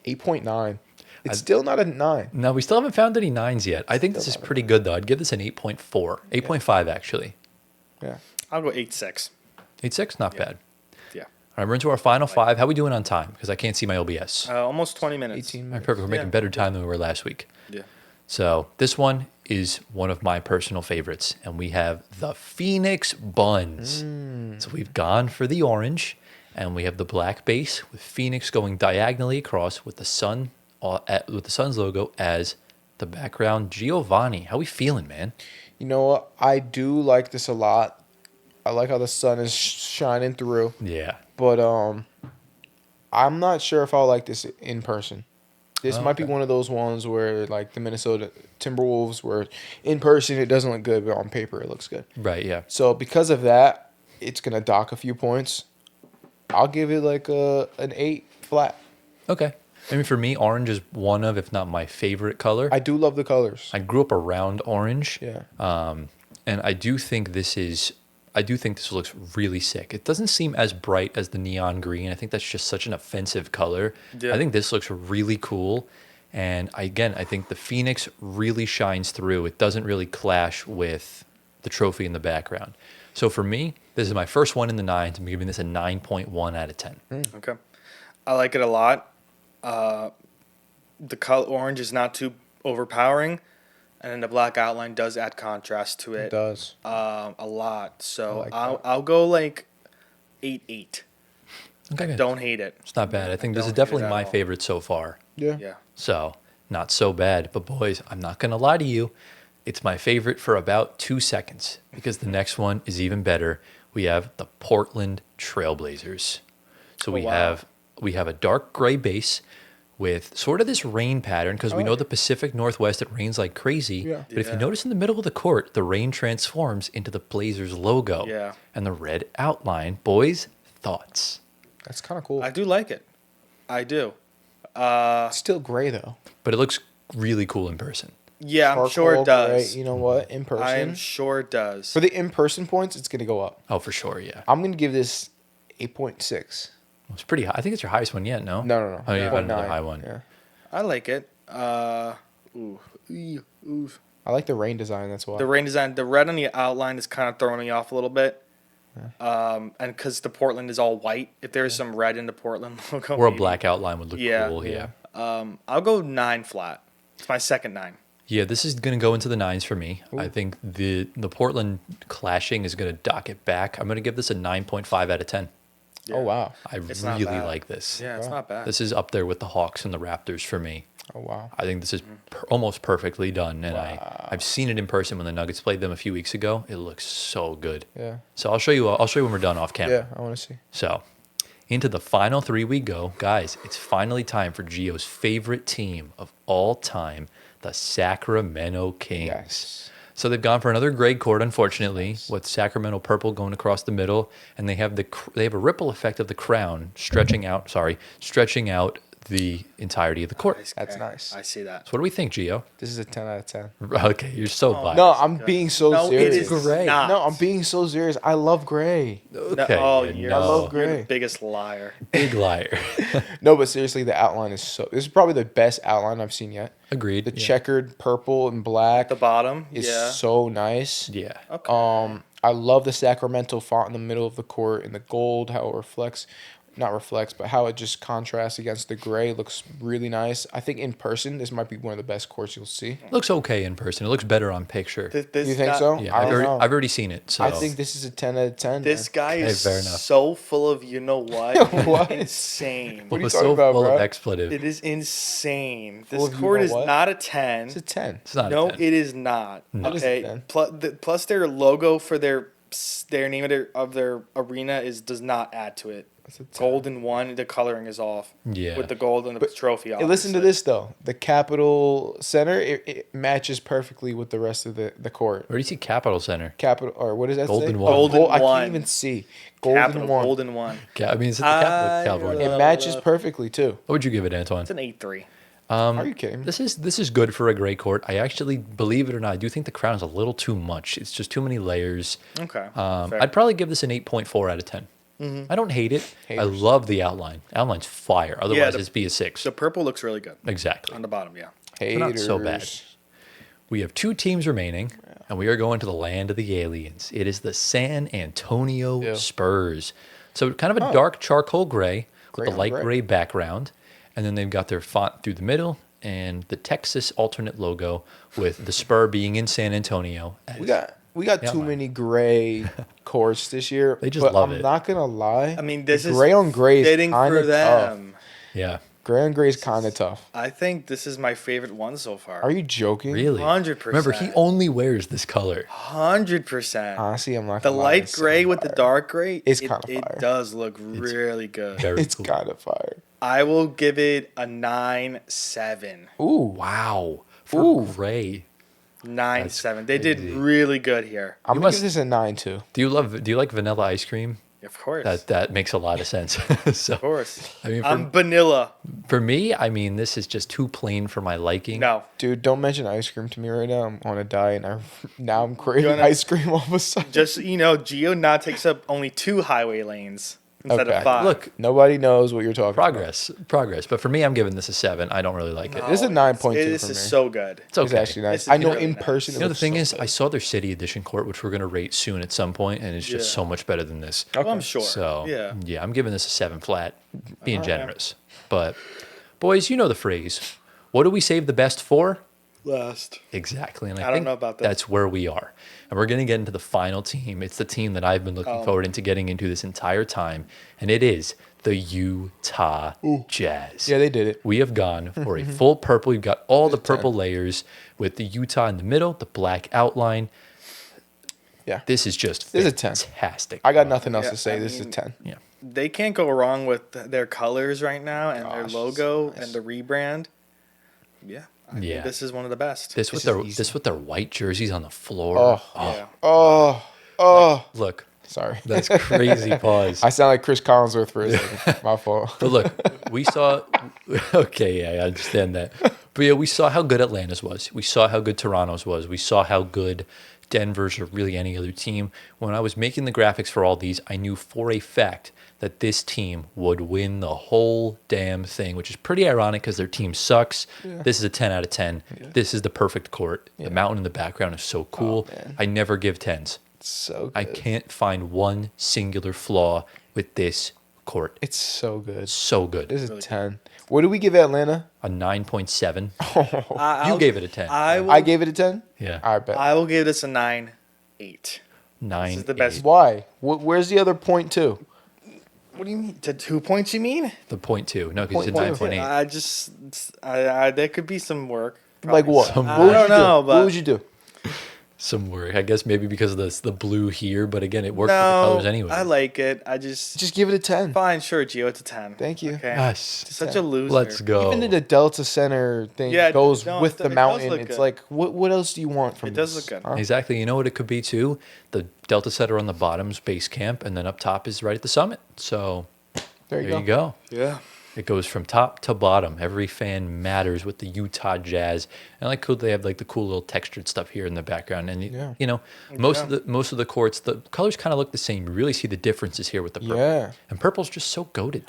8.9. It's still not a 9. No, we still haven't found any nines yet. I think this is pretty good though. I'd give this an 8.4, 8.5 actually. Yeah. I'll go 8.6. 8.6, not bad. Yeah. All right, we're into our final five. How we doing on time? Because I can't see my OBS. Almost 20 minutes. 18 All right, minutes. perfect. We're making Yeah. better time than we were last week. Yeah. So this one is one of my personal favorites, and we have the Phoenix Buns. So we've gone for the orange, and we have the black base with Phoenix going diagonally across with the sun, with the Suns logo as the background. Giovanni, how we feeling, man? You know what? I do like this a lot. I like how the sun is shining through, Yeah. but I'm not sure if I'll like this in person. This Oh, might be okay. one of those ones where like the Minnesota Timberwolves, where in person it doesn't look good, but on paper it looks good. Right. Yeah. So because of that, it's gonna dock a few points. I'll give it like an 8 flat. Okay. I mean, for me, orange is one of, if not my favorite color. I do love the colors. I grew up around orange. Yeah. And I do think this looks really sick. It doesn't seem as bright as the neon green. I think that's just such an offensive color. Yeah. I think this looks really cool. And I think the Phoenix really shines through. It doesn't really clash with the trophy in the background. So for me, this is my first one in the nines. I'm giving this a 9.1 out of 10. Okay. I like it a lot. The color orange is not too overpowering, and then the black outline does add contrast to It it. does. A lot. So like I'll go like 8.8. Okay, good. Don't hate it. It's not bad. I think this is don't hate it definitely at my all. favorite so far. Yeah. Yeah. So, not so bad. But, boys, I'm not going to lie to you. It's my favorite for about 2 seconds because the next one is even better. We have the Portland Trailblazers. So, Oh, wow. we have a dark gray base with sort of this rain pattern because we know the Pacific Northwest, it rains like crazy. Yeah. But if you Yeah. notice in the middle of the court, the rain transforms into the Blazers logo Yeah. and the red outline. Boys, thoughts? That's kind of cool. I do like it. I do. It's still gray though. But it looks really cool in person. Yeah, I'm sure Charcoal it does. gray. You know what? In person. I am sure it does. For the in-person points, it's gonna go up. Oh, for sure, yeah. I'm gonna give this 8.6. It's pretty high. I think it's your highest one yet, no? No. Oh, you've got 8.9. another high one. Yeah. I like it. Ooh. I like the rain design. That's why. The rain design, the red on the outline is kind of throwing me off a little bit. And because the Portland is all white, if there's some red in the Portland logo, Or a maybe. black outline would look Yeah, cool, yeah. I'll go 9 flat. It's my second 9. Yeah, this is going to go into the nines for me. I think the Portland clashing is going to dock it back. I'm going to give this a 9.5 out of 10. Oh wow. I It's not really bad. like this. Yeah, it's not bad. This is up there with the Hawks and the Raptors for me. Oh wow. I think this is almost perfectly done, and I've seen it in person when the Nuggets played them a few weeks ago. It looks so good. Yeah. So I'll show you when we're done off camera. Yeah. I want to see. So, into the final three we go. Guys, it's finally time for Gio's favorite team of all time, the Sacramento Kings. Yes. So they've gone for another gray court, unfortunately, with Sacramento purple going across the middle, and they have a ripple effect of the crown stretching out the entirety of the court. That's nice. I see that. So what do we think, Gio? This is a 10 out of 10. Okay, you're so biased. No, I'm being so No, it serious. is Gray. not. No, I'm being so serious. I love gray. Okay, Oh, yeah, you're, no. I love you're gray. the biggest liar. Big liar. No, but seriously, the outline is this is probably the best outline I've seen yet. Agreed. The yeah. checkered purple and black The bottom, is yeah. so nice. Yeah. Okay. I love the Sacramento font in the middle of the court and the gold, how it reflects. not reflects, but how it just contrasts against the gray looks really nice. I think in person, this might be one of the best courts you'll see. Looks okay in person. It looks better on picture. This You think guy- so? Yeah, I don't know. I've already seen it. So I think this is a 10 out of 10. This guy is fair enough. so full of you know what? What? Insane. What are you was talking so about, full bro? of expletive. It is insane. Full This of you court know is what? not a 10. It's a 10. It's not. No, a 10. it is not. It is a Okay. 10. Plus, their logo for their name of their arena does not add to it. It's a 10. Golden one, the coloring is off. Yeah. With the gold and the trophy. Hey, listen to obviously. this, though. The Capitol Center, it matches perfectly with the rest of the court. Where do you see Capitol Center? Capital, or what does that Golden say? one. Golden I one. can't even see. Golden Capital one. Golden one. I mean, it's at the capital of California. It matches perfectly, too. What would you give it, Antoine? It's an 8-3. Are you kidding me? This is good for a gray court. I actually, believe it or not, I do think the crown is a little too much. It's just too many layers. Okay. fair. I'd probably give this an 8.4 out of 10. I don't hate it. I Haters. love the outline. Outline's fire. Otherwise, the- it's be a 6. The purple looks really good Exactly. on the bottom, yeah. Haters. not so bad. We have 2 teams remaining, and we are going to the land of the aliens. It is the San Antonio Yeah. Spurs. So kind of a dark charcoal gray Gray with a on light gray. gray background. And then they've got their font through the middle and the Texas alternate logo with the Spur being in San Antonio. We got Yeah, too man. many gray courts this year. They just but love I'm it. not gonna lie. I mean, this the is gray on gray is fitting kind for of tough. them. Yeah. Gray on gray is kind of tough. I think this is my favorite one so far. Are you joking? Really? 100%. Remember, he only wears this color. 100%. Honestly, I'm not. The Gonna lie, light it's gray so with the fire. dark gray, It's it, kinda it fire. does look really good. Very It's cool. kind of fire. I will give it a 9-7. Ooh, Wow. For Ooh. gray. 9-7. They did crazy. really good here. I'm You gonna must- give this a 9 too. Do you like vanilla ice cream? Of course. That makes a lot of sense. So of course. I mean, I'm vanilla. for me, I mean, this is just too plain for my liking. No. Dude, don't mention ice cream to me right now. I'm on a diet, and now I'm craving wanna- ice cream all of a sudden. Just so you know, Geo now takes up only 2 highway lanes instead Okay. of 5. Look, Nobody knows what you're talking progress. But for me, I'm giving this a 7. I don't really like it. This is a 9.2 This for is me. so good. It's It's okay. actually nice. This is I know really in nice. person. You know, the thing is, I saw their City Edition court, which we're going to rate soon at some point, and it's just Yeah. so much better than this. Well, I'm sure. So, yeah. I'm giving this a 7 flat, being Alright. generous. But, boys, you know the phrase. What do we save the best for? Last. Exactly. And I don't think know about that. That's where we are. And we're going to get into the final team. It's the team that I've been looking forward into getting into this entire time, and it is the Utah Jazz. Yeah, they did it. We have gone for a full purple. We've got all the purple layers with the Utah in the middle, the black outline. Yeah. This is just This is a 10. fantastic. I got nothing else Yeah, to say. I This is mean- 10. Yeah. They can't go wrong with their colors right now and their Gosh, logo so nice. and the rebrand. Yeah. I Yeah. think this is one of the best. This with is their easy. this with their white jerseys on the floor. Oh. yeah. Oh. Look, Sorry. that's crazy pause. I sound like Chris Collinsworth for a second. My fault. But look, we saw. Okay, yeah, I understand that. But yeah, we saw how good Atlanta's was. We saw how good Toronto's was. We saw how good Denver's or really any other team. When I was making the graphics for all these, I knew for a fact that this team would win the whole damn thing, which is pretty ironic because their team sucks. This is a 10 out of 10. This is the perfect court. The mountain in the background is so cool. man. I never give 10s. So good. I can't find one singular flaw with this court. It's so good. So good. This is a 10. What do we give Atlanta? A 9.7. I'll- You gave it a 10. I gave it a 10? Yeah. I bet. I will give this a 9-8. 9. This is the best. Why? Where's the other point two? What do you mean? To 2 points, you mean? The 0.2. No, because it's a Point two. 9.8. I just, there could be some work. Like what? Some- What I would don't you do? know, What but would you do? Some work. I guess maybe because of the blue here, but again, it worked with the no, colors anyway. I like it. I just Just give it a 10. fine, sure, Gio, it's a 10. Thank you. Okay. Yes. Such a loser. Let's go. Even the Delta Center thing Yeah, goes no, with it the does mountain. look It's good. like, what else do you want from It does this? look good. Huh? Exactly. You know what it could be too? The Delta Center on the bottom's base camp, and then up top is right at the summit. So There there you you go. go. Yeah. It goes from top to bottom. Every fan matters with the Utah Jazz. And I like cool they have like the cool little textured stuff here in the background. And Yeah. you know, most of the courts, the colors kind of look the same. You really see the differences here with the purple. Yeah. And purple's just so goated.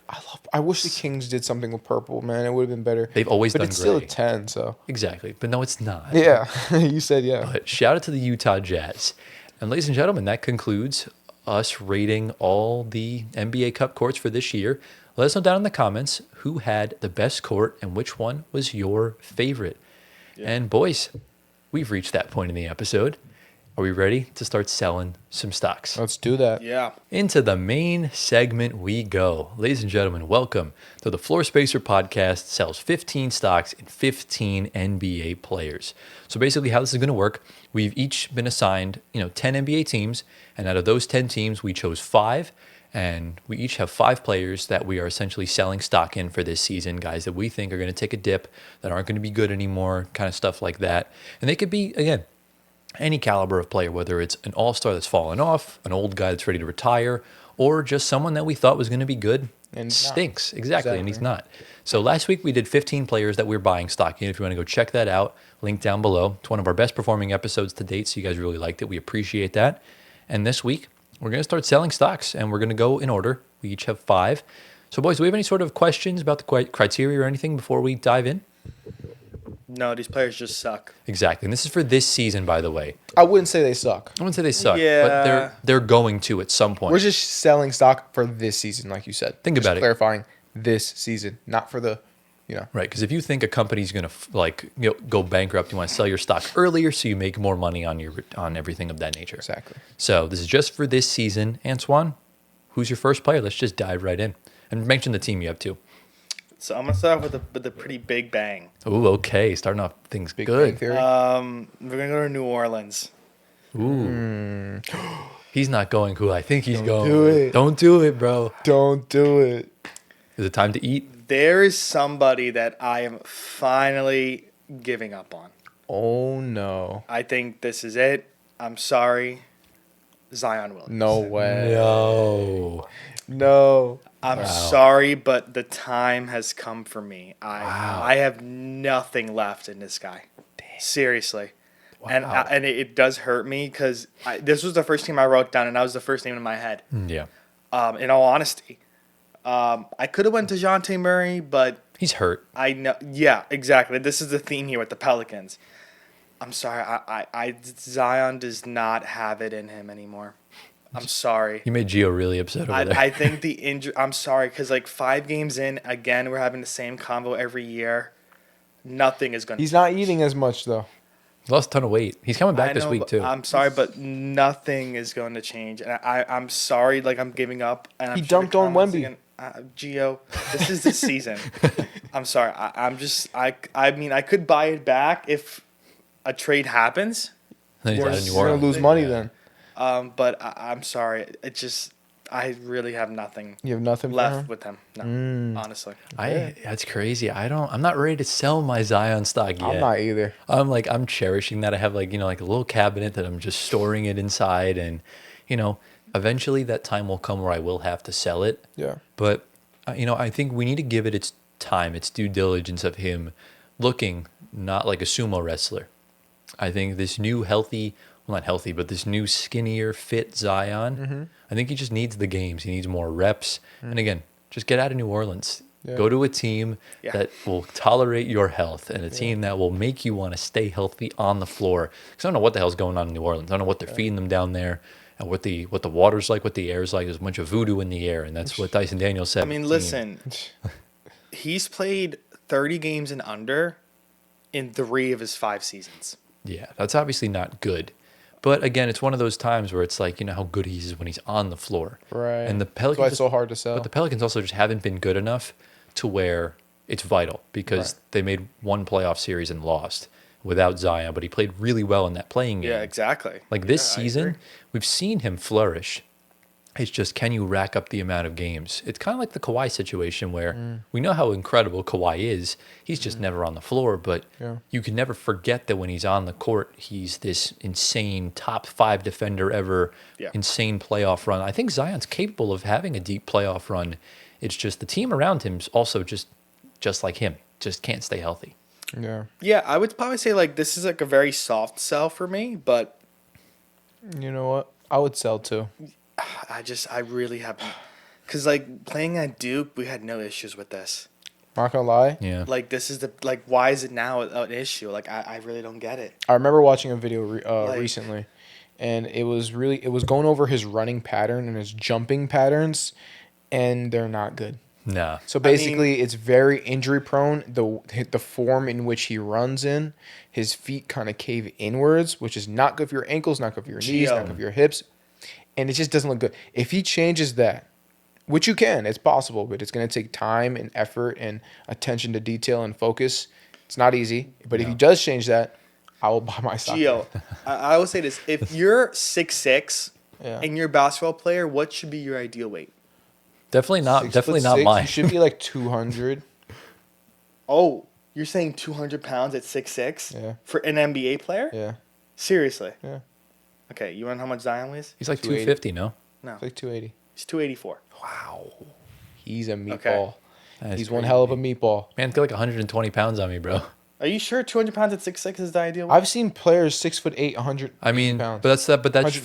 I wish the Kings did something with purple, man. It would have been better. They've always but done it's still a gray. 10, so. Exactly. But no, it's not. Yeah. You said yeah. But shout out to the Utah Jazz. And ladies and gentlemen, that concludes us rating all the NBA Cup courts for this year. Let us know down in the comments who had the best court and which one was your favorite. Yeah. And boys, we've reached that point in the episode. Are we ready to start selling some stocks? Let's do that. Yeah. Into the main segment we go. Ladies and gentlemen, welcome to the Floor Spacer podcast. Sells 15 stocks in 15 NBA players. So basically how this is going to work, we've each been assigned, 10 NBA teams, and out of those 10 teams, we chose 5, and we each have 5 players that we are essentially selling stock in for this season, guys that we think are going to take a dip, that aren't going to be good anymore, kind of stuff like that. And they could be, again, any caliber of player, whether it's an all-star that's fallen off, an old guy that's ready to retire, or just someone that we thought was going to be good and stinks. Exactly, and he's not. So last week we did 15 players that we were buying stock in. If you want to go check that out, link down below. It's one of our best performing episodes to date, so you guys really liked it. We appreciate that. And this week, we're going to start selling stocks, and we're going to go in order. We each have 5. So boys, do we have any sort of questions about the criteria or anything before we dive in? No, these players just suck. Exactly. And this is for this season, by the way. I wouldn't say they suck. I wouldn't say they suck, Yeah. but they're going to at some point. We're just selling stock for this season, like you said. Think Just about it. clarifying this season, not for the, Right, because if you think a company's going to go bankrupt, you want to sell your stock earlier so you make more money on everything of that nature. Exactly. So this is just for this season. Antoine, who's your first player? Let's just dive right in. And mention the team you have too. So I'm gonna start off with a pretty big bang. Ooh, okay. Starting off things Big good. Bang Theory. We're gonna go to New Orleans. Ooh. He's not going who I think he's going. do it. Don't do it, bro. Don't do it. Is it time to eat? There is somebody that I am finally giving up on. Oh, no. I think this is it. I'm sorry, Zion Williamson. No way. No. No. I'm sorry, but the time has come for me. I have nothing left in this guy. Seriously. Wow. And it does hurt me because this was the first team I wrote down, and that was the first name in my head. Yeah. In all honesty, I could have went to DeJounte Murray, but He's hurt. I know. Yeah, exactly. This is the theme here with the Pelicans. I'm sorry. Zion does not have it in him anymore. I'm sorry. You made Gio really upset over there. I think the injury. I'm sorry because 5 games in, again, we're having the same combo every year. Nothing is going to. He's not eating as much, though. Lost a ton of weight. He's coming back this week too. I'm sorry, but nothing is going to change. And I'm sorry, I'm giving up. And I'm He dunked on Wemby. Gio, this is the season. I'm sorry. I mean, I could buy it back if a trade happens. Then he's out of New You're going Orleans. to lose money Yeah. then. But I'm sorry. I really have nothing You have nothing for left him? with him. No, honestly. That's crazy. I'm not ready to sell my Zion stock yet. I'm not either. I'm cherishing that. I have a little cabinet that I'm just storing it inside, and eventually that time will come where I will have to sell it. Yeah. But I think we need to give it its time, its due diligence of him looking not like a sumo wrestler. I think this new not healthy, but this new skinnier fit Zion, I think he just needs the games. He needs more reps. And again, just get out of New Orleans. Yeah. Go to a team that will tolerate your health and a team that will make you want to stay healthy on the floor. Because I don't know what the hell's going on in New Orleans. I don't know what they're feeding them down there and what the water's like, what the air's like. There's a bunch of voodoo in the air, and that's what Dyson Daniels said. I mean, listen, he's played 30 games and under in 3 of his 5 seasons. Yeah, that's obviously not good. But again, it's one of those times where it's like, how good he is when he's on the floor. Right. And the That's Pelicans, why it's so hard to sell. But the Pelicans also just haven't been good enough to where it's vital, because they made one playoff series and lost without Zion, but he played really well in that playing game. Yeah, exactly. Like this I season, agree. we've seen him flourish. It's just, can you rack up the amount of games? It's kind of like the Kawhi situation where we know how incredible Kawhi is. He's just never on the floor, but you can never forget that when he's on the court, he's this insane top 5 defender ever, insane playoff run. I think Zion's capable of having a deep playoff run. It's just the team around him's also just like him, just can't stay healthy. Yeah. Yeah, I would probably say this is a very soft sell for me, but You know what? I would sell too. I really haven't. Because, playing at Duke, we had no issues with this. Not gonna lie. Yeah. This is why is it now an issue? I really don't get it. I remember watching a video recently, and it was going over his running pattern and his jumping patterns, and they're not good. Nah. So basically, it's very injury prone. The form in which he runs in, his feet kind of cave inwards, which is not good for your ankles, not good for your knees, not good for your hips, and it just doesn't look good. If he changes that, which you can, it's possible, but it's going to take time and effort and attention to detail and focus. It's not easy, but if he does change that, I will buy my stock. Gio, I will say this: if you're 6'6" Yeah. and you're a basketball player, what should be your ideal weight? Definitely not. 6'6", Mine. You should be like 200. Oh, you're saying 200 pounds at 6'6"? Yeah. For an NBA player? Yeah. Seriously? Yeah. Okay, you want to know how much Zion weighs? He's like 280. 250, no? No, It's like 280. he's 284. Wow. He's a meatball. Okay. That He's is one crazy. hell of a meatball. Man, get like 120 pounds on me, bro. Are you sure 200 pounds at 6'6" is the ideal weight? I've seen players 6'8", 100. I mean, pounds. but that's for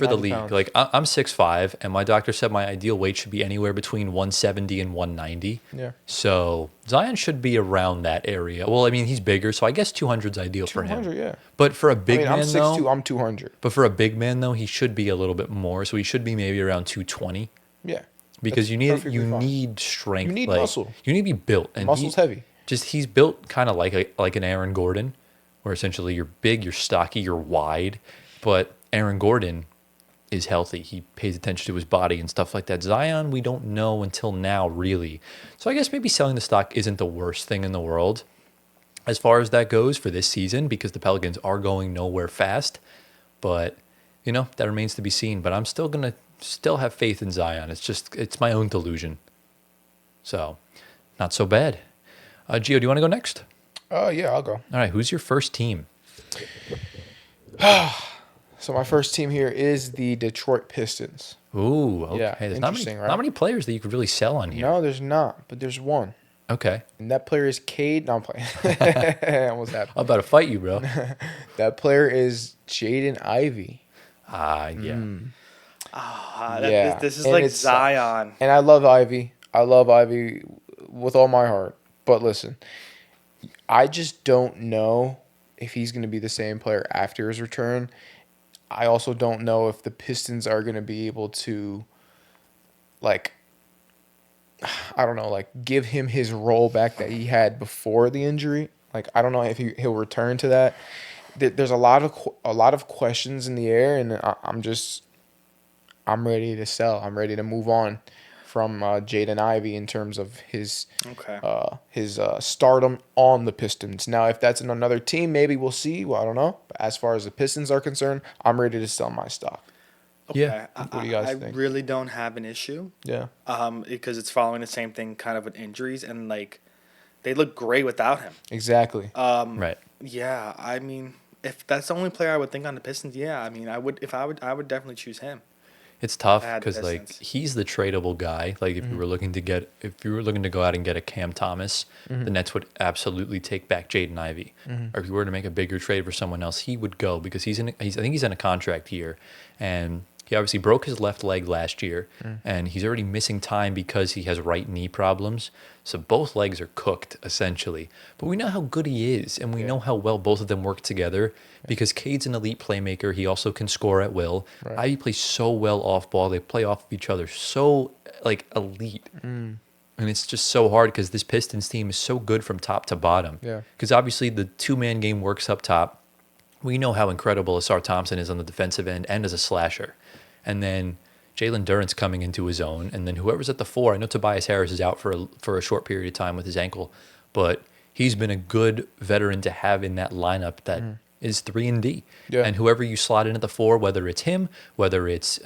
the 190 league. pounds. Like I'm 6'5", and my doctor said my ideal weight should be anywhere between 170 and 190. Yeah. So Zion should be around that area. Well, I mean, he's bigger, so I guess 200 is ideal for him. 200, yeah. But for a big I'm man, 6'2", though, I'm 200. but for a big man though, he should be a little bit more. So he should be maybe around 220 Yeah. because That's you need perfectly fine. strength. You need like, muscle. You need to be built, and Muscle's heavy. he's built kind of like an Aaron Gordon, where essentially you're big, you're stocky, you're wide, but Aaron Gordon is healthy. He pays attention to his body and stuff like that. Zion, we don't know until now, really. So I guess maybe selling the stock isn't the worst thing in the world as far as that goes for this season, because the Pelicans are going nowhere fast. But, that remains to be seen. But I'm still going to have faith in Zion. It's my own delusion. So, not so bad. Gio, do you want to go next? Yeah, I'll go. All right, who's your first team? So my first team here is the Detroit Pistons. Ooh, okay. Yeah, There's not interesting, right? many players that you could really sell on here. No, there's not, but there's one. Okay. And that player is Cade. No, I'm playing. Almost happened. I'm about to fight you, bro. That player is Jaden Ivey. Yeah. Yeah. This is And like it's- Zion. And I love Ivy. I love Ivy with all my heart. But listen, I just don't know if he's going to be the same player after his return. I also don't know if the Pistons are going to be able to, give him his role back that he had before the injury. I don't know if he'll return to that. There's a lot of questions in the air, and I'm ready to sell. I'm ready to move on from Jaden Ivey in terms of his stardom on the Pistons. Now, if that's in another team, maybe we'll see. Well, I don't know. But as far as the Pistons are concerned, I'm ready to sell my stock. Okay. Yeah. What do you guys I think? really don't have an issue. Yeah. Because it's following the same thing kind of with injuries, and they look great without him. Exactly. Right. Yeah, I mean, if that's the only player I would think on the Pistons, yeah, I mean, I would definitely choose him. It's tough Bad because Pistons. he's the tradable guy. Like if you were looking to go out and get a Cam Thomas, the Nets would absolutely take back Jaden Ivey. Or if you were to make a bigger trade for someone else, he would go because I think he's in a contract year, and he obviously broke his left leg last year, and he's already missing time because he has right knee problems. So both legs are cooked essentially. But we know how good he is, and we know how well both of them work together. Because Cade's an elite playmaker. He also can score at will. Right. Ivy plays so well off ball. They play off of each other so elite. And it's just so hard because this Pistons team is so good from top to bottom. Yeah. Because obviously the two-man game works up top. We know how incredible Asar Thompson is on the defensive end and as a slasher. And then Jalen Duren's coming into his own. And then whoever's at the four, I know Tobias Harris is out for a short period of time with his ankle. But he's been a good veteran to have in that lineup that is 3-and-D. Yeah. And whoever you slot in at the four, whether it's him, whether it's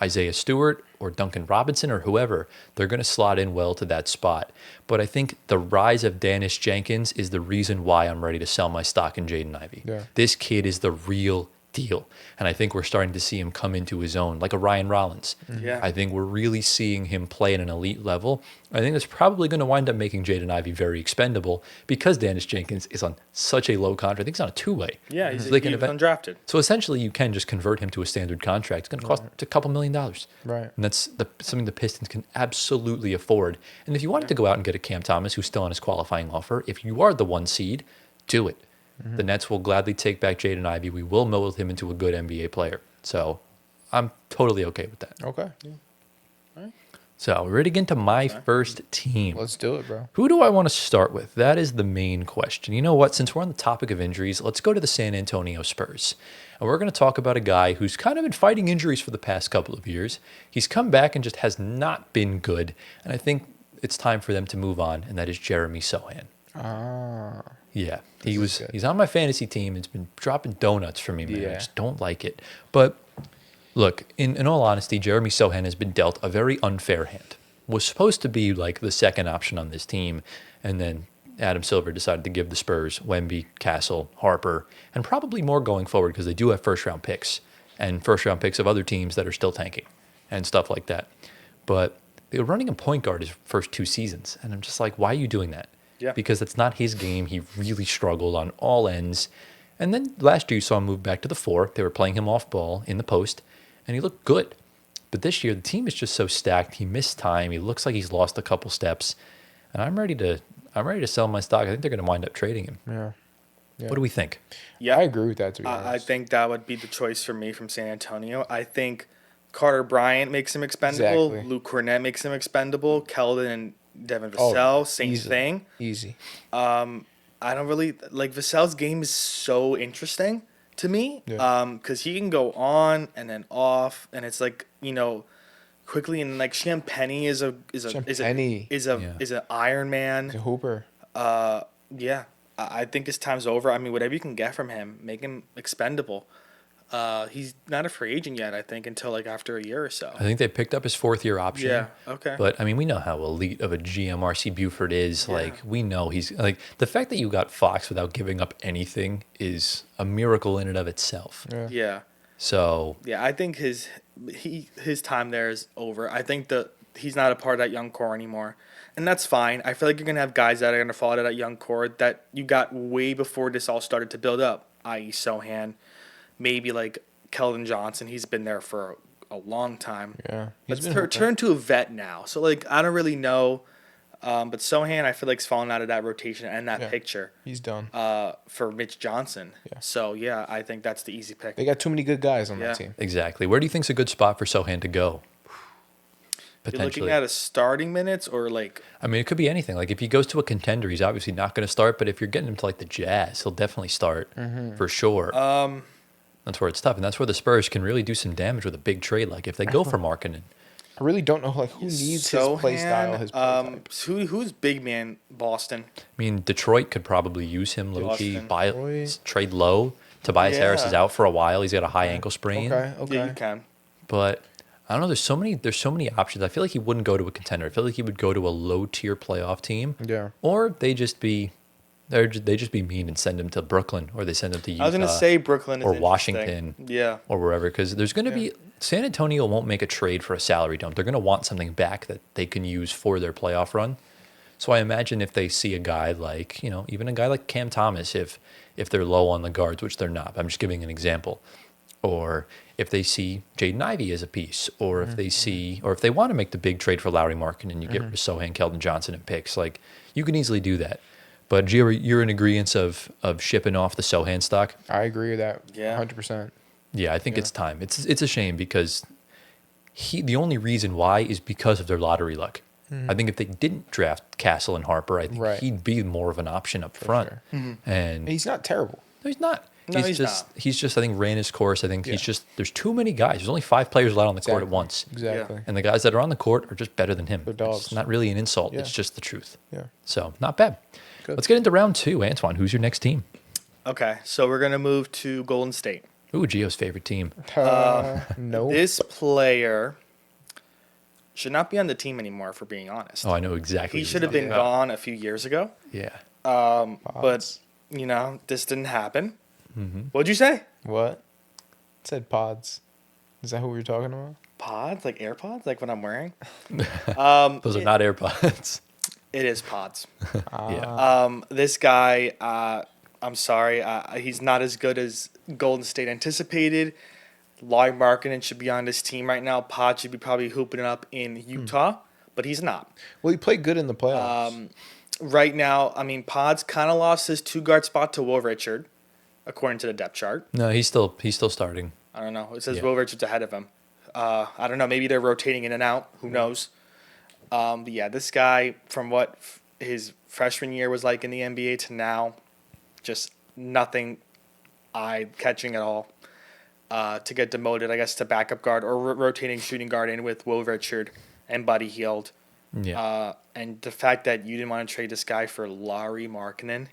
Isaiah Stewart or Duncan Robinson or whoever, they're going to slot in well to that spot. But I think the rise of Danis Jenkins is the reason why I'm ready to sell my stock in Jaden Ivey. Yeah. This kid is the real deal. And I think we're starting to see him come into his own, like a Ryan Rollins. Yeah. I think we're really seeing him play at an elite level. I think that's probably going to wind up making Jaden Ivey very expendable because Danis Jenkins is on such a low contract. I think he's on a two-way. Yeah, he's like an event. undrafted. So essentially, you can just convert him to a standard contract. It's going to cost a couple $1 million. Right. And that's something the Pistons can absolutely afford. And if you wanted to go out and get a Cam Thomas who's still on his qualifying offer, if you are the one seed, do it. The Nets will gladly take back Jaden Ivey. We will mold him into a good NBA player. So I'm totally okay with that. Okay. So we're ready to get into my first team. Let's do it, bro. Who do I want to start with? That is the main question. You know what? Since we're on the topic of injuries, let's go to the San Antonio Spurs. And we're going to talk about a guy who's kind of been fighting injuries for the past couple of years. He's come back and just has not been good. And I think it's time for them to move on, and that is Jeremy Sochan. Ah. Yeah, he's on my fantasy team. It's been dropping donuts for me, man. I Yeah. just don't like it. But look, in all honesty, Jeremy Sochan has been dealt a very unfair hand. Was supposed to be like the second option on this team, and then Adam Silver decided to give the Spurs Wemby, Castle, Harper, and probably more going forward because they do have first-round picks and first-round picks of other teams that are still tanking and stuff like that. But they were running a point guard his first 2 seasons, and I'm just like, why are you doing that? Yeah. Because it's not his game. He really struggled on all ends. And then last year you saw him move back to the 4. They were playing him off ball in the post, and he looked good. But this year the team is just so stacked. He missed time. He looks like he's lost a couple steps. And I'm ready to sell my stock. I think they're going to wind up trading him. Yeah. What do we think? Yeah, I agree with that, to be honest. I think that would be the choice for me from San Antonio. I think Carter Bryant makes him expendable. Exactly. Luke Cornett makes him expendable. Keldon and Devin Oh, Vassell, same easily. thing. Easy. I don't really like Vassell's game is so interesting to me. Yeah. Because he can go on and then off, and it's like, quickly, and like Champagny is an Iron Man. He's a hooper. Yeah, I think his time's over. I mean, whatever you can get from him, make him expendable. He's not a free agent yet, I think, until like after a year or so. I think they picked up his 4th-year option. Yeah, okay. But, I mean, we know how elite of a GM R.C. Buford is. Yeah. Like, we know he's... Like, the fact that you got Fox without giving up anything is a miracle in and of itself. Yeah. So... Yeah, I think his time there is over. I think that he's not a part of that young core anymore. And that's fine. I feel like you're going to have guys that are going to fall out of that young core that you got way before this all started to build up, i.e. Sochan. Maybe like Keldon Johnson. He's been there for a long time. Yeah. But turned to a vet now. So, like, I don't really know. But Sochan, I feel like, is falling out of that rotation and that picture. He's done. For Mitch Johnson. Yeah. So, yeah, I think that's the easy pick. They got too many good guys on that team. Exactly. Where do you think's a good spot for Sochan to go? You're looking at a starting minutes or like... I mean, it could be anything. Like, if he goes to a contender, he's obviously not going to start. But if you're getting him to, like, the Jazz, he'll definitely start for sure. That's where it's tough. And that's where the Spurs can really do some damage with a big trade. Like, if they go for Markkanen. I really don't know who needs his play style, his play type. Who's big man Boston? I mean, Detroit could probably use him low-key. Boston. Trade low. Tobias Harris is Yeah. out for a while. He's got a high ankle sprain. Okay. Yeah, you can. But I don't know. There's so many options. I feel like he wouldn't go to a contender. I feel like he would go to a low-tier playoff team. Yeah. Or they just be mean and send him to Brooklyn, or they send him to Utah. I was going to say Brooklyn is or interesting. Washington. Yeah. Or wherever, because there's going to be San Antonio won't make a trade for a salary dump. They're going to want something back that they can use for their playoff run. So I imagine if they see a guy like, even a guy like Cam Thomas, if they're low on the guards, which they're not, I'm just giving an example, or if they see Jaden Ivey as a piece, or if they see, or if they want to make the big trade for Lauri Markkanen and you get rid of Sochan, Keldon Johnson, and picks, like, you can easily do that. But you're in agreement of shipping off the Sochan stock? I agree with that. Yeah. 100%. Yeah, I think it's time. It's a shame because the only reason why is because of their lottery luck. I think if they didn't draft Castle and Harper, I think he'd be more of an option up front. Sure. And He's not terrible. no, he's not. No, he's He's just I think ran his course. I think there's too many guys. There's only 5 players allowed on the court at once. Exactly. And the guys that are on the court are just better than him. They're dogs. It's not really an insult. Yeah. It's just the truth. Yeah. So not bad. Good. Let's get into round 2. Antoine, who's your next team? Okay, so we're going to move to Golden State. Ooh, Gio's favorite team. No. This player should not be on the team anymore, for being honest. Oh, I know exactly. He who should you're have been talking about. gone a few years ago. Yeah. But, this didn't happen. What'd you say? What? It said pods. Is that who we were talking about? Pods? Like AirPods? Like what I'm wearing? Those are not AirPods. It is pods. Yeah. This guy, I'm sorry, he's not as good as Golden State anticipated. Lauri Markkanen should be on this team right now. Pod should be probably hooping it up in Utah, but he's not. Well, he played good in the playoffs. Right now, I mean, Pod's kind of lost his 2-guard spot to Will Richard, according to the depth chart. No, he's still starting. I don't know. It says Will Richard's ahead of him. I don't know. Maybe they're rotating in and out. Who knows? But yeah, this guy, from what his freshman year was like in the NBA to now, just nothing eye-catching at all. To get demoted, I guess, to backup guard or rotating shooting guard in with Will Richard and Buddy Hield. Yeah. And the fact that you didn't want to trade this guy for Lauri Markkanen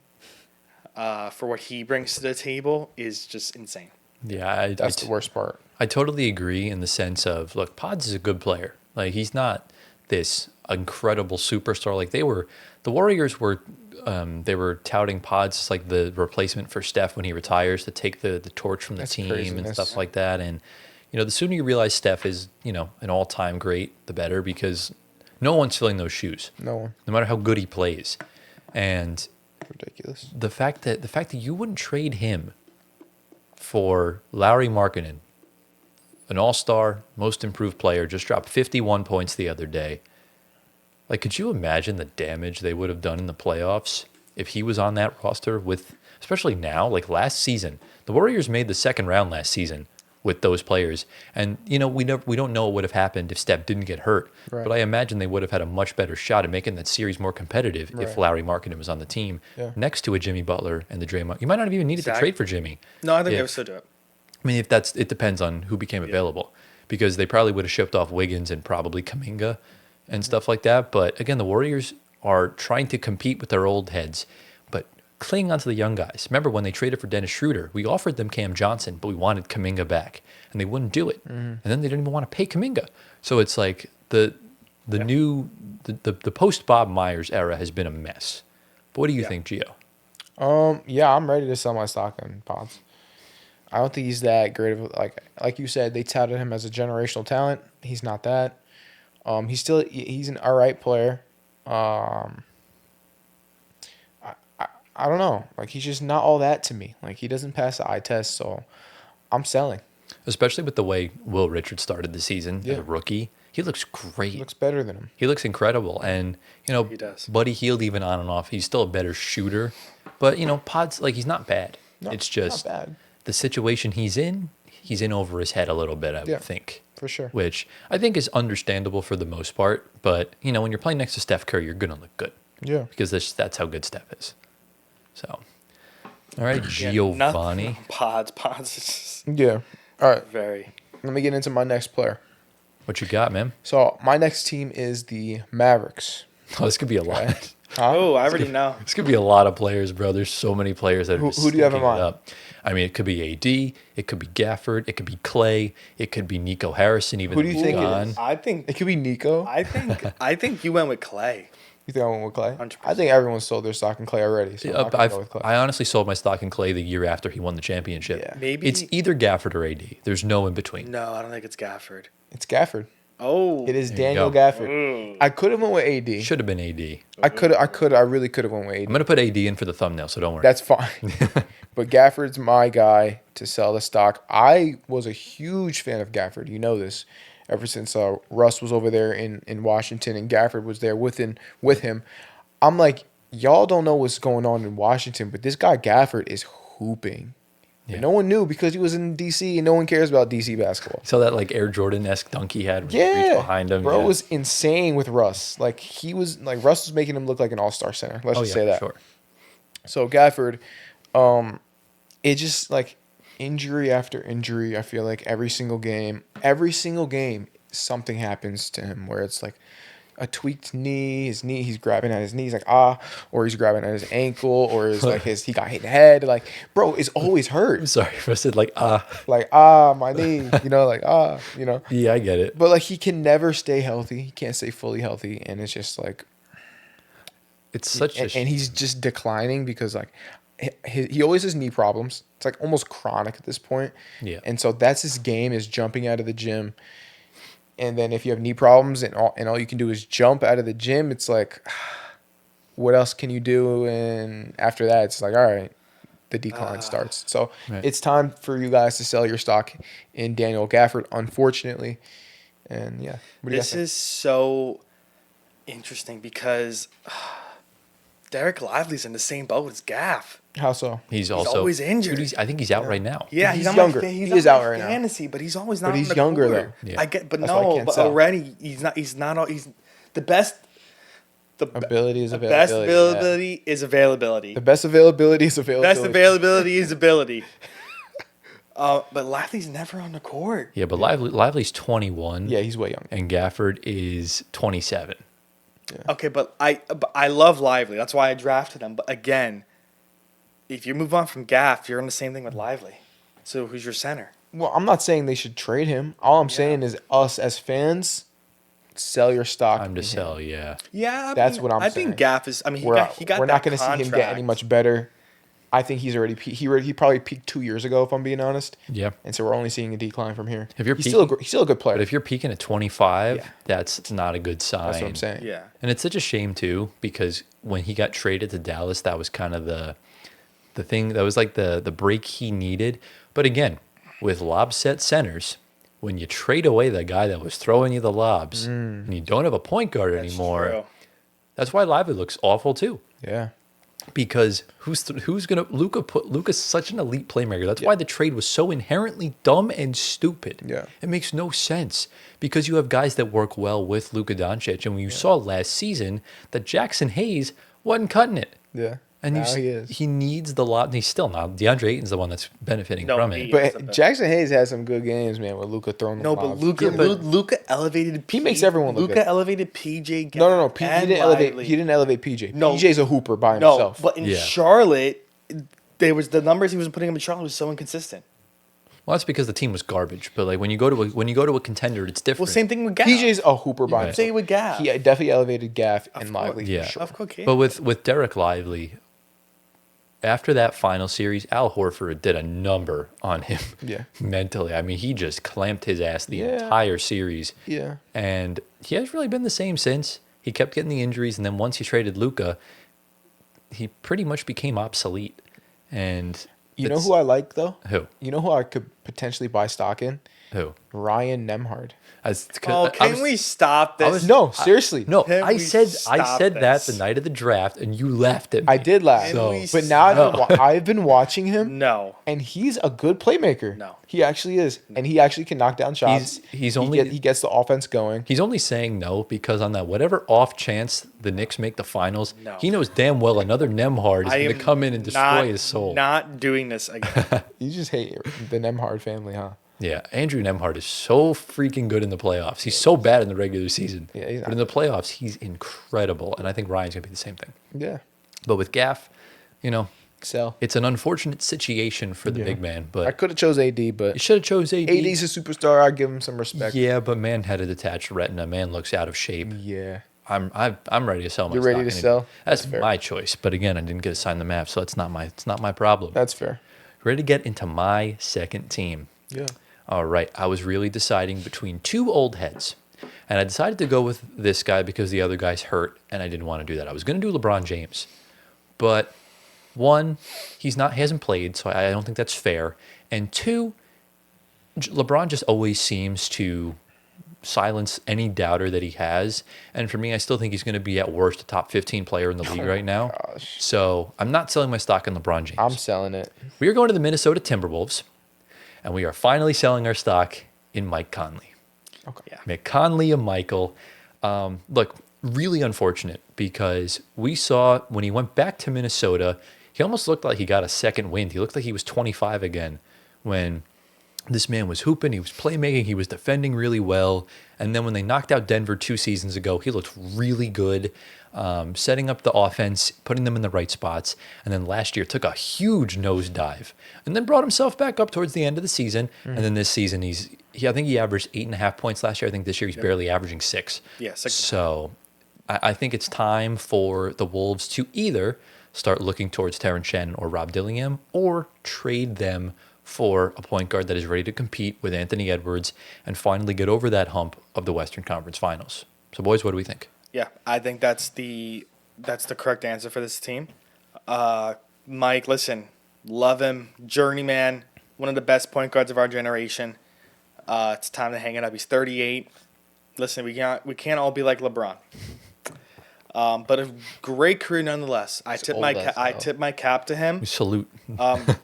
for what he brings to the table is just insane. Yeah, That's the worst part. I totally agree in the sense of, look, Pods is a good player. Like, he's not this incredible superstar. Like, the Warriors were, they were touting Pods as like the replacement for Steph when he retires to take the torch from the That's team craziness. and stuff like that. And, the sooner you realize Steph is, an all-time great, the better, because no one's filling those shoes, No one. no matter how good he plays. And Ridiculous. the fact that you wouldn't trade him for Lauri Markkanen, an all-star, most improved player, just dropped 51 points the other day. Like, could you imagine the damage they would have done in the playoffs if he was on that roster with, especially now, like last season, the Warriors made the second round last season with those players. And, we don't know what would have happened if Steph didn't get hurt. Right. But I imagine they would have had a much better shot at making that series more competitive if Right. Lauri Markkanen was on the team Yeah. next to a Jimmy Butler and the Draymond. You might not have even needed to Exactly. trade for Jimmy. No, I think they Yeah. would still do it. I mean, it depends on who became available, because they probably would have shipped off Wiggins and probably Kuminga and stuff like that. But again, the Warriors are trying to compete with their old heads, but clinging onto the young guys. Remember when they traded for Dennis Schroder, we offered them Cam Johnson, but we wanted Kuminga back, and they wouldn't do it. And then they didn't even want to pay Kuminga. So it's like the post Bob Myers era has been a mess. But what do you think, Gio? Yeah, I'm ready to sell my stock in Pods. I don't think he's that great of like you said, they touted him as a generational talent. He's not that. He's an all right player. I don't know. Like, he's just not all that to me. Like, he doesn't pass the eye test, so I'm selling. Especially with the way Will Richard started the season as Yeah. a rookie. He looks great. He looks better than him. He looks incredible. And, He does. Buddy Hield even on and off. He's still a better shooter. But, Pod's, like, he's not bad. No, it's just not bad. the situation he's in over his head a little bit, I Yeah. would think. For sure. Which I think is understandable for the most part. But, when you're playing next to Steph Curry, you're going to look good. Yeah. Because that's how good Steph is. So, all right, Yeah, Giovanni. Pods is just Yeah. All right. very. Let me get into my next player. What you got, man? So my next team is the Mavericks. Oh, this could be a lot. Oh, I already know. This could be a lot of players, bro. There's so many players that are just Who do you have in stinking it mind? up. I mean, it could be AD, it could be Gafford, it could be Clay, it could be Nico Harrison. Even Who do you though think he's it gone. is? I think It could be Nico. I think you went with Clay. You think I went with Clay? 100%. I think everyone sold their stock in Clay already. So I'm not gonna go with Clay. I honestly sold my stock in Clay the year after he won the championship. Yeah. Maybe It's either Gafford or AD. There's no in between. No, I don't think it's Gafford. It's Gafford. Oh, It is There you Daniel go. Gafford. I could have went with AD. Should have been AD. I really could have went with AD. I'm gonna put AD in for the thumbnail, so don't worry. That's fine. But Gafford's my guy to sell the stock. I was a huge fan of Gafford. You know this. Ever since Russ was over there in Washington and Gafford was there with him. I'm like, y'all don't know what's going on in Washington, but this guy Gafford is hooping. Yeah. And no one knew because he was in D.C. and no one cares about D.C. basketball. So that like Air Jordan-esque dunk he had, reach Yeah, behind him. bro yeah. was insane with Russ. Like Russ was making him look like an all-star center. Let's Oh just yeah, say that. sure. So Gafford, it just like injury after injury. I feel like every single game, something happens to him where it's like a tweaked knee. He's grabbing at his knee. He's like or he's grabbing at his ankle, or is like he got hit in the head. Like, bro, it's always I'm hurt. sorry, I said like Like my knee. Yeah, I get it. But like he can never stay healthy. He can't stay fully healthy, and it's just like. It's such a And he's just declining because like he always has knee problems. It's like almost chronic at this point. Yeah. And so that's his game, is jumping out of the gym. And then if you have knee problems and all you can do is jump out of the gym, it's like, what else can you do? And after that, it's like, all right, the decline starts. So Right. it's time for you guys to sell your stock in Daniel Gafford, unfortunately. And yeah, what do you guys this think? is so interesting because Derek Lively's in the same boat as Gaff. How so? He's also always injured. Dude, I think he's out right now. Yeah, He's he's on younger. My He he's is on out my right now. fantasy, but he's always not. But he's on the younger, court. though. Yeah. I get, but That's why I no, can't but sell. already he's not. He's not. He's The best. The Ability is the availability. best availability is availability. The best availability is availability. Best availability is ability. But Lively's never on the court. Yeah, but Lively's 21. Yeah, he's way young. And Gafford is 27. Okay, but I love Lively. That's why I drafted him. But again, if you move on from Gaff, you're in the same thing with Lively. So who's your center? Well, I'm not saying they should trade him. All I'm saying is us as fans, sell your stock. Time to in him. sell, yeah. Yeah, That's what I'm I saying. think Gaff is. I mean, We're he got not that going to see him get any contract. much better. I think he's already he probably peaked 2 years ago, if I'm being honest. Yeah. And so we're only seeing a decline from here. If you're he's still a good player. But if you're peaking at 25, Yeah. that's not a good sign. That's what I'm saying. Yeah. And it's such a shame too, because when he got traded to Dallas, that was kind of the thing that was like the break he needed. But again, with lob set centers, when you trade away the guy that was throwing you the lobs and you don't have a point guard anymore, True. that's why Lively looks awful too. Yeah. Because who's gonna Luka's such an elite playmaker. That's why the trade was so inherently dumb and stupid. Yeah. It makes no sense because you have guys that work well with Luka Doncic, and when you saw last season that Jackson Hayes wasn't cutting it. Yeah. And Now he is. he needs the lot. He's still not. DeAndre Ayton's the one that's benefiting No, from he- it. But Jackson Hayes has some good games, man, with Luka throwing the No, but lobs. Luka elevated. He makes everyone look Luka good. elevated PJ. Gaff No. He and didn't elevate. Lively. He didn't elevate PJ. No. PJ's a hooper by No, himself. but in Yeah. Charlotte, there was the numbers he was putting up in Charlotte was so inconsistent. Well, that's because the team was garbage. But like when you go to a contender, it's different. Well, same thing with Gaff. PJ's a hooper by Same himself. thing with Gaff. He definitely elevated Gaff and course. Lively. Yeah. For sure. Of course, But with Derek Lively, after that final series, Al Horford did a number on him Yeah. mentally. I mean, he just clamped his ass the Yeah. entire series. Yeah. And he hasn't really been the same since. He kept getting the injuries, and then once he traded Luka, he pretty much became obsolete. And You know it's- who I like though? Who? You know who I could potentially buy stock in? Who? Ryan Nemhard. Oh, can we stop this? No, seriously. No, Can I we said stop that this? the night of the draft, and you laughed at me. I did laugh. Can we But now I've been watching him, No. and he's a good playmaker. No. He actually is, and he actually can knock down shots. He's he only- gets the offense going. He's only saying no because on that whatever off chance the Knicks make the finals, No. he knows damn well another Nemhard is I going am to come in and destroy not- his soul. Not doing this again. You just hate the Nemhard family, huh? Yeah, Andrew Nemhard is so freaking good in the playoffs. He's so bad in the regular season. Yeah, he's but not in the playoffs, he's incredible. And I think Ryan's going to be the same thing. Yeah. But with Gaff, Sell. it's an unfortunate situation for the big man. I But could have chose AD, but you should have chose AD. AD's a superstar. I give him some respect. Yeah, but man had a detached retina. Man looks out of shape. Yeah. I'm ready to sell my You're ready stock to in sell? him. That's That's fair. my choice. But again, I didn't get assigned the Mavs, so it's not my problem. That's fair. Ready to get into my second team. Yeah. All right. I was really deciding between two old heads. And I decided to go with this guy because the other guy's hurt, and I didn't want to do that. I was going to do LeBron James. But one, he hasn't played, so I don't think that's fair. And two, LeBron just always seems to silence any doubter that he has. And for me, I still think he's going to be at worst a top 15 player in the league right now. Gosh. So I'm not selling my stock in LeBron James. I'm selling it. We are going to the Minnesota Timberwolves, and we are finally selling our stock in Mike Conley. Okay. Yeah. McConley and Michael. Look, really unfortunate because we saw when he went back to Minnesota, he almost looked like he got a second wind. He looked like he was 25 again when this man was hooping, he was playmaking, he was defending really well. And then when they knocked out Denver 2 seasons ago, he looked really good, setting up the offense, putting them in the right spots. And then last year took a huge nosedive and then brought himself back up towards the end of the season. And then this season, I think he averaged 8.5 points last year. I think this year he's barely averaging 6. Yeah, 6.5. So I think it's time for the Wolves to either start looking towards Terrence Shannon or Rob Dillingham or trade them for a point guard that is ready to compete with Anthony Edwards and finally get over that hump of the Western Conference Finals. So, boys, what do we think? Yeah, I think that's the correct answer for this team. Mike, listen, love him, journeyman, one of the best point guards of our generation. It's time to hang it up. He's 38. Listen, we can't all be like LeBron. But a great career nonetheless. I tip my cap to him. We salute.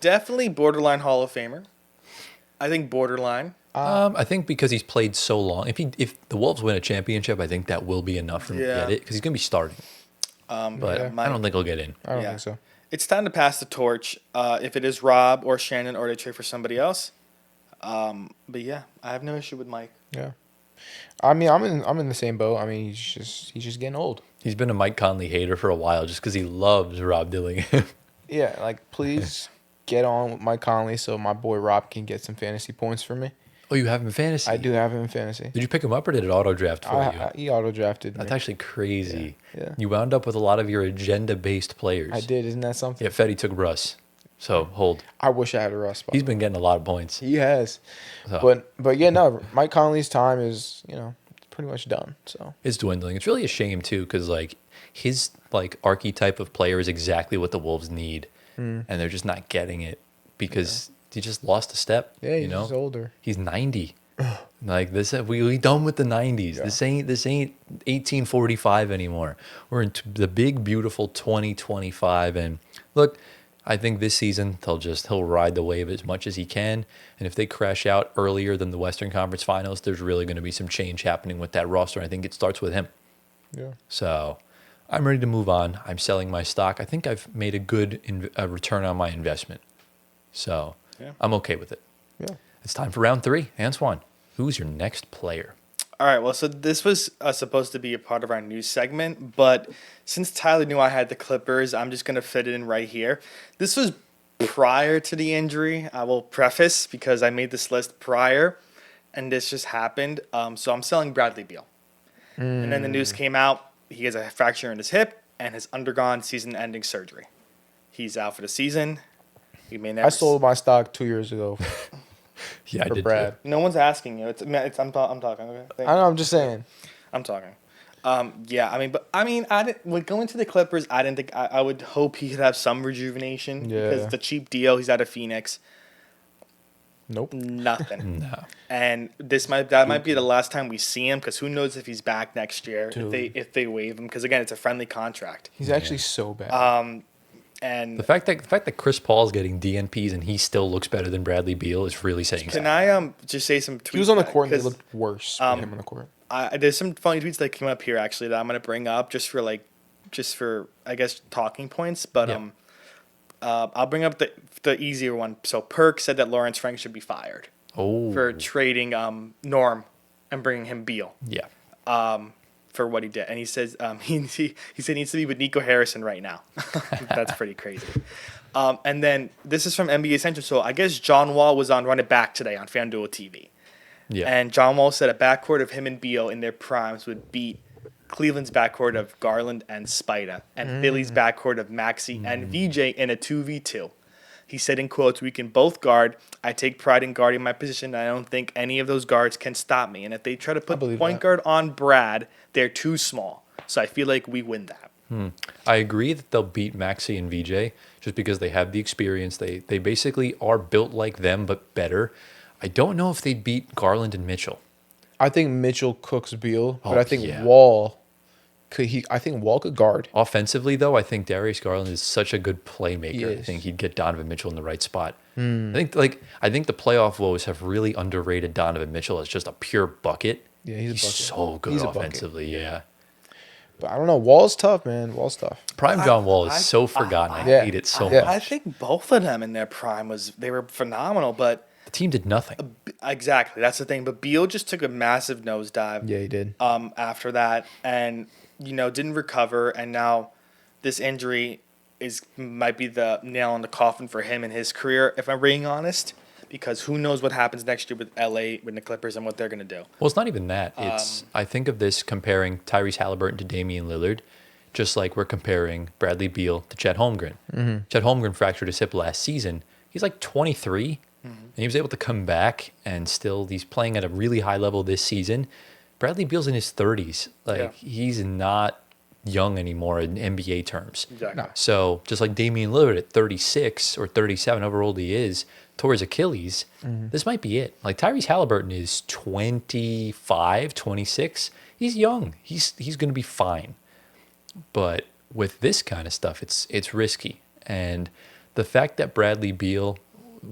Definitely borderline Hall of Famer. I think borderline. I think because he's played so long. If the Wolves win a championship, I think that will be enough for him to get it because he's going to be starting. But I don't think he'll get in. I don't think so. It's time to pass the torch. If it is Rob or Shannon or they trade for somebody else. But yeah, I have no issue with Mike. Yeah. I mean, I'm in the same boat. I mean, he's just getting old. He's been a Mike Conley hater for a while just because he loves Rob Dillingham. Yeah, like please get on with Mike Conley so my boy Rob can get some fantasy points for me. Oh, you have him in fantasy? I do have him in fantasy. Did you pick him up or did it auto draft for you? He auto drafted me. That's actually crazy. Yeah. You wound up with a lot of your agenda-based players. I did. Isn't that something? Yeah, Fetty took Russ. So hold. I wish I had a Russ. He's been getting a lot of points. He has. So. But yeah, no. Mike Conley's time is pretty much done. So it's dwindling. It's really a shame too because like his like archetype of player is exactly what the Wolves need, and they're just not getting it because he just lost a step. Yeah, he's just older. He's 90. Like this, we done with the 90s. Yeah. This ain't 1845 anymore. We're into the big beautiful 2025, and look. I think this season he'll ride the wave as much as he can. And if they crash out earlier than the Western Conference Finals, there's really going to be some change happening with that roster. I think it starts with him. Yeah. So I'm ready to move on. I'm selling my stock. I think I've made a good return on my investment. So I'm okay with it. Yeah. It's time for round 3. Antoine, who's your next player? All right, well, so this was supposed to be a part of our news segment, but since Tyler knew I had the Clippers, I'm just going to fit it in right here. This was prior to the injury. I will preface because I made this list prior, and this just happened. So I'm selling Bradley Beal. And then the news came out. He has a fracture in his hip and has undergone season-ending surgery. He's out for the season. I sold my stock 2 years ago. Yeah, I did Brad. too. No one's asking you. I'm talking. Okay? I know. I'm just saying. I'm talking. I didn't. When going to the Clippers, I didn't think I would hope he could have some rejuvenation because it's a cheap deal. He's out of Phoenix. Nope. Nothing. No. And that might be the last time we see him because who knows if he's back next year if they waive him because again it's a friendly contract. He's actually so bad. And the fact that Chris Paul's getting DNPs and he still looks better than Bradley Beal is really saying something. Can I just say some tweets? He was on the court and they looked worse with him on the court. There's some funny tweets that came up here actually that I'm gonna bring up just for I guess talking points. But I'll bring up the easier one. So Perk said that Lawrence Frank should be fired for trading Norm and bringing him Beal. Yeah. For what he did, and he says he said he needs to be with Nico Harrison right now. That's pretty crazy. And then this is from NBA Central. So I guess John Wall was on Run It Back today on FanDuel TV. Yeah. And John Wall said a backcourt of him and Beal in their primes would beat Cleveland's backcourt of Garland and Spida, and Philly's backcourt of Maxey and VJ in a 2v2. He said in quotes, "We can both guard. I take pride in guarding my position. And I don't think any of those guards can stop me. And if they try to put point guard on Brad, they're too small. So I feel like we win that." I agree that they'll beat Maxey and VJ just because they have the experience. They basically are built like them, but better. I don't know if they'd beat Garland and Mitchell. I think Mitchell cooks Beal, but I think Wall could guard. Offensively, though, I think Darius Garland is such a good playmaker. I think he'd get Donovan Mitchell in the right spot. I think the playoff woes have really underrated Donovan Mitchell as just a pure bucket. Yeah, he's a bucket. So good offensively. Yeah. But I don't know. Wall's tough, man. Wall's tough. Prime John Wall is so forgotten. I hate it so much. I think both of them in their prime they were phenomenal, but the team did nothing. Exactly, that's the thing. But Beal just took a massive nosedive. Yeah, he did. After that, and didn't recover, and now this injury might be the nail in the coffin for him in his career. If I'm being honest. Because who knows what happens next year with LA, with the Clippers, and what they're going to do. Well, it's not even that. I think of this comparing Tyrese Halliburton to Damian Lillard, just like we're comparing Bradley Beal to Chet Holmgren. Chet Holmgren fractured his hip last season. He's like 23, and he was able to come back, and still he's playing at a really high level this season. Bradley Beal's in his 30s. He's not young anymore in NBA terms. Exactly. No. So just like Damian Lillard at 36 or 37, however old he is, tore his Achilles, this might be it. Like Tyrese Halliburton is 25, 26. He's young. He's going to be fine. But with this kind of stuff, it's risky. And the fact that Bradley Beal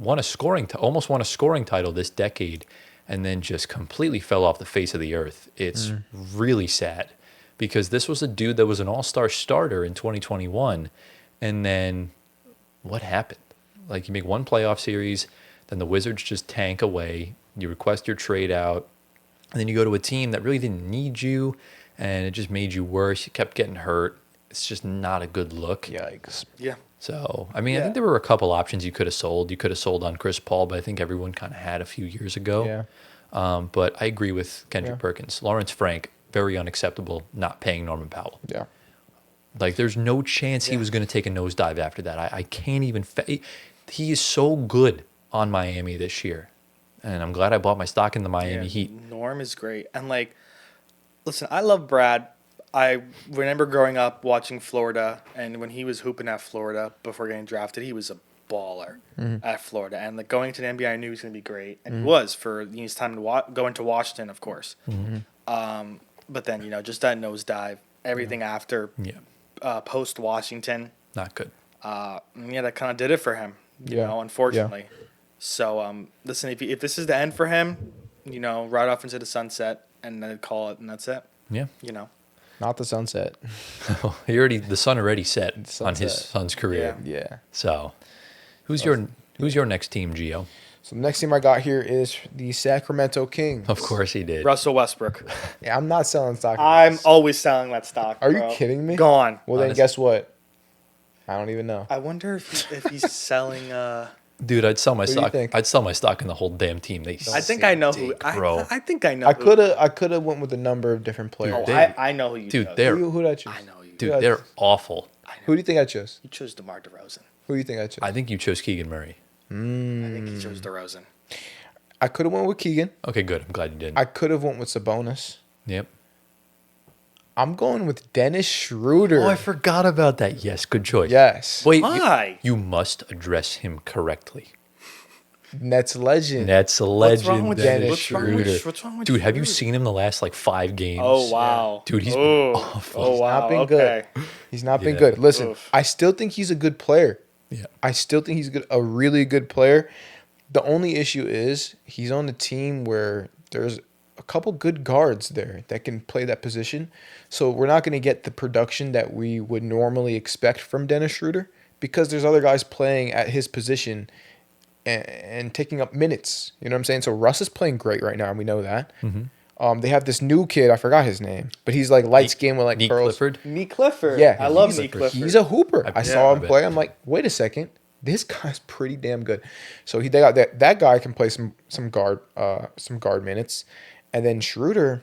almost won a scoring title this decade and then just completely fell off the face of the earth. It's really sad because this was a dude that was an all-star starter in 2021, and then what happened? Like, you make one playoff series, then the Wizards just tank away, you request your trade out, and then you go to a team that really didn't need you, and it just made you worse. You kept getting hurt. It's just not a good look. Yikes. Yeah. So, I mean, I think there were a couple options you could have sold. You could have sold on Chris Paul, but I think everyone kind of had a few years ago. Yeah. But I agree with Kendrick Perkins. Lawrence Frank, very unacceptable, not paying Norman Powell. Yeah. Like, there's no chance he was going to take a nosedive after that. I can't even... He is so good on Miami this year. And I'm glad I bought my stock in the Miami Heat. Norm is great. And, like, listen, I love Brad. I remember growing up watching Florida, and when he was hooping at Florida before getting drafted, he was a baller at Florida. And, like, going to the NBA, I knew he was going to be great. And he was for his time going to Washington, of course. But then, just that nosedive, everything after post-Washington. Not good. That kind of did it for him, you know, unfortunately. Yeah. So, listen, if this is the end for him, right off into the sunset and then call it, and that's it. Yeah. Not the sunset. The sun already set on his son's career. Yeah. So, who's your next team, Gio? So the next team I got here is the Sacramento Kings. Of course he did. Russell Westbrook. Yeah, I'm not selling stock. I'm always selling that stock. Are you kidding me? Gone. Well, then guess what? I don't even know. I wonder if he's selling. Dude, I'd sell my What do you stock. think? I'd sell my stock in the whole damn team. I think I know who. I think I know. I could have went with a number of different players. I know who you. Dude, chose. Who did I choose? I know who you. Dude, they're awful. Who do you think I chose? You chose DeMar DeRozan. Who do you think I chose? I think you chose Keegan Murray. I think he chose DeRozan. I could have went with Keegan. Okay, good. I'm glad you did. I could have went with Sabonis. Yep. I'm going with Dennis Schroder. Oh, I forgot about that. Yes, good choice. Yes. Wait, Why? you must address him correctly. Nets legend. Nets legend. What's wrong with Dennis Schroder? Schroder. What's wrong with Dude, have you Schroder? seen him the last 5 games? Oh wow, Dude, he's awful. Oh wow, not been okay. good. He's not been good. Listen, Oof. I still think he's a good player. Yeah. I still think he's a really good player. The only issue is he's on a team where there's a couple good guards there that can play that position. So we're not going to get the production that we would normally expect from Dennis Schroder because there's other guys playing at his position and taking up minutes. You know what I'm saying? So Russ is playing great right now, and we know that. They have this new kid. I forgot his name, but he's like light skin with like Nick curls. Clifford? Nick Clifford. Yeah, I love he's Nick Clifford. He's a hooper. I saw him bet. play. I'm like, wait a second, this guy's pretty damn good. So they got that guy can play some guard minutes, and then Schroeder,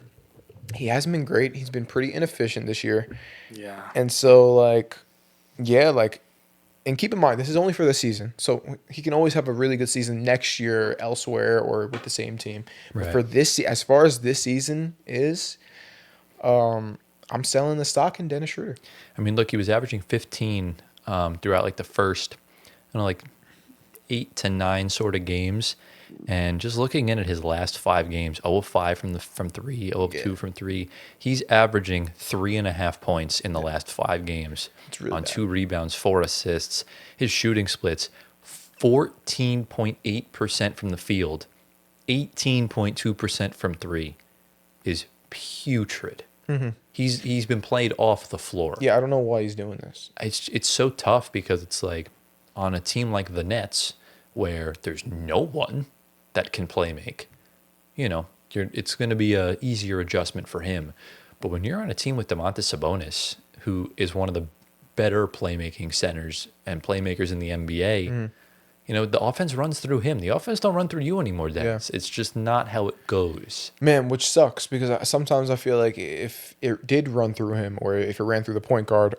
he hasn't been great. He's been pretty inefficient this year. Yeah. And so and keep in mind this is only for the season, so he can always have a really good season next year elsewhere or with the same team. Right. But for this, as far as this season is, I'm selling the stock in Dennis Schroeder. I mean, look, he was averaging 15 throughout the first, 8 to 9 sort of games. And just looking in at his last 5 games, 0 of 5 from 3, 0 of 2 from 3, he's averaging 3.5 points in the last 5 games really on bad. 2 rebounds, 4 assists. His shooting splits, 14.8% from the field, 18.2% from 3 is putrid. He's been played off the floor. Yeah, I don't know why he's doing this. It's so tough because it's like on a team like the Nets where there's no one that can play make, it's going to be a easier adjustment for him. But when you're on a team with Domantas Sabonis, who is one of the better playmaking centers and playmakers in the NBA, the offense runs through him. The offense don't run through you anymore, Dennis. Yeah. It's just not how it goes. Man, which sucks because sometimes I feel like if it did run through him or if it ran through the point guard,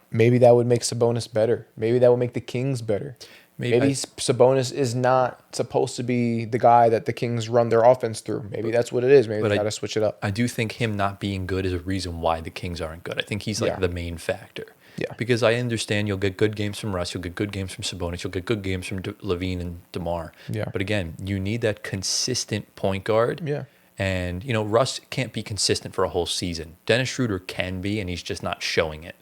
maybe that would make Sabonis better. Maybe that would make the Kings better. Maybe Sabonis is not supposed to be the guy that the Kings run their offense through. Maybe that's what it is. Maybe they got to switch it up. I do think him not being good is a reason why the Kings aren't good. I think he's the main factor. Yeah. Because I understand you'll get good games from Russ, you'll get good games from Sabonis, you'll get good games from Levine and DeMar. Yeah. But again, you need that consistent point guard. Yeah. And, Russ can't be consistent for a whole season. Dennis Schroeder can be, and he's just not showing it.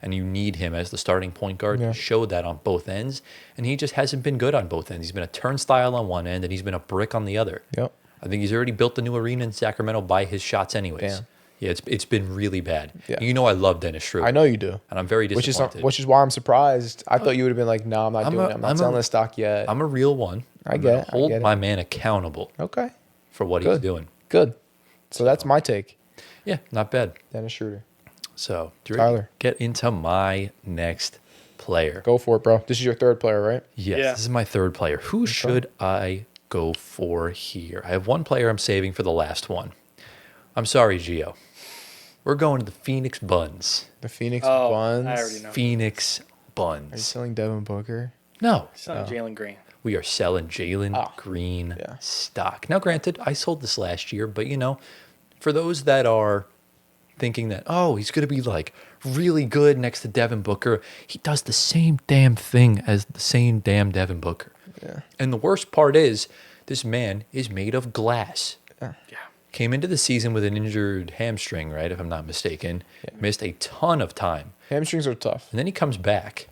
And you need him as the starting point guard to show that on both ends. And he just hasn't been good on both ends. He's been a turnstile on one end, and he's been a brick on the other. Yep. I think he's already built the new arena in Sacramento by his shots anyways. Damn. Yeah, it's been really bad. Yeah. You know I love Dennis Schroder. I know you do. And I'm very disappointed. Which is why I'm surprised. I thought you would have been like, no, I'm not doing it. I'm not selling this stock yet. I'm a real one. I get it. Hold my man accountable Okay. for what he's doing. Good. So that's my take. Yeah, not bad. Dennis Schroder. So, do you ready to Tyler. get into my next player? Go for it, bro. This is your third player, right? Yes, Yeah. this is my third player. Who should I go for here? I have one player I'm saving for the last one. I'm sorry, Gio. We're going to the Phoenix Buns. The Phoenix Oh, Buns. I already know. Phoenix Are you Buns. selling Devin Booker? No, It's not Jalen Green. we are selling Jalen Oh, Green yeah. stock. Now, granted, I sold this last year, but for those that are thinking that, oh, he's going to be like really good next to Devin Booker, he does the same damn thing as the same damn Devin Booker. Yeah. And the worst part is, this man is made of glass. Yeah. Came into the season with an injured hamstring, right? If I'm not mistaken. Missed a ton of time. Hamstrings are tough. And then he comes back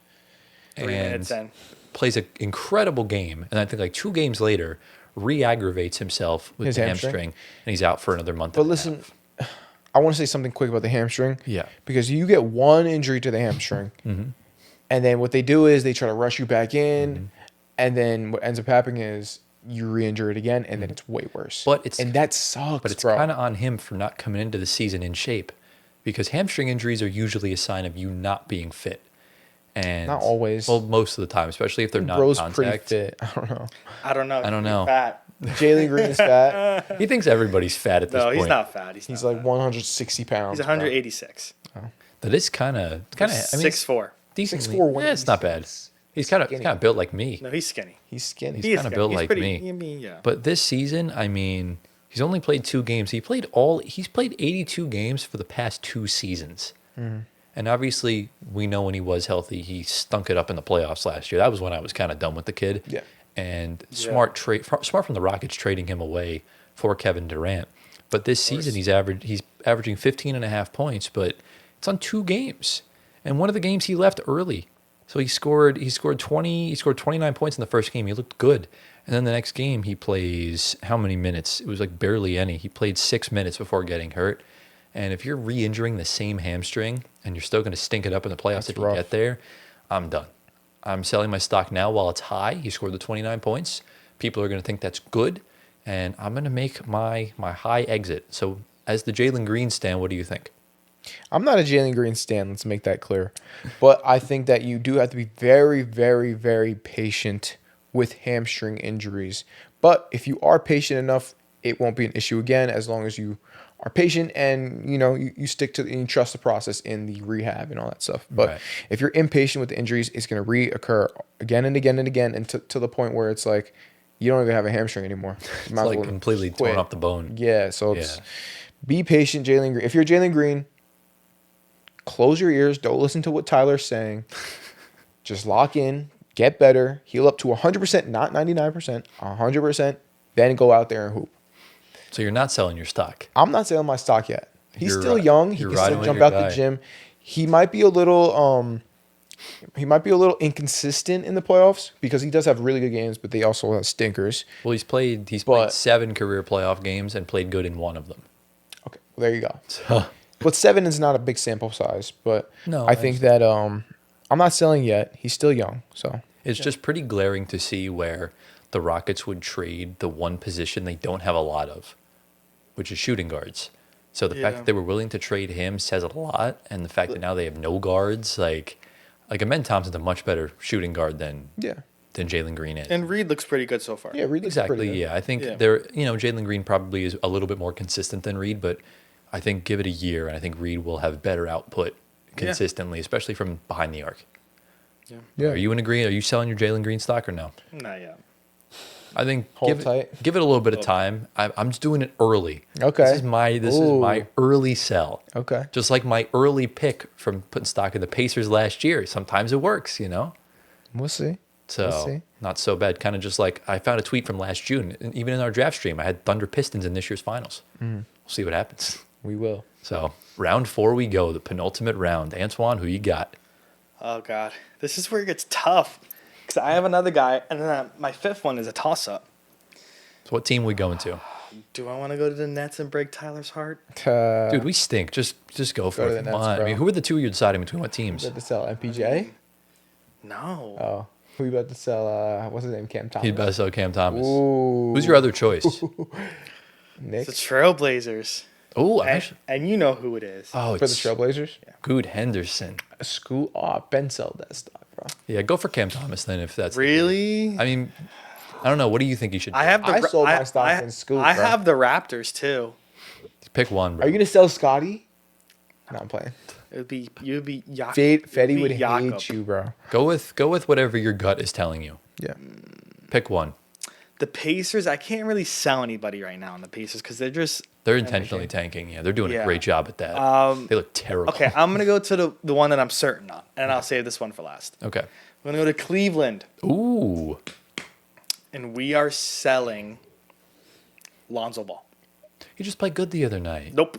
3 minutes in. plays an incredible game. And I think like 2 games later, re-aggravates himself with His the hamstring? hamstring. And he's out for another month. But and a listen, half. I want to say something quick about the hamstring. Yeah. Because you get one injury to the hamstring, and then what they do is they try to rush you back in, and then what ends up happening is you re-injure it again, and then it's way worse. But and that sucks, But it's bro. kind of on him for not coming into the season in shape, because hamstring injuries are usually a sign of you not being fit. And Not always. Well, most of the time, especially if they're not Bro's contact. pretty fit. I don't know. I don't know. I don't He's know. Fat. Jalen Green is fat. He thinks everybody's fat at this No, point. he's not fat. He's He's not like fat. 160 pounds. He's 186. That is kind of. I mean, 6'4". decently. 6'4", Yeah, it's not bad. He's kind of built like me. No, he's skinny. He's skinny. He's He is kinda skinny. built He's like pretty, me. I mean, yeah. But this season, I mean, he's only played 2 games. He's played 82 games for the past 2 seasons. And obviously, we know when he was healthy, he stunk it up in the playoffs last year. That was when I was kind of done with the kid. Yeah. And smart from the Rockets trading him away for Kevin Durant. But this season, he's averaging 15.5 points, but it's on 2 games. And one of the games he left early. So he scored 29 points in the first game. He looked good. And then the next game he plays how many minutes? It was like barely any. He played 6 minutes before getting hurt. And if you're re-injuring the same hamstring and you're still going to stink it up in the playoffs if you rough. get there, I'm done. I'm selling my stock now while it's high. He scored the 29 points. People are going to think that's good. And I'm going to make my high exit. So as the Jalen Green stan, what do you think? I'm not a Jalen Green stan. Let's make that clear. But I think that you do have to be very, very, very patient with hamstring injuries. But if you are patient enough, it won't be an issue again as long as you are patient and you stick to and you trust the process in the rehab and all that stuff. But Right. if you're impatient with the injuries, it's going to reoccur again and again and again, and to the point where it's like you don't even have a hamstring anymore. You It's might as like well completely quit. torn off the bone. Yeah, so it's Yeah. be patient, Jalen Green. If you're Jalen Green, close your ears. Don't listen to what Tyler's saying. Just lock in, get better, heal up to 100%, not 99%, 100%, then go out there and hoop. So you're not selling your stock. I'm not selling my stock yet. He's You're still ri- young. He you're can riding still with jump your out guy. the gym. He might be a little inconsistent in the playoffs because he does have really good games, but they also have stinkers. Well, he's played But- 7 career playoff games and played good in one of them. Okay, well, there you go. So But 7 is not a big sample size, but No, I think that I'm not selling yet. He's still young, so it's just pretty glaring to see where the Rockets would trade the one position they don't have a lot of, which is shooting guards. So the fact Yeah. that they were willing to trade him says a lot, and the fact that now they have no guards, like Amen Thompson's a much better shooting guard than yeah, Jalen Green is. And Reed looks pretty good so far. yeah, really Exactly. Yeah, I think Yeah. Jalen Green probably is a little bit more consistent than Reed, but I think give it a year, and I think Reed will have better output consistently, especially from behind the arc. Yeah. Are you in agreement? Are you selling your Jalen Green stock or no? Not yet. I think Hold tight. give it a little bit of time. I'm just doing it early. Okay. This is my Ooh. early sell. Okay. Just like my early pick from putting stock in the Pacers last year. Sometimes it works, We'll see. So We'll see. not so bad. Kind of just like I found a tweet from last June, and even in our draft stream, I had Thunder Pistons in this year's finals. Mm-hmm. We'll see what happens. We will. So round 4 we go, the penultimate round. Antoine, who you got? Oh God, this is where it gets tough. Because I have another guy, and then my 5th one is a toss-up. So what team we going to? Do I want to go to the Nets and break Tyler's heart? Dude, we stink. Just go for to it. the Come Nets, on. I bro. mean, who are the two you're deciding between? What teams? about to sell MPJ? No. Oh, who you about to sell? What's his name? Cam Thomas. He'd best sell Cam Thomas. Ooh. Who's your other choice? Nick The Trailblazers. Oh, And you know who it is. oh, for the it's Trailblazers. Good Henderson. Scoot. Oh, Ben sold that stock, bro. Yeah, go for Cam Thomas then if that's the Really? case. I mean, I don't know. What do you think you should do? I have the I sold my stock in Scoot, I bro. have the Raptors too. Pick one, bro. Are you gonna sell Scotty? No, I'm playing. You'd be Fetty would Jakob. hate you, bro. Go with whatever your gut is telling you. Yeah. Pick one. The Pacers, I can't really sell anybody right now on the Pacers because they're just They're intentionally tanking. Yeah, they're doing a Yeah. great job at that. They look terrible. okay. I'm gonna go to the one that I'm certain on, and I'll save this one for last. Okay. I'm gonna go to Cleveland, Ooh. and we are selling Lonzo Ball. He just played good the other night. Nope.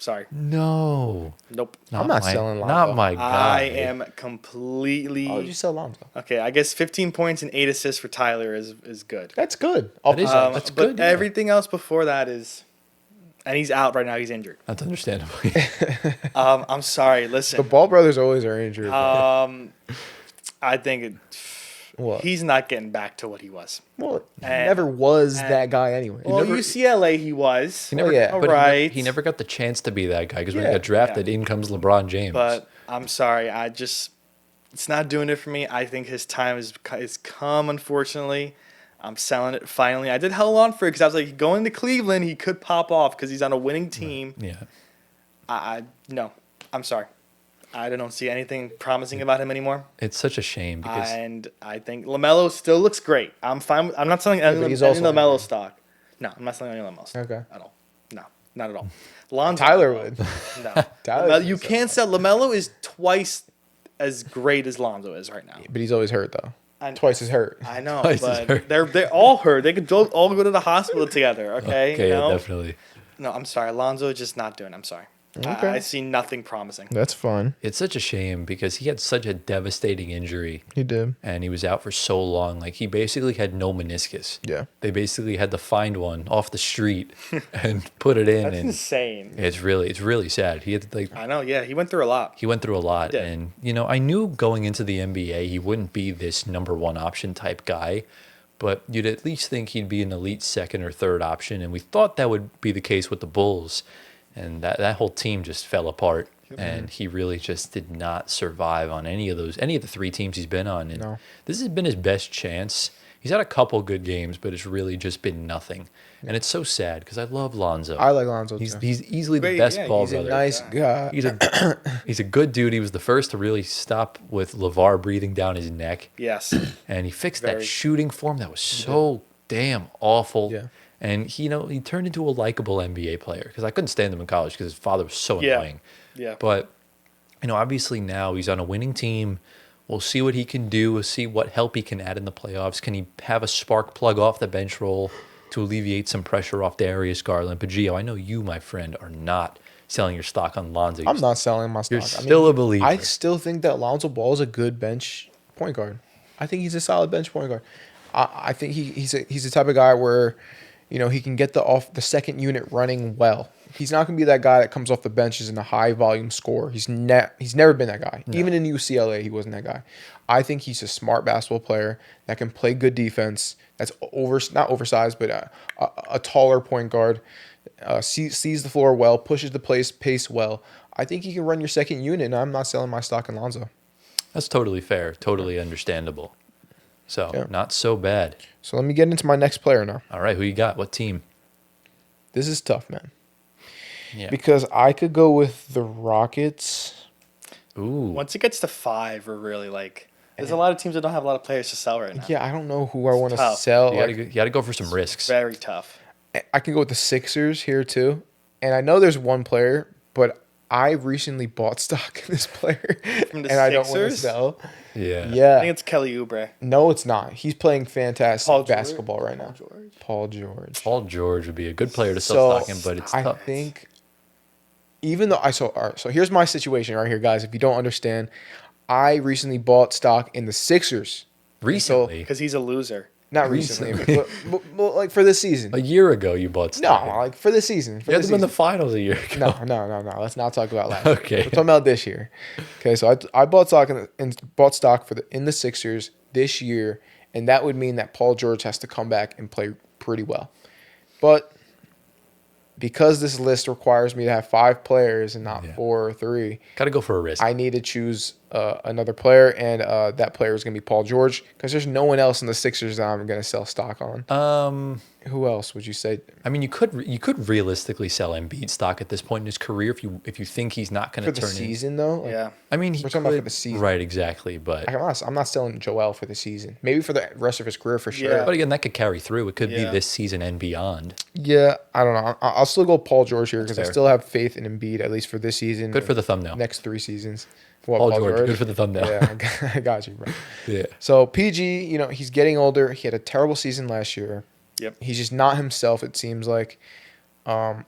Sorry. No. Nope. I'm not selling Lonzo. Not my guy. I am completely. Oh, you sell Lonzo? Okay, I guess 15 points and 8 assists for Tyler is good. That's good. That is- that's but good, yeah. everything else before that is, and he's out right now. He's injured. That's understandable. I'm sorry. The Listen, Ball brothers always are injured. I think What? he's not getting back to what he was. Well, he and- never was and- that guy anyway. Well, never- UCLA he was, He never, yeah. but Alright. he never got the chance to be that guy because when Yeah. he got drafted, in comes LeBron James. but I'm sorry. It's not doing it for me. I think his time is come. Unfortunately, I'm selling it finally. I did hell on for it because I was like, going to Cleveland, he could pop off because he's on a winning team. yeah. No, I'm sorry. I don't see anything promising about him anymore. It's such a shame because And I think LaMelo still looks great. I'm fine. I'm not selling any but he's any also LaMelo injured. stock. No, I'm not selling any LaMelo stock Okay. at all. No, not at all. Lonzo, Tyler would. No. Tyler LaMelo, you would sell can't sell. LaMelo is twice as great as Lonzo is right now. But he's always hurt though. And- Twice as hurt. I know, Twice as but hurt. they're all hurt. They could all go to the hospital together. Okay. okay, you know? yeah, definitely. No, I'm sorry. Lonzo is just not doing. I'm sorry. Okay. I see nothing promising. That's fun. It's such a shame because he had such a devastating injury He did. and he was out for so long. Like he basically had no meniscus. Yeah. They basically had to find one off the street and put it in, That's and insane. it's really sad. He had like I know. Yeah, he went through a lot. he went through a lot, did. and I knew going into the NBA he wouldn't be this number one option type guy, but you'd at least think he'd be an elite second or third option, and we thought that would be the case with the Bulls, and that whole team just fell apart, and he really just did not survive on any of the three teams he's been on, and No. this has been his best chance. He's had a couple good games, but it's really just been nothing, and it's so sad because I love Lonzo. I like Lonzo He's too. he's easily the Great, best yeah, ball He's a brother. nice guy. He's a good dude. He was the first to really stop with LeVar breathing down his neck, Yes. and he fixed that Very. shooting form that was so damn awful. Yeah. And he turned into a likable NBA player because I couldn't stand him in college because his father was so Yeah. annoying. Yeah. But obviously now he's on a winning team. We'll see what he can do. We'll see what help he can add in the playoffs. Can he have a spark plug off the bench role to alleviate some pressure off Darius Garland? Paggio, I know you, my friend, are not selling your stock on Lonzo. I'm not selling my stock. You're still a believer. I still think that Lonzo Ball is a good bench point guard. I think he's a solid bench point guard. I think he's the type of guy where, he can get the second unit running well. He's not going to be that guy that comes off the bench as in a high volume scorer. He's never been that guy. Even in UCLA, he wasn't that guy. I think he's a smart basketball player that can play good defense. That's not oversized, but a taller point guard. Sees the floor well, pushes the pace well. I think he can run your second unit, and I'm not selling my stock in Lonzo. That's totally fair, totally understandable. So, Yeah. not so bad. So let me get into my next player now. All right, who you got? What team? This is tough, man. Yeah. Because I could go with the Rockets. Ooh. Once it gets to 5, we're really like. There's a lot of teams that don't have a lot of players to sell right now. Yeah, I don't know who I want to tough. sell. You got to go for some risks. Very tough. I can go with the Sixers here too. And I know there's one player, but I recently bought stock in this player, From the and I don't want to Sixers? sell. Yeah. I Yeah, think it's Kelly Oubre. no, it's not. He's playing fantastic Paul George? basketball right Paul now. George. Paul George. Paul George would be a good player to sell stock in, but it's I tough. think, even though all right, so here's my situation right here, guys. If you don't understand, I recently bought stock in the Sixers. Recently. Because he's a loser. Not recently, but like for this season. A year ago, you bought No, stock. like for this season. For You had this them in the season. finals a year ago. No. Let's not talk about last year. Okay. We're talking about this year. Okay, so I bought stock bought stock in the Sixers this year, and that would mean that Paul George has to come back and play pretty well. But because this list requires me to have 5 players and not 4 or 3, Got to go for a risk. I need to choose another player, and that player is going to be Paul George because there's no one else in the Sixers that I'm going to sell stock on. Who else would you say? I mean, you could realistically sell Embiid stock at this point in his career if you think he's not going For to the turn season, though? Like, Yeah. I mean, he We're talking about for could- the season. right? Exactly, but I'm not selling Joel for the season. Maybe for the rest of his career for sure. Yeah. but again, that could carry through. It could be Yeah. this season and beyond. Yeah, I don't know. I'll still go Paul George here because I fair. still have faith in Embiid, at least for this season. Good for the thumbnail. Next 3 seasons. What, Paul George, good for the thumbnail. Yeah, I got you, bro. Yeah. So PG, he's getting older. He had a terrible season last year. Yep. He's just not himself, it seems like.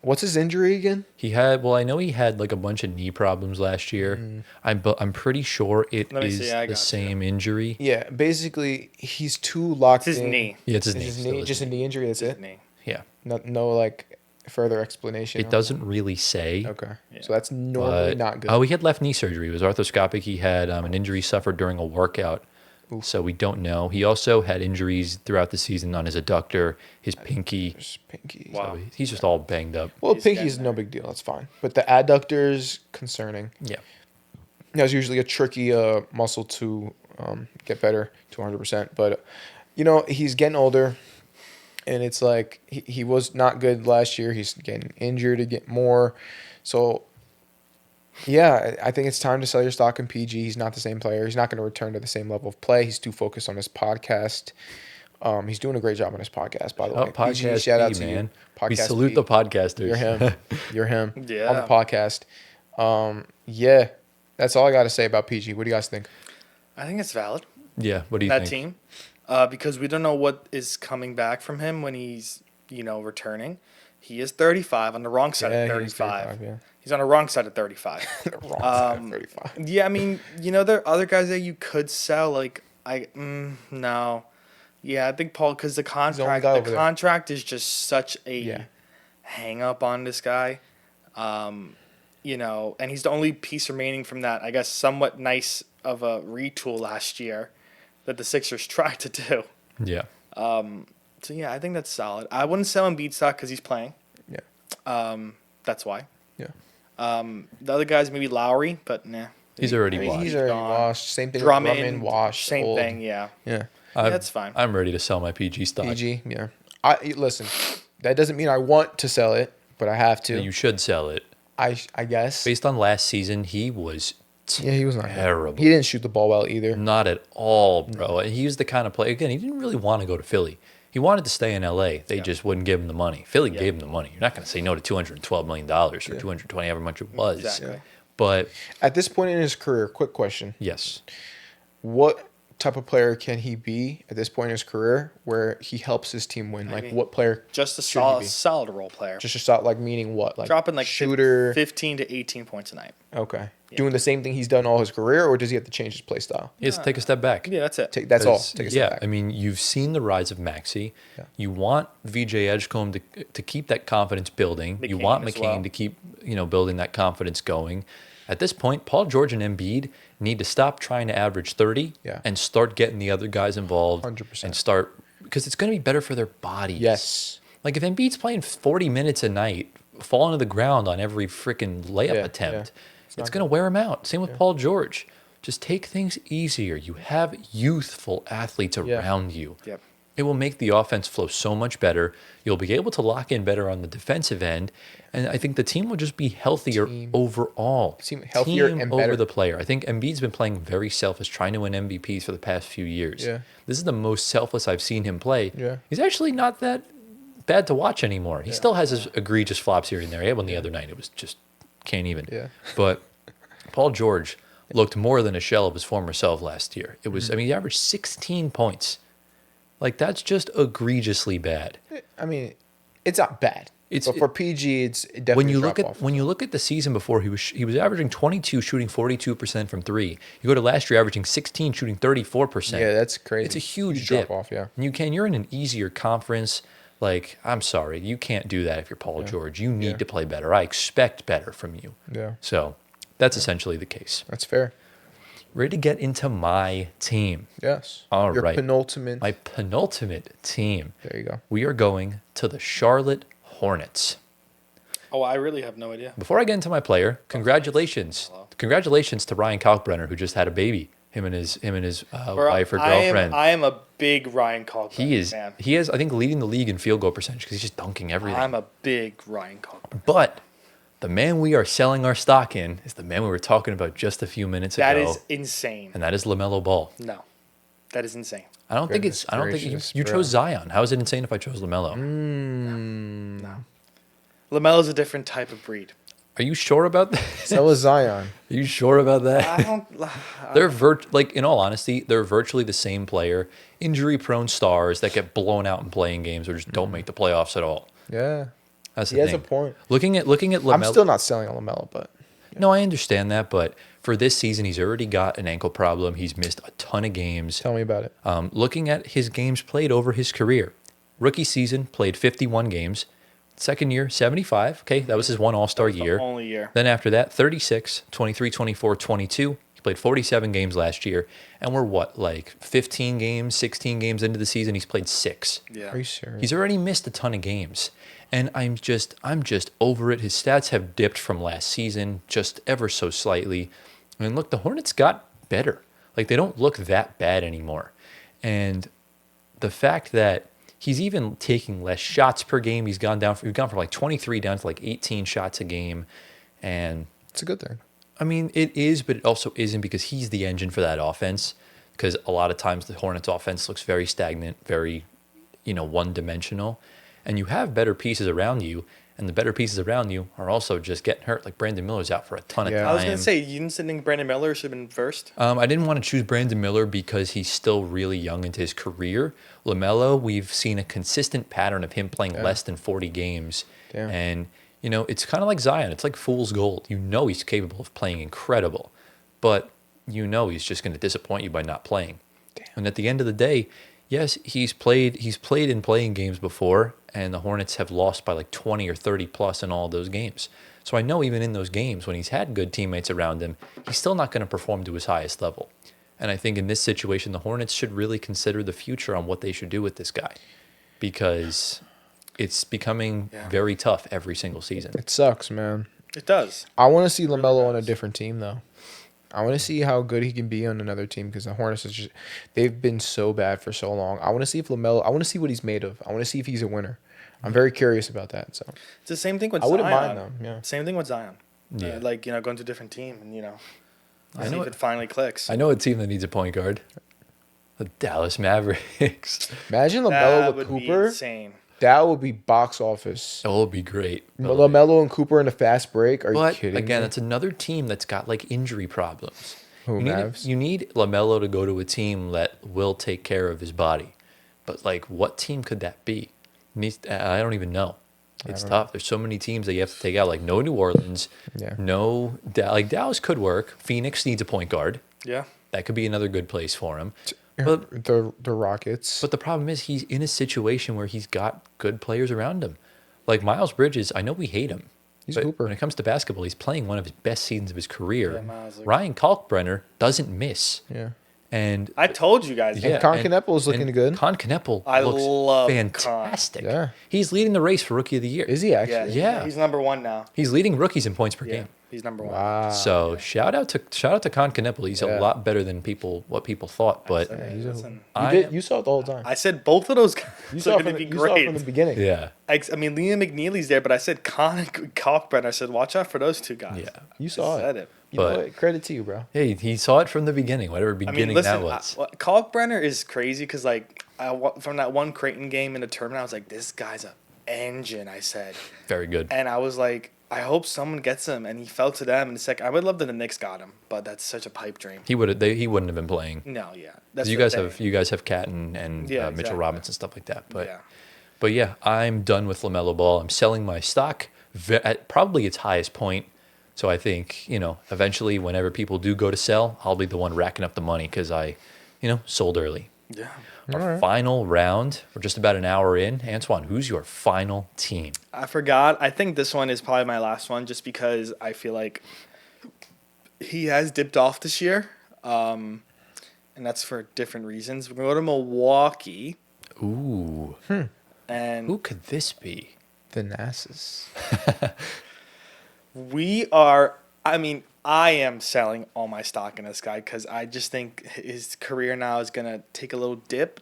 What's his injury again? I know he had like a bunch of knee problems last year. I'm pretty sure it Let me is see, I the got same injury. Yeah, basically, he's too locked It's his in. knee. Yeah, it's his It's knee. his still knee, his just a knee. knee injury, that's His it? knee. Yeah. No like, further explanation. It doesn't really say. Okay. Yeah. So that's normally But, not good. oh, he had left knee surgery. It was arthroscopic. He had an injury suffered during a workout. So we don't know. He also had injuries throughout the season on his adductor, his pinky. Just pinky. Wow. So he's just all banged up. Well, He's pinky is getting no big deal. That's fine. But the adductor's concerning. Yeah. That's usually a tricky muscle to get better to 100%. But, he's getting older, and it's like he was not good last year. He's getting injured to get more. So, yeah, I think it's time to sell your stock in PG. He's not the same player. He's not going to return to the same level of play. He's too focused on his podcast. He's doing a great job on his podcast, by the Oh, way. podcast PG, shout out B, to man. you. We Podcast salute B. the podcasters. You're him. You're him. Yeah. On the podcast. Yeah, that's all I got to say about PG. What do you guys think? I think it's valid. Yeah. What do you that think? team, because we don't know what is coming back from him when he's returning. He is 35 on the wrong side of he's 35. 35, yeah. He's on the wrong side of 35. Wrong side of 35. Yeah, I mean, there are other guys that you could sell. Like no, yeah, I think Paul, because the the only contract guy over there. is just such a hang up on this guy. And he's the only piece remaining from that, I guess, somewhat nice of a retool last year that the Sixers tried to do. Yeah. So yeah, I think that's solid. I wouldn't sell Embiid stock because he's playing. Yeah. That's why. Yeah. The other guys maybe Lowry, but nah. He's already I mean, washed. he's already gone. washed. Same thing Drummond, with Drummond, washed. same old. thing. Yeah, Yeah. that's fine. I'm ready to sell my PG stock. PG, yeah. Listen, that doesn't mean I want to sell it, but I have to. You should sell it. I guess. Based on last season, he was Yeah, he was not good. terrible. He didn't shoot the ball well either. Not at all, bro. And he was the kind of player. Again, he didn't really want to go to Philly. He wanted to stay in LA. They just wouldn't give him the money. Philly gave him the money. You're not going to say no to $212 million or 220, however much it was. Exactly. But At this point in his career, quick question. yes, What type of player can he be at this point in his career where he helps his team win? Like, Maybe. what player? Just a should he be? solid role player. Just a shot, like, meaning what? Like, Dropping like shooter. 15 to 18 points a night. Okay. Doing the same thing he's done all his career, or does he have to change his play style? he has to take a step back. Yeah, that's it. That's all. 'Cause, Take a yeah, step back. I mean, you've seen the rise of Maxey. Yeah. You want VJ Edgecombe to keep that confidence building. You McCain want as McCain well. to keep building that confidence going. At this point, Paul George and Embiid need to stop trying to average 30 and start getting the other guys involved 100%. and start because it's going to be better for their bodies. Yes. Like if Embiid's playing 40 minutes a night, falling to the ground on every freaking layup Yeah, attempt, yeah. it's going to wear him out. Same with Paul George. Just take things easier. You have youthful athletes around you. Yep. It will make the offense flow so much better. You'll be able to lock in better on the defensive end. And I think the team will just be healthier overall. Team healthier and over better. the player. I think Embiid's been playing very selfish, trying to win MVPs for the past few years. Yeah. This is the most selfless I've seen him play. Yeah. He's actually not that bad to watch anymore. He still has his egregious flops here and there. He had one the other night. It was just, can't even. Yeah. But Paul George looked more than a shell of his former self last year. It was, I mean, he averaged 16 points. Like, that's just egregiously bad. I mean, it's not bad. But for PG, it's definitely when you a look drop at off. when you look at the season before, he was averaging 22, shooting 42% from three. You go to last year, averaging 16, shooting 34%. Yeah, that's crazy. It's a huge drop dip. off. Yeah. And you're in an easier conference. Like, I'm sorry, you can't do that if you're Paul George. You need to play better. I expect better from you. Yeah. So that's essentially the case. That's fair. Ready to get into my team. Yes. All Your right. penultimate. My penultimate team. There you go. We are going to the Charlotte Hornets. Oh, I really have no idea. Before I get into my player, congratulations. Congratulations to Ryan Kalkbrenner, who just had a baby. Him and his Bro, wife or girlfriend. I am a big Ryan Kalkbrenner He is. fan. He is, I think, leading the league in field goal percentage because he's just dunking everything. I'm a big Ryan Kalkbrenner. But the man we are selling our stock in is the man we were talking about just a few minutes That ago. is insane. And that is LaMelo Ball. No, that is insane. I don't think Gracious, you bro. chose Zion. How is it insane if I chose LaMelo? No. LaMelo's a different type of breed. Are you sure about that? So is Zion. Are you sure about that? I don't. They're like, in all honesty, they're virtually the same player. Injury-prone stars that get blown out in playing games or just don't make the playoffs at all. Yeah. That's the He has thing. a point. Looking at LaMelo. I'm still not selling on LaMelo, but No, I understand that, but for this season, he's already got an ankle problem. He's missed a ton of games. tell me about it. Looking at his games played over his career, rookie season played 51 games. Second year, 75. Okay, that was his one All-Star year. The only year. Then after that, 36, 23, 24, 22. He played 47 games last year. And we're what, like 15 games, 16 games into the season? He's played 6. Yeah. Are you serious? He's already missed a ton of games. And I'm just over it. His stats have dipped from last season just ever so slightly. And look, the Hornets got better. Like, they don't look that bad anymore. And the fact that he's even taking less shots per game, we've gone from like 23 down to like 18 shots a game. And It's a good thing. I mean, it is, but it also isn't because he's the engine for that offense. Because a lot of times the Hornets offense looks very stagnant, very, one-dimensional. And you have better pieces around you, and the better pieces around you are also just getting hurt. Like Brandon Miller's out for a ton of Yeah. time. I was gonna say you didn't think Brandon Miller should have been first. I didn't want to choose Brandon Miller because he's still really young into his career. LaMelo, we've seen a consistent pattern of him playing less than 40 games. Damn. And, it's kind of like Zion. It's like fool's gold. He's capable of playing incredible, but he's just going to disappoint you by not playing. Damn. And at the end of the day, yes, he's played in playing games before, and the Hornets have lost by like 20 or 30 plus in all of those games. So I know even in those games when he's had good teammates around him, he's still not going to perform to his highest level. And I think in this situation, the Hornets should really consider the future on what they should do with this guy, because it's becoming very tough every single season. It sucks, man. It does. I want to see LaMelo on a different team, though. I want to see how good he can be on another team because the Hornets they've been so bad for so long. I want to see if LaMelo, I want to see what he's made of. I want to see if he's a winner. I'm very curious about that. So It's the same thing with I Zion. wouldn't mind them. Yeah. Same thing with Zion. Yeah. Going to a different team and I see know if it finally clicks. I know a team that needs a point guard. The Dallas Mavericks. Imagine That LaMelo with would be Cooper. insane. That would be box office. That would be great. LaMelo and Cooper in a fast break. Are you But kidding again, me? that's another team that's got like injury problems. Who, Mavs? You need LaMelo to go to a team that will take care of his body. But like, what team could that be? I don't even know. It's tough. There's so many teams that you have to take out. Like no New Orleans. Yeah. No, like Dallas could work. Phoenix needs a point guard. Yeah. That could be another good place for him. But the Rockets. But the problem is he's in a situation where he's got good players around him. Like Miles Bridges, I know we hate him. He's but a hooper. when it comes to basketball, he's playing one of his best seasons of his career. Yeah, Miles looks- Ryan Kalkbrenner doesn't miss. Yeah. And I told you guys. yeah, Con Kneppel is looking good. Con Kneppel I looks love fantastic. Con. Yeah. He's leading the race for Rookie of the Year. Is he actually? Yeah. He's number one now. He's leading rookies in points per Yeah. game. He's number one. Wow. So shout out to Con Kneppel. He's Yeah. a lot better than what people thought. But Yeah, He's a- listen, You saw it the whole time. I said both of those guys You are saw it going to from be the, you saw it great. from the beginning. yeah, I mean, Liam McNeely's there, but I said Kalkbrenner. I said, watch out for those two guys. yeah. You saw I said it. it. You know But- what? Credit to you, bro. Hey, he saw it from the beginning. Whatever I beginning mean, listen, that was. Kalkbrenner is crazy because, like, from that one Creighton game in the tournament, I was like, this guy's an engine, I said. Very good. And I was like, I hope someone gets him. And he fell to them. And it's like, I would love that the Knicks got him, but that's such a pipe dream. He wouldn't have been playing. No, yeah. That's You the guys thing. have Kat and Yeah, Mitchell exactly. Robinson stuff like that. But Yeah. But yeah, I'm done with LaMelo Ball. I'm selling my stock at probably its highest point. So I think, eventually whenever people do go to sell, I'll be the one racking up the money because I, sold early. Yeah. Our final round, we're just about an hour in. Antoine, who's your final team? I forgot. I think this one is probably my last one just because I feel like he has dipped off this year. And that's for different reasons. We're going to go to Milwaukee. Ooh. And Who could this be? The NASA's. I am selling all my stock in this guy because I just think his career now is going to take a little dip.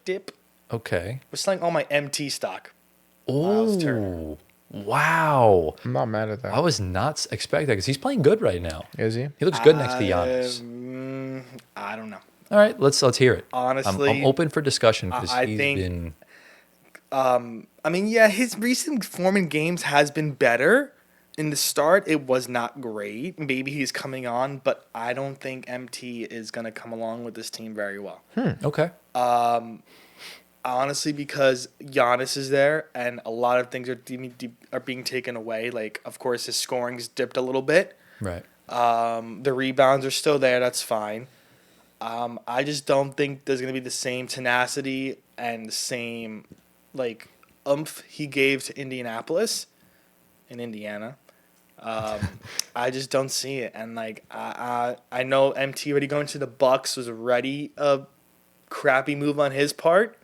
Okay. We're selling all my MT stock. Myles Turner. Oh, wow. I'm not mad at that. I was not expecting that because he's playing good right now. Is he? He looks good next to Giannis. I don't know. All right, let's hear it. Honestly, I'm open for discussion because I he's think- been. His recent form in games has been better. In the start, it was not great. Maybe he's coming on, but I don't think MT is going to come along with this team very well. Okay. Honestly, because Giannis is there and a lot of things are being taken away. Like, of course, his scoring's dipped a little bit. Right. The rebounds are still there. That's fine. I just don't think there's going to be the same tenacity and the same, oomph he gave to Indianapolis in Indiana. I just don't see it. And, I know MT already going to the Bucks was already a crappy move on his part.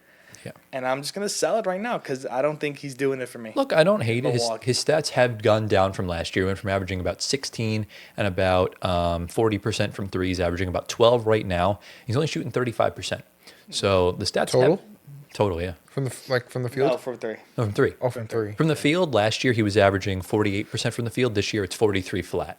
Yeah. And I'm just going to sell it right now because I don't think he's doing it for me. Look, I don't hate it. Milwaukee. His stats have gone down from last year. Went from averaging about 16 and about 40% from threes, averaging about 12 right now. He's only shooting 35%. So the stats Total? Total, yeah. From the field? No, for 3. No, from three. Oh, from 3. From the field, last year he was averaging 48% from the field. This year it's 43 flat.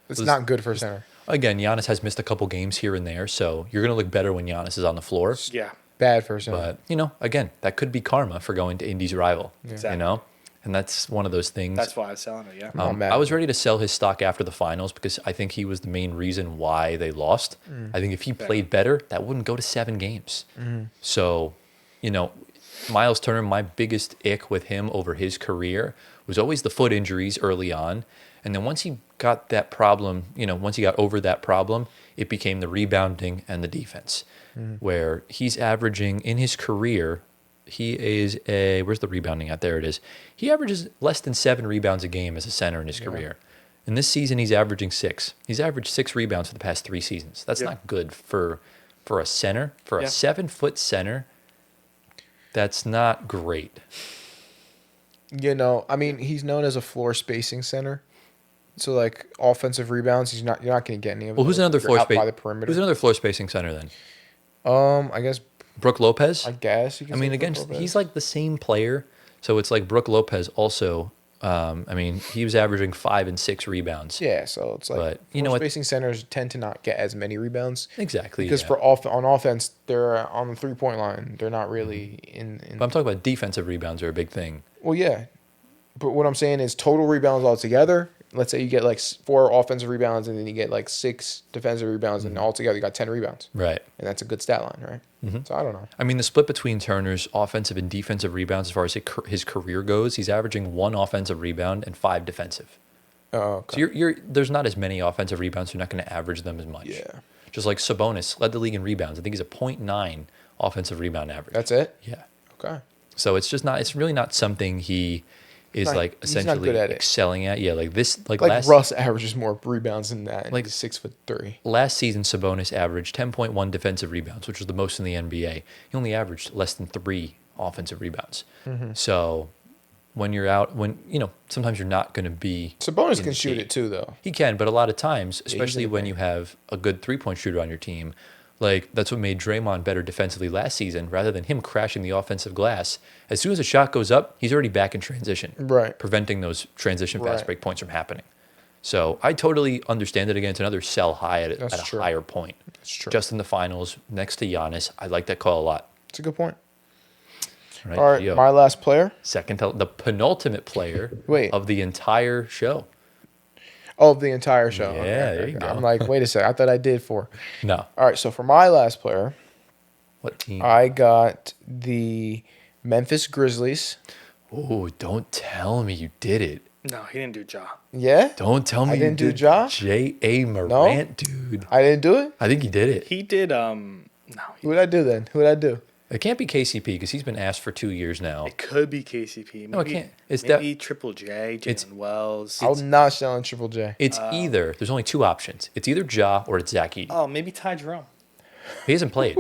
It's not good for a center. Again, Giannis has missed a couple games here and there, so you're going to look better when Giannis is on the floor. Yeah. Bad for a center. But, again, that could be karma for going to Indy's rival, Exactly. And that's one of those things. That's why I was selling it, yeah. Not mad. I was ready to sell his stock after the finals because I think he was the main reason why they lost. I think if he played better, that wouldn't go to 7 games. So, Myles Turner, my biggest ick with him over his career was always the foot injuries early on. And then once he got that problem, once he got over that problem, it became the rebounding and the defense, where he's averaging in his career, he is where's the rebounding at? There it is. He averages less than 7 rebounds a game as a center in his career. And this season, he's averaging 6. He's averaged 6 rebounds for the past 3 seasons. That's not good for a center, for a 7-foot center. That's not great. He's known as a floor spacing center. So offensive rebounds, you're not going to get any of them. Well, who's another floor out by the space? perimeter. Who's another floor spacing center then? I guess Brooke Lopez. you can say again, Brook Lopez. he's like the same player. So it's like Brooke Lopez also. He was averaging 5 and 6 rebounds. Yeah, so it's But you know what? spacing centers tend to not get as many rebounds. Exactly. Because on offense, they're on the 3-point line. They're not really in. But I'm talking about defensive rebounds are a big thing. Well, yeah. But what I'm saying is total rebounds altogether. Let's say you get 4 offensive rebounds and then you get 6 defensive rebounds, and altogether you got 10 rebounds. Right. And that's a good stat line, right? So I don't know. The split between Turner's offensive and defensive rebounds, as far as his career goes, he's averaging 1 offensive rebound and 5 defensive. Oh, okay. So there's not as many offensive rebounds. You're not going to average them as much. Yeah. Just like Sabonis led the league in rebounds. I think he's a 0.9 offensive rebound average. That's it? Yeah. Okay. So it's really not something he is He's not essentially good at it. excelling at. Yeah, Like Russ averages more rebounds than that. Like- He's 6'3". last season, Sabonis averaged 10.1 defensive rebounds, which was the most in the NBA. He only averaged less than 3 offensive rebounds. So when you're out, sometimes you're not going to be. Sabonis in can the shoot game. it too, though. He can, but a lot of times, especially in the when you have a good 3-point shooter on your team, that's what made Draymond better defensively last season, rather than him crashing the offensive glass. As soon as a shot goes up, he's already back in transition, Right. preventing those transition fast Right. break points from happening. So I totally understand it. Again, it's another sell high at That's a true. higher point. That's true. Just in the finals, next to Giannis, I like that call a lot. It's a good point. All All right, Gio, my last player. the penultimate player Wait. of the entire show. Oh, the entire show. Yeah, Okay, there you okay. go. I'm like, wait a second. I thought I did 4. No. All right, so for my last player, What team? I got the Memphis Grizzlies. Oh, don't tell me you did it. No, he didn't do Ja. Yeah? Don't tell me I you didn't do did Ja? J.A. Morant, dude. I didn't do it? I think you did it. He did. No, Who would I do then? Who would I do? It can't be KCP because he's been asked for 2 years now. it could be KCP. Maybe, No, it can't. It's maybe Triple J, it's- Jalen Wells. I'm not selling Triple J. It's either, there's only two options. It's either Ja or it's Zach Edey. Oh, maybe Ty Jerome. He hasn't played.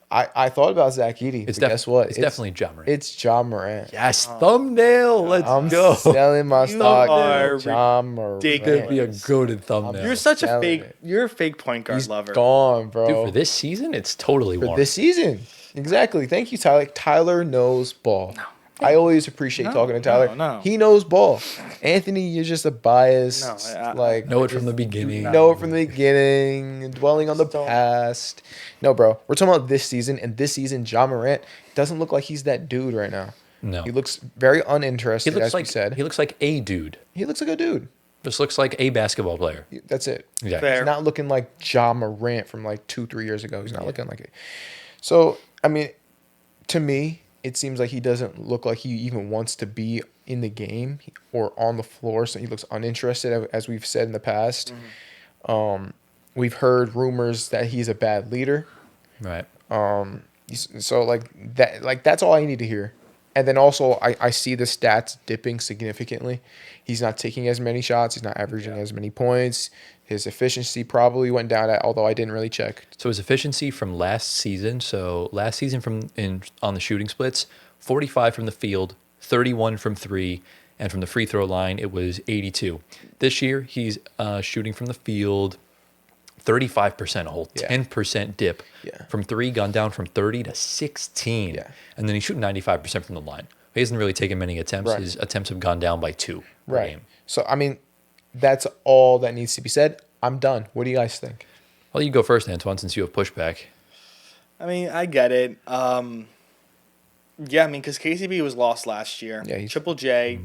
I thought about Zach Edey, It's but guess what? It's definitely Ja Morant. It's Ja Morant. Yes, thumbnail. Let's I'm go. selling my You stock. are Ja Morant. ridiculous. That'd be a goaded thumbnail. You're such a telling fake. it. You're a fake point guard He's lover. gone, bro. Dude, for this season, it's totally For warranted. this season. Exactly. Thank you, Tyler. Tyler knows ball. I always appreciate talking to Tyler. no. He knows ball. Anthony, you're just a biased, Know it from the beginning. know it from the beginning, dwelling on the past. No, bro. We're talking about this season, and this season, Ja Morant doesn't look like he's that dude right now. No. He looks very He uninterested, looks as like we said. he looks like a dude. He looks like a dude. Just looks like a basketball player. That's it. Yeah. Fair. He's not looking like Ja Morant from like 2-3 years ago. He's not looking like it. So, I mean, to me, it seems like he doesn't look like he even wants to be in the game or on the floor. So he looks uninterested, as we've said in the past. We've heard rumors that he's a bad leader. Right. So like that's all I need to hear. And then also I see the stats dipping significantly. He's not taking as many shots. He's not averaging as many points. His efficiency probably went down, although I didn't really check. So his efficiency from last season. So last season on the shooting splits, 45 from the field, 31 from three, and from the free throw line it was 82. This year he's shooting from the field 35%, a whole 10% dip. Yeah. From three, gone down from 30 to 16. Yeah. And then he's shooting 95% from the line. He hasn't really taken many attempts. Right. His attempts have gone down by 2 per Right. game. So I mean, that's all that needs to be said. I'm done. What do you guys think? Well, you go first, Antoine, since you have pushback. I mean, I get it. Yeah, I mean, because KCP was lost last year. Yeah, he's- Triple J,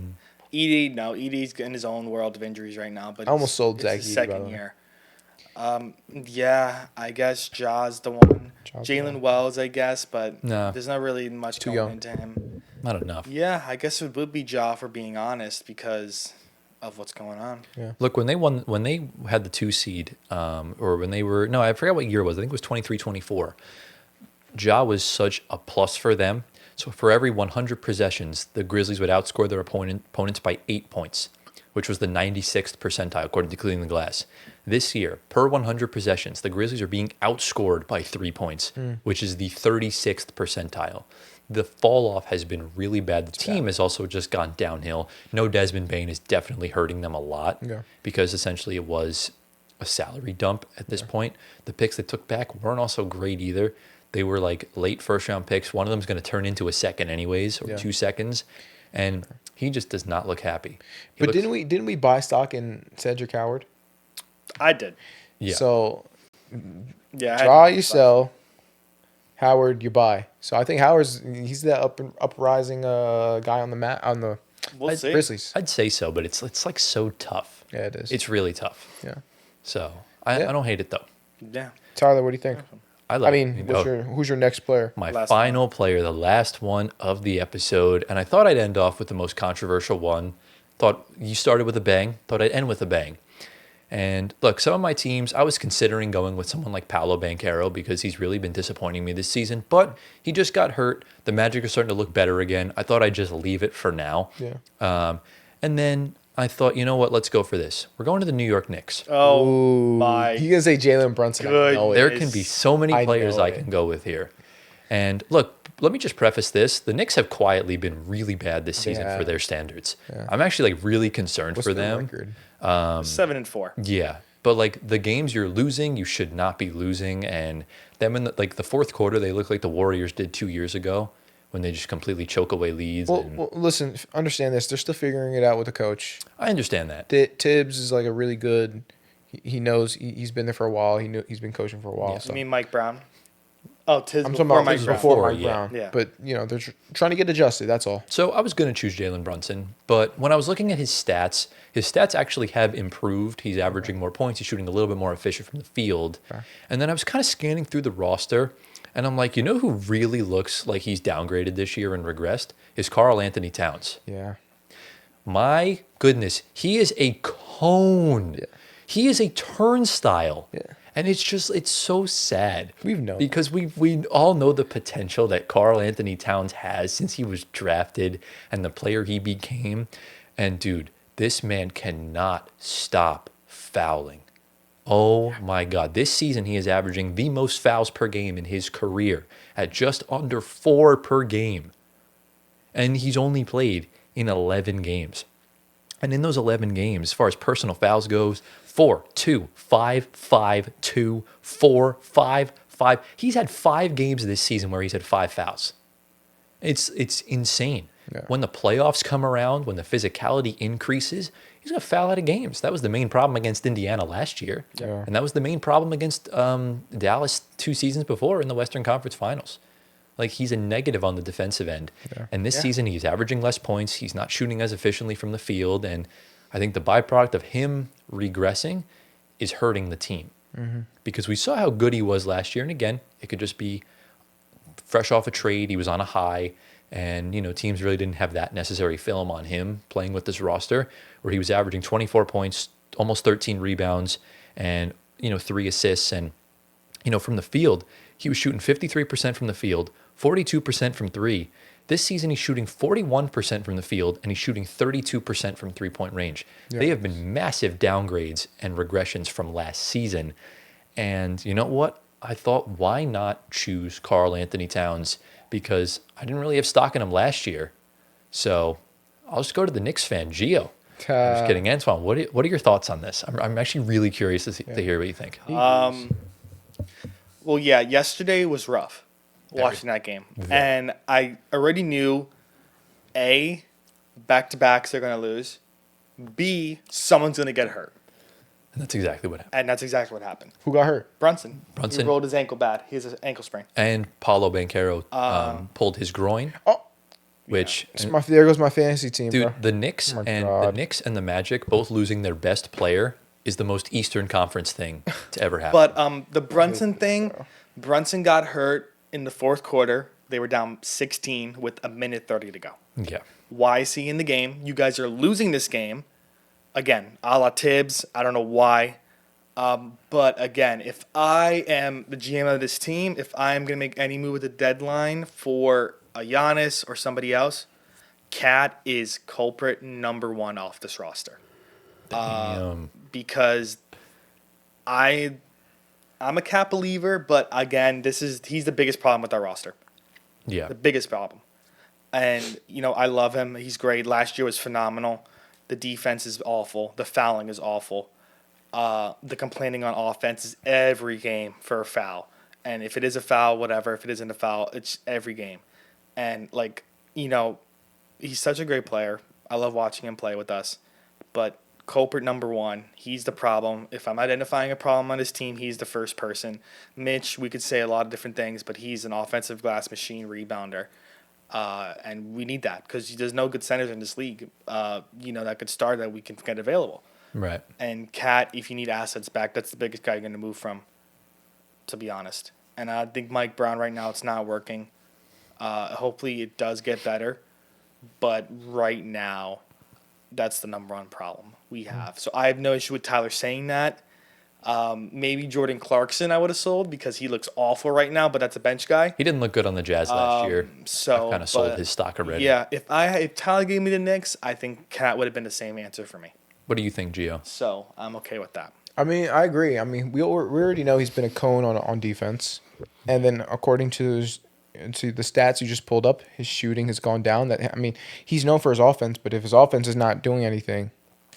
Edey. No, Edey's in his own world of injuries right now. But I almost sold it's Zach his Edey, by the second way. year. Yeah, I guess Ja's the one. Ja's the Jalen one. Wells, I guess, but No. there's not really much Too going young. into him. Not enough. Yeah, I guess it would be Ja for being honest because of what's going on. Look, when they had the 2 seed, or when they were, no, I forgot what year it was. I think it was 23-24. Ja was such a plus for them. So for every 100 possessions, the Grizzlies would outscore their opponents by 8 points, which was the 96th percentile, according to Cleaning the Glass. This year, per 100 possessions, the Grizzlies are being outscored by 3 points, which is the 36th percentile. The fall off has been really bad. The team has also just gone downhill. No Desmond Bane is definitely hurting them a lot because essentially it was a salary dump at this point. The picks they took back weren't also great either. They were like late first round picks. One of them is going to turn into a second anyways, or 2 seconds. And he just does not look happy. He But looks- didn't we buy stock in Cedric Howard? I did. Yeah. So Yeah. I Draw had- you sell, Howard you buy. So I think he's the uprising guy on the mat on the We'll see. Grizzlies. I'd say so, but it's like so tough. Yeah, it is. It's really tough. Yeah. So I Yeah. don't hate it though. Yeah. Tyler, what do you think? I I love mean, it. who's your next player? My Last final player, the last one of the episode, and I thought I'd end off with the most controversial one. Thought you started with a bang. Thought I'd end with a bang. And look, some of my teams, I was considering going with someone like Paolo Banchero because he's really been disappointing me this season, but he just got hurt. The Magic are starting to look better again. I thought I'd just leave it for now. Yeah. And then I thought, you know what? Let's go for this. We're going to the New York Knicks. Oh Ooh, my. You gonna say Jalen Brunson? I Good. know it. There can be so many I players know I it. can go with here. And look, let me just preface this. The Knicks have quietly been really bad this season have. for their standards. I'm actually like really concerned What's for their them. record? 7-4. Yeah. But like the games you're losing, you should not be losing. And them in the fourth quarter, they look like the Warriors did 2 years ago when they just completely choke away leads. Well, listen, understand this. They're still figuring it out with the coach. I understand that. Tibbs is like a really good. He knows he's been there for a while. He's been coaching for a while. Yeah. So. You mean Mike Brown? Oh, Tiz I'm before talking about Mike this Brown. before Brown. Mike Yeah. Brown. Yeah. But they're trying to get adjusted. That's all. So I was going to choose Jalen Brunson, but when I was looking at his stats actually have improved. He's averaging more points. He's shooting a little bit more efficient from the field. And then I was kind of scanning through the roster, And I'm like, you know who really looks like he's downgraded this year and regressed? Is Karl-Anthony Towns. Yeah. My goodness, he is a cone. Yeah. He is a turnstile. Yeah. And it's so sad. We've known because we all know the potential that Karl-Anthony Towns has since he was drafted and the player he became. And dude, this man cannot stop fouling. Oh my God. This season he is averaging the most fouls per game in his career at just under 4 per game. And he's only played in 11 games. And in those 11 games, as far as personal fouls goes, 4, 2, 5, 5, 2, 4, 5, 5. He's had 5 games this season where he's had 5 fouls. It's insane. Yeah. When the playoffs come around, when the physicality increases, he's going to foul out of games. That was the main problem against Indiana last year. Yeah. And that was the main problem against Dallas 2 seasons before in the Western Conference Finals. Like, he's a negative on the defensive end. Yeah. And this season, he's averaging less points. He's not shooting as efficiently from the field. And I think the byproduct of him regressing is hurting the team. Because we saw how good he was last year. And again, it could just be fresh off a trade. He was on a high. And, teams really didn't have that necessary film on him playing with this roster, where he was averaging 24 points, almost 13 rebounds, and, 3 assists. And, from the field, he was shooting 53% from the field, 42% from 3. This season, he's shooting 41% from the field, and he's shooting 32% from three-point range. Yeah. They have been massive downgrades and regressions from last season. And you know what? I thought, why not choose Karl-Anthony Towns? Because I didn't really have stock in him last year. So I'll just go to the Knicks fan, Gio. I'm just kidding. Antoine, what are your thoughts on this? I'm actually really curious to hear what you think. Well, yeah, yesterday was rough watching that game. And I already knew, A, back-to-backs they're going to lose. B, someone's going to get hurt. And that's exactly what happened. And that's exactly what happened. Who got hurt? Brunson. Brunson. He rolled his ankle bad. He has an ankle sprain. And Paulo Banchero pulled his groin, Oh, which there goes my fantasy team, dude, bro. the Knicks Oh my and God. the Knicks and the Magic both losing their best player is the most Eastern Conference thing to ever happen. But the Brunson thing, Brunson got hurt in the fourth quarter. They were down 16 with a minute 30 to go. Yeah. Why is he in the game? You guys are losing this game. Again, a la Tibbs. I don't know why. But again, if I am the GM of this team, if I am going to make any move at the deadline for a Giannis or somebody else, Cat is culprit number 1 off this roster. Because I'm a Cat believer, but again, he's the biggest problem with our roster. Yeah. The biggest problem. And, I love him. He's great. Last year was phenomenal. The defense is awful. The fouling is awful. The complaining on offense is every game for a foul. And if it is a foul, whatever. If it isn't a foul, it's every game. And, he's such a great player. I love watching him play with us. But culprit number 1, he's the problem. If I'm identifying a problem on his team, he's the first person. Mitch, we could say a lot of different things, but he's an offensive glass machine rebounder. And we need that because there's no good centers in this league, that could start that we can get available. Right. And Cat, if you need assets back, that's the biggest guy you're going to move from, to be honest. And I think Mike Brown right now, it's not working. Hopefully it does get better. But right now, that's the number 1 problem we have. So I have no issue with Tyler saying that. Maybe Jordan Clarkson I would have sold because he looks awful right now, but that's a bench guy. He didn't look good on the Jazz last year. So I've kind of sold his stock already. Yeah, if Tyler gave me the Knicks, I think Cat would have been the same answer for me. What do you think, Gio? So I'm okay with that. I mean, I agree. I mean, we already know he's been a cone on defense. And then according to the stats you just pulled up, his shooting has gone down. He's known for his offense, but if his offense is not doing anything,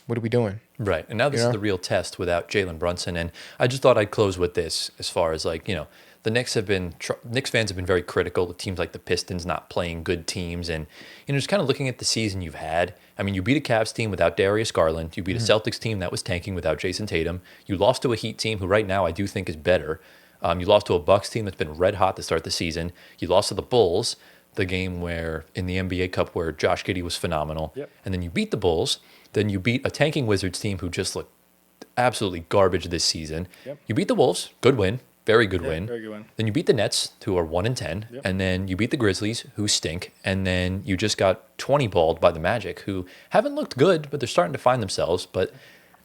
what are we doing? Right. And now this is the real test without Jalen Brunson. And I just thought I'd close with this as far as the Knicks fans have been very critical of teams like the Pistons not playing good teams. And, just kind of looking at the season you've had. I mean, you beat a Cavs team without Darius Garland. You beat a Celtics team that was tanking without Jason Tatum. You lost to a Heat team who right now I do think is better. You lost to a Bucks team that's been red hot to start the season. You lost to the Bulls, the game where in the NBA Cup where Josh Giddey was phenomenal. Yep. And then you beat the Bulls. Then you beat a tanking Wizards team who just looked absolutely garbage this season. Yep. You beat the Wolves, good win. Very good Yeah, win. very good win. Then you beat the Nets, who are 1-10, Yep. and then you beat the Grizzlies, who stink, and then you just got 20 balled by the Magic, who haven't looked good, but they're starting to find themselves. But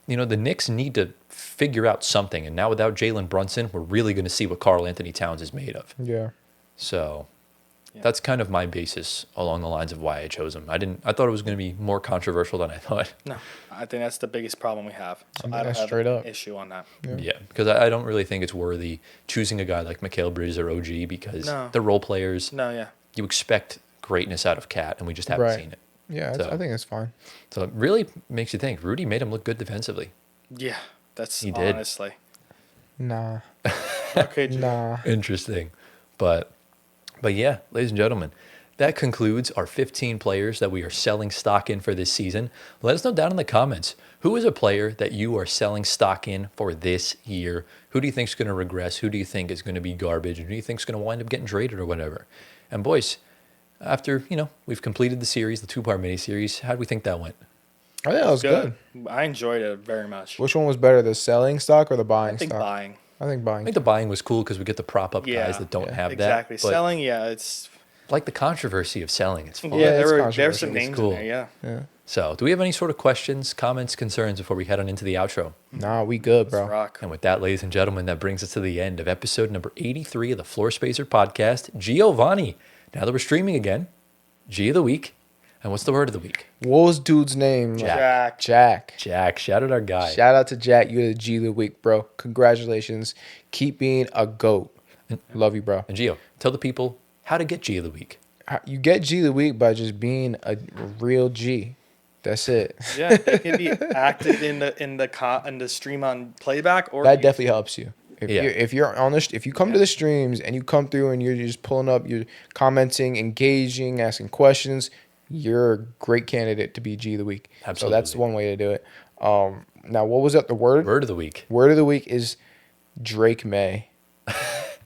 the Knicks need to figure out something, and now without Jalen Brunson, we're really going to see what Karl-Anthony Towns is made of. Yeah. So Yeah. that's kind of my basis along the lines of why I chose him. I thought it was going to be more controversial than I thought. No, I think that's the biggest problem we have. So I don't that's have straight an up. issue on that. Yeah, because I don't really think it's worthy choosing a guy like Mikal Bridges or OG because No. they're role players. No, yeah. You expect greatness out of Cat, and we just haven't Right. seen it. Yeah, So- I think it's fine. So it really makes you think. Rudy made him look good defensively. Yeah, that's He did. honestly. Nah. Okay, Jimmy. Nah. Interesting. But yeah, ladies and gentlemen, that concludes our 15 players that we are selling stock in for this season. Let us know down in the comments, who is a player that you are selling stock in for this year? Who do you think is going to regress? Who do you think is going to be garbage? And who do you think is going to wind up getting traded or whatever? And boys, after, we've completed the series, the 2-part mini-series, how do we think that went? I think that was good. I enjoyed it very much. Which one was better, the selling stock or the I buying think stock? buying. I think I buying. think the buying was cool because we get to prop up Yeah, guys that don't yeah, have Exactly. that. But Selling, yeah, it's like the controversy of selling, it's fun. yeah. it's There's some controversial. names cool. in there. Yeah. Yeah. So, do we have any sort of questions, comments, concerns before we head on into the outro? Nah, we good, Let's bro. rock. And with that, ladies and gentlemen, that brings us to the end of episode number 83 of the Floor Spacer podcast. Giovanni, now that we're streaming again, G of the week. And what's the word of the week? What was dude's name? Jack. Jack. Jack. Shout out our guy. Shout out to Jack. You're the G of the week, bro. Congratulations. Keep being a GOAT. Love you, bro. And Gio, tell the people how to get G of the week. You get G of the week by just being a real G. That's it. Yeah, it can be active in the stream on playback or That definitely helps you. Yeah. If you're on this, if you come to the streams and you come through and you're just pulling up, you're commenting, engaging, asking questions, you're a great candidate to be G of the week. So that's Absolutely. one way to do it. Now, what was that? The word? Word of the week. Word of the week is Drake May.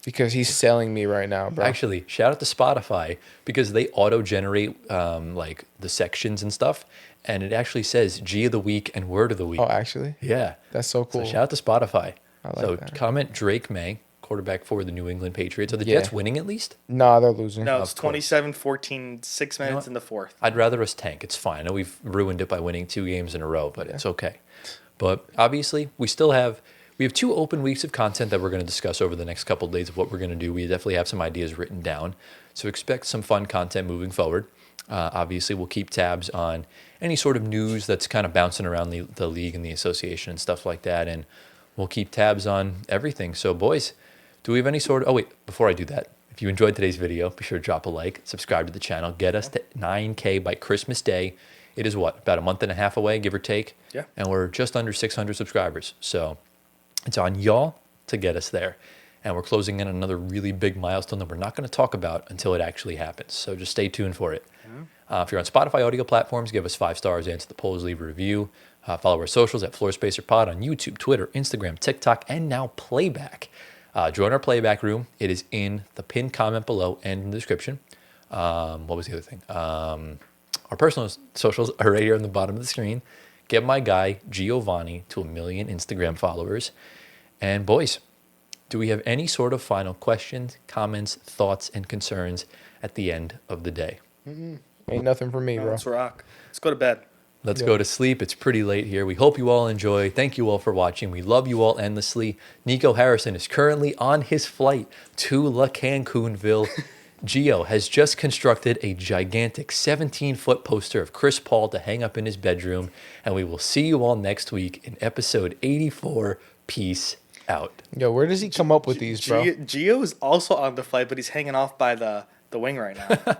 Because he's selling me right now, bro. Actually, shout out to Spotify because they auto-generate like the sections and stuff. And it actually says G of the week and word of the week. Oh, actually? Yeah. That's so cool. So shout out to Spotify. I like So that. comment Drake May, quarterback for the New England Patriots. Are the Yeah. Jets winning at least? Nah, they're losing. No, it's Of course. 27-14, 6 minutes what? in the fourth. I'd rather us tank. It's fine. I know we've ruined it by winning 2 games in a row, but it's okay. But obviously, we have 2 open weeks of content that we're going to discuss over the next couple of days of what we're going to do. We definitely have some ideas written down. So expect some fun content moving forward. Obviously, we'll keep tabs on any sort of news that's kind of bouncing around the league and the association and stuff like that. And we'll keep tabs on everything. So, boys, do we have any sort of... Oh, wait, before I do that, if you enjoyed today's video, be sure to drop a like, subscribe to the channel, get us to 9K by Christmas Day. It is what, about a month and a half away, give or take? Yeah. And we're just under 600 subscribers. So it's on y'all to get us there. And we're closing in on another really big milestone that we're not going to talk about until it actually happens. So just stay tuned for it. If you're on Spotify audio platforms, give us 5 stars, answer the polls, leave a review. Follow our socials at Floor Spacer Pod on YouTube, Twitter, Instagram, TikTok, and now Playback. Join our Playback room. It is in the pinned comment below and in the description. What was the other thing? Our personal socials are right here on the bottom of the screen. Get my guy, Giovanni, to 1 million Instagram followers. And boys, do we have any sort of final questions, comments, thoughts, and concerns at the end of the day? Ain't nothing for me, bro. Let's rock. Let's go to bed. Let's Yeah. go to sleep. It's pretty late here. We hope you all enjoy. Thank you all for watching. We love you all endlessly. Nico Harrison is currently on his flight to La Cancunville. Gio has just constructed a gigantic 17-foot poster of Chris Paul to hang up in his bedroom. And we will see you all next week in episode 84. Peace out. Yo, where does he come up with these, bro? Gio is also on the flight, but he's hanging off by the wing right now.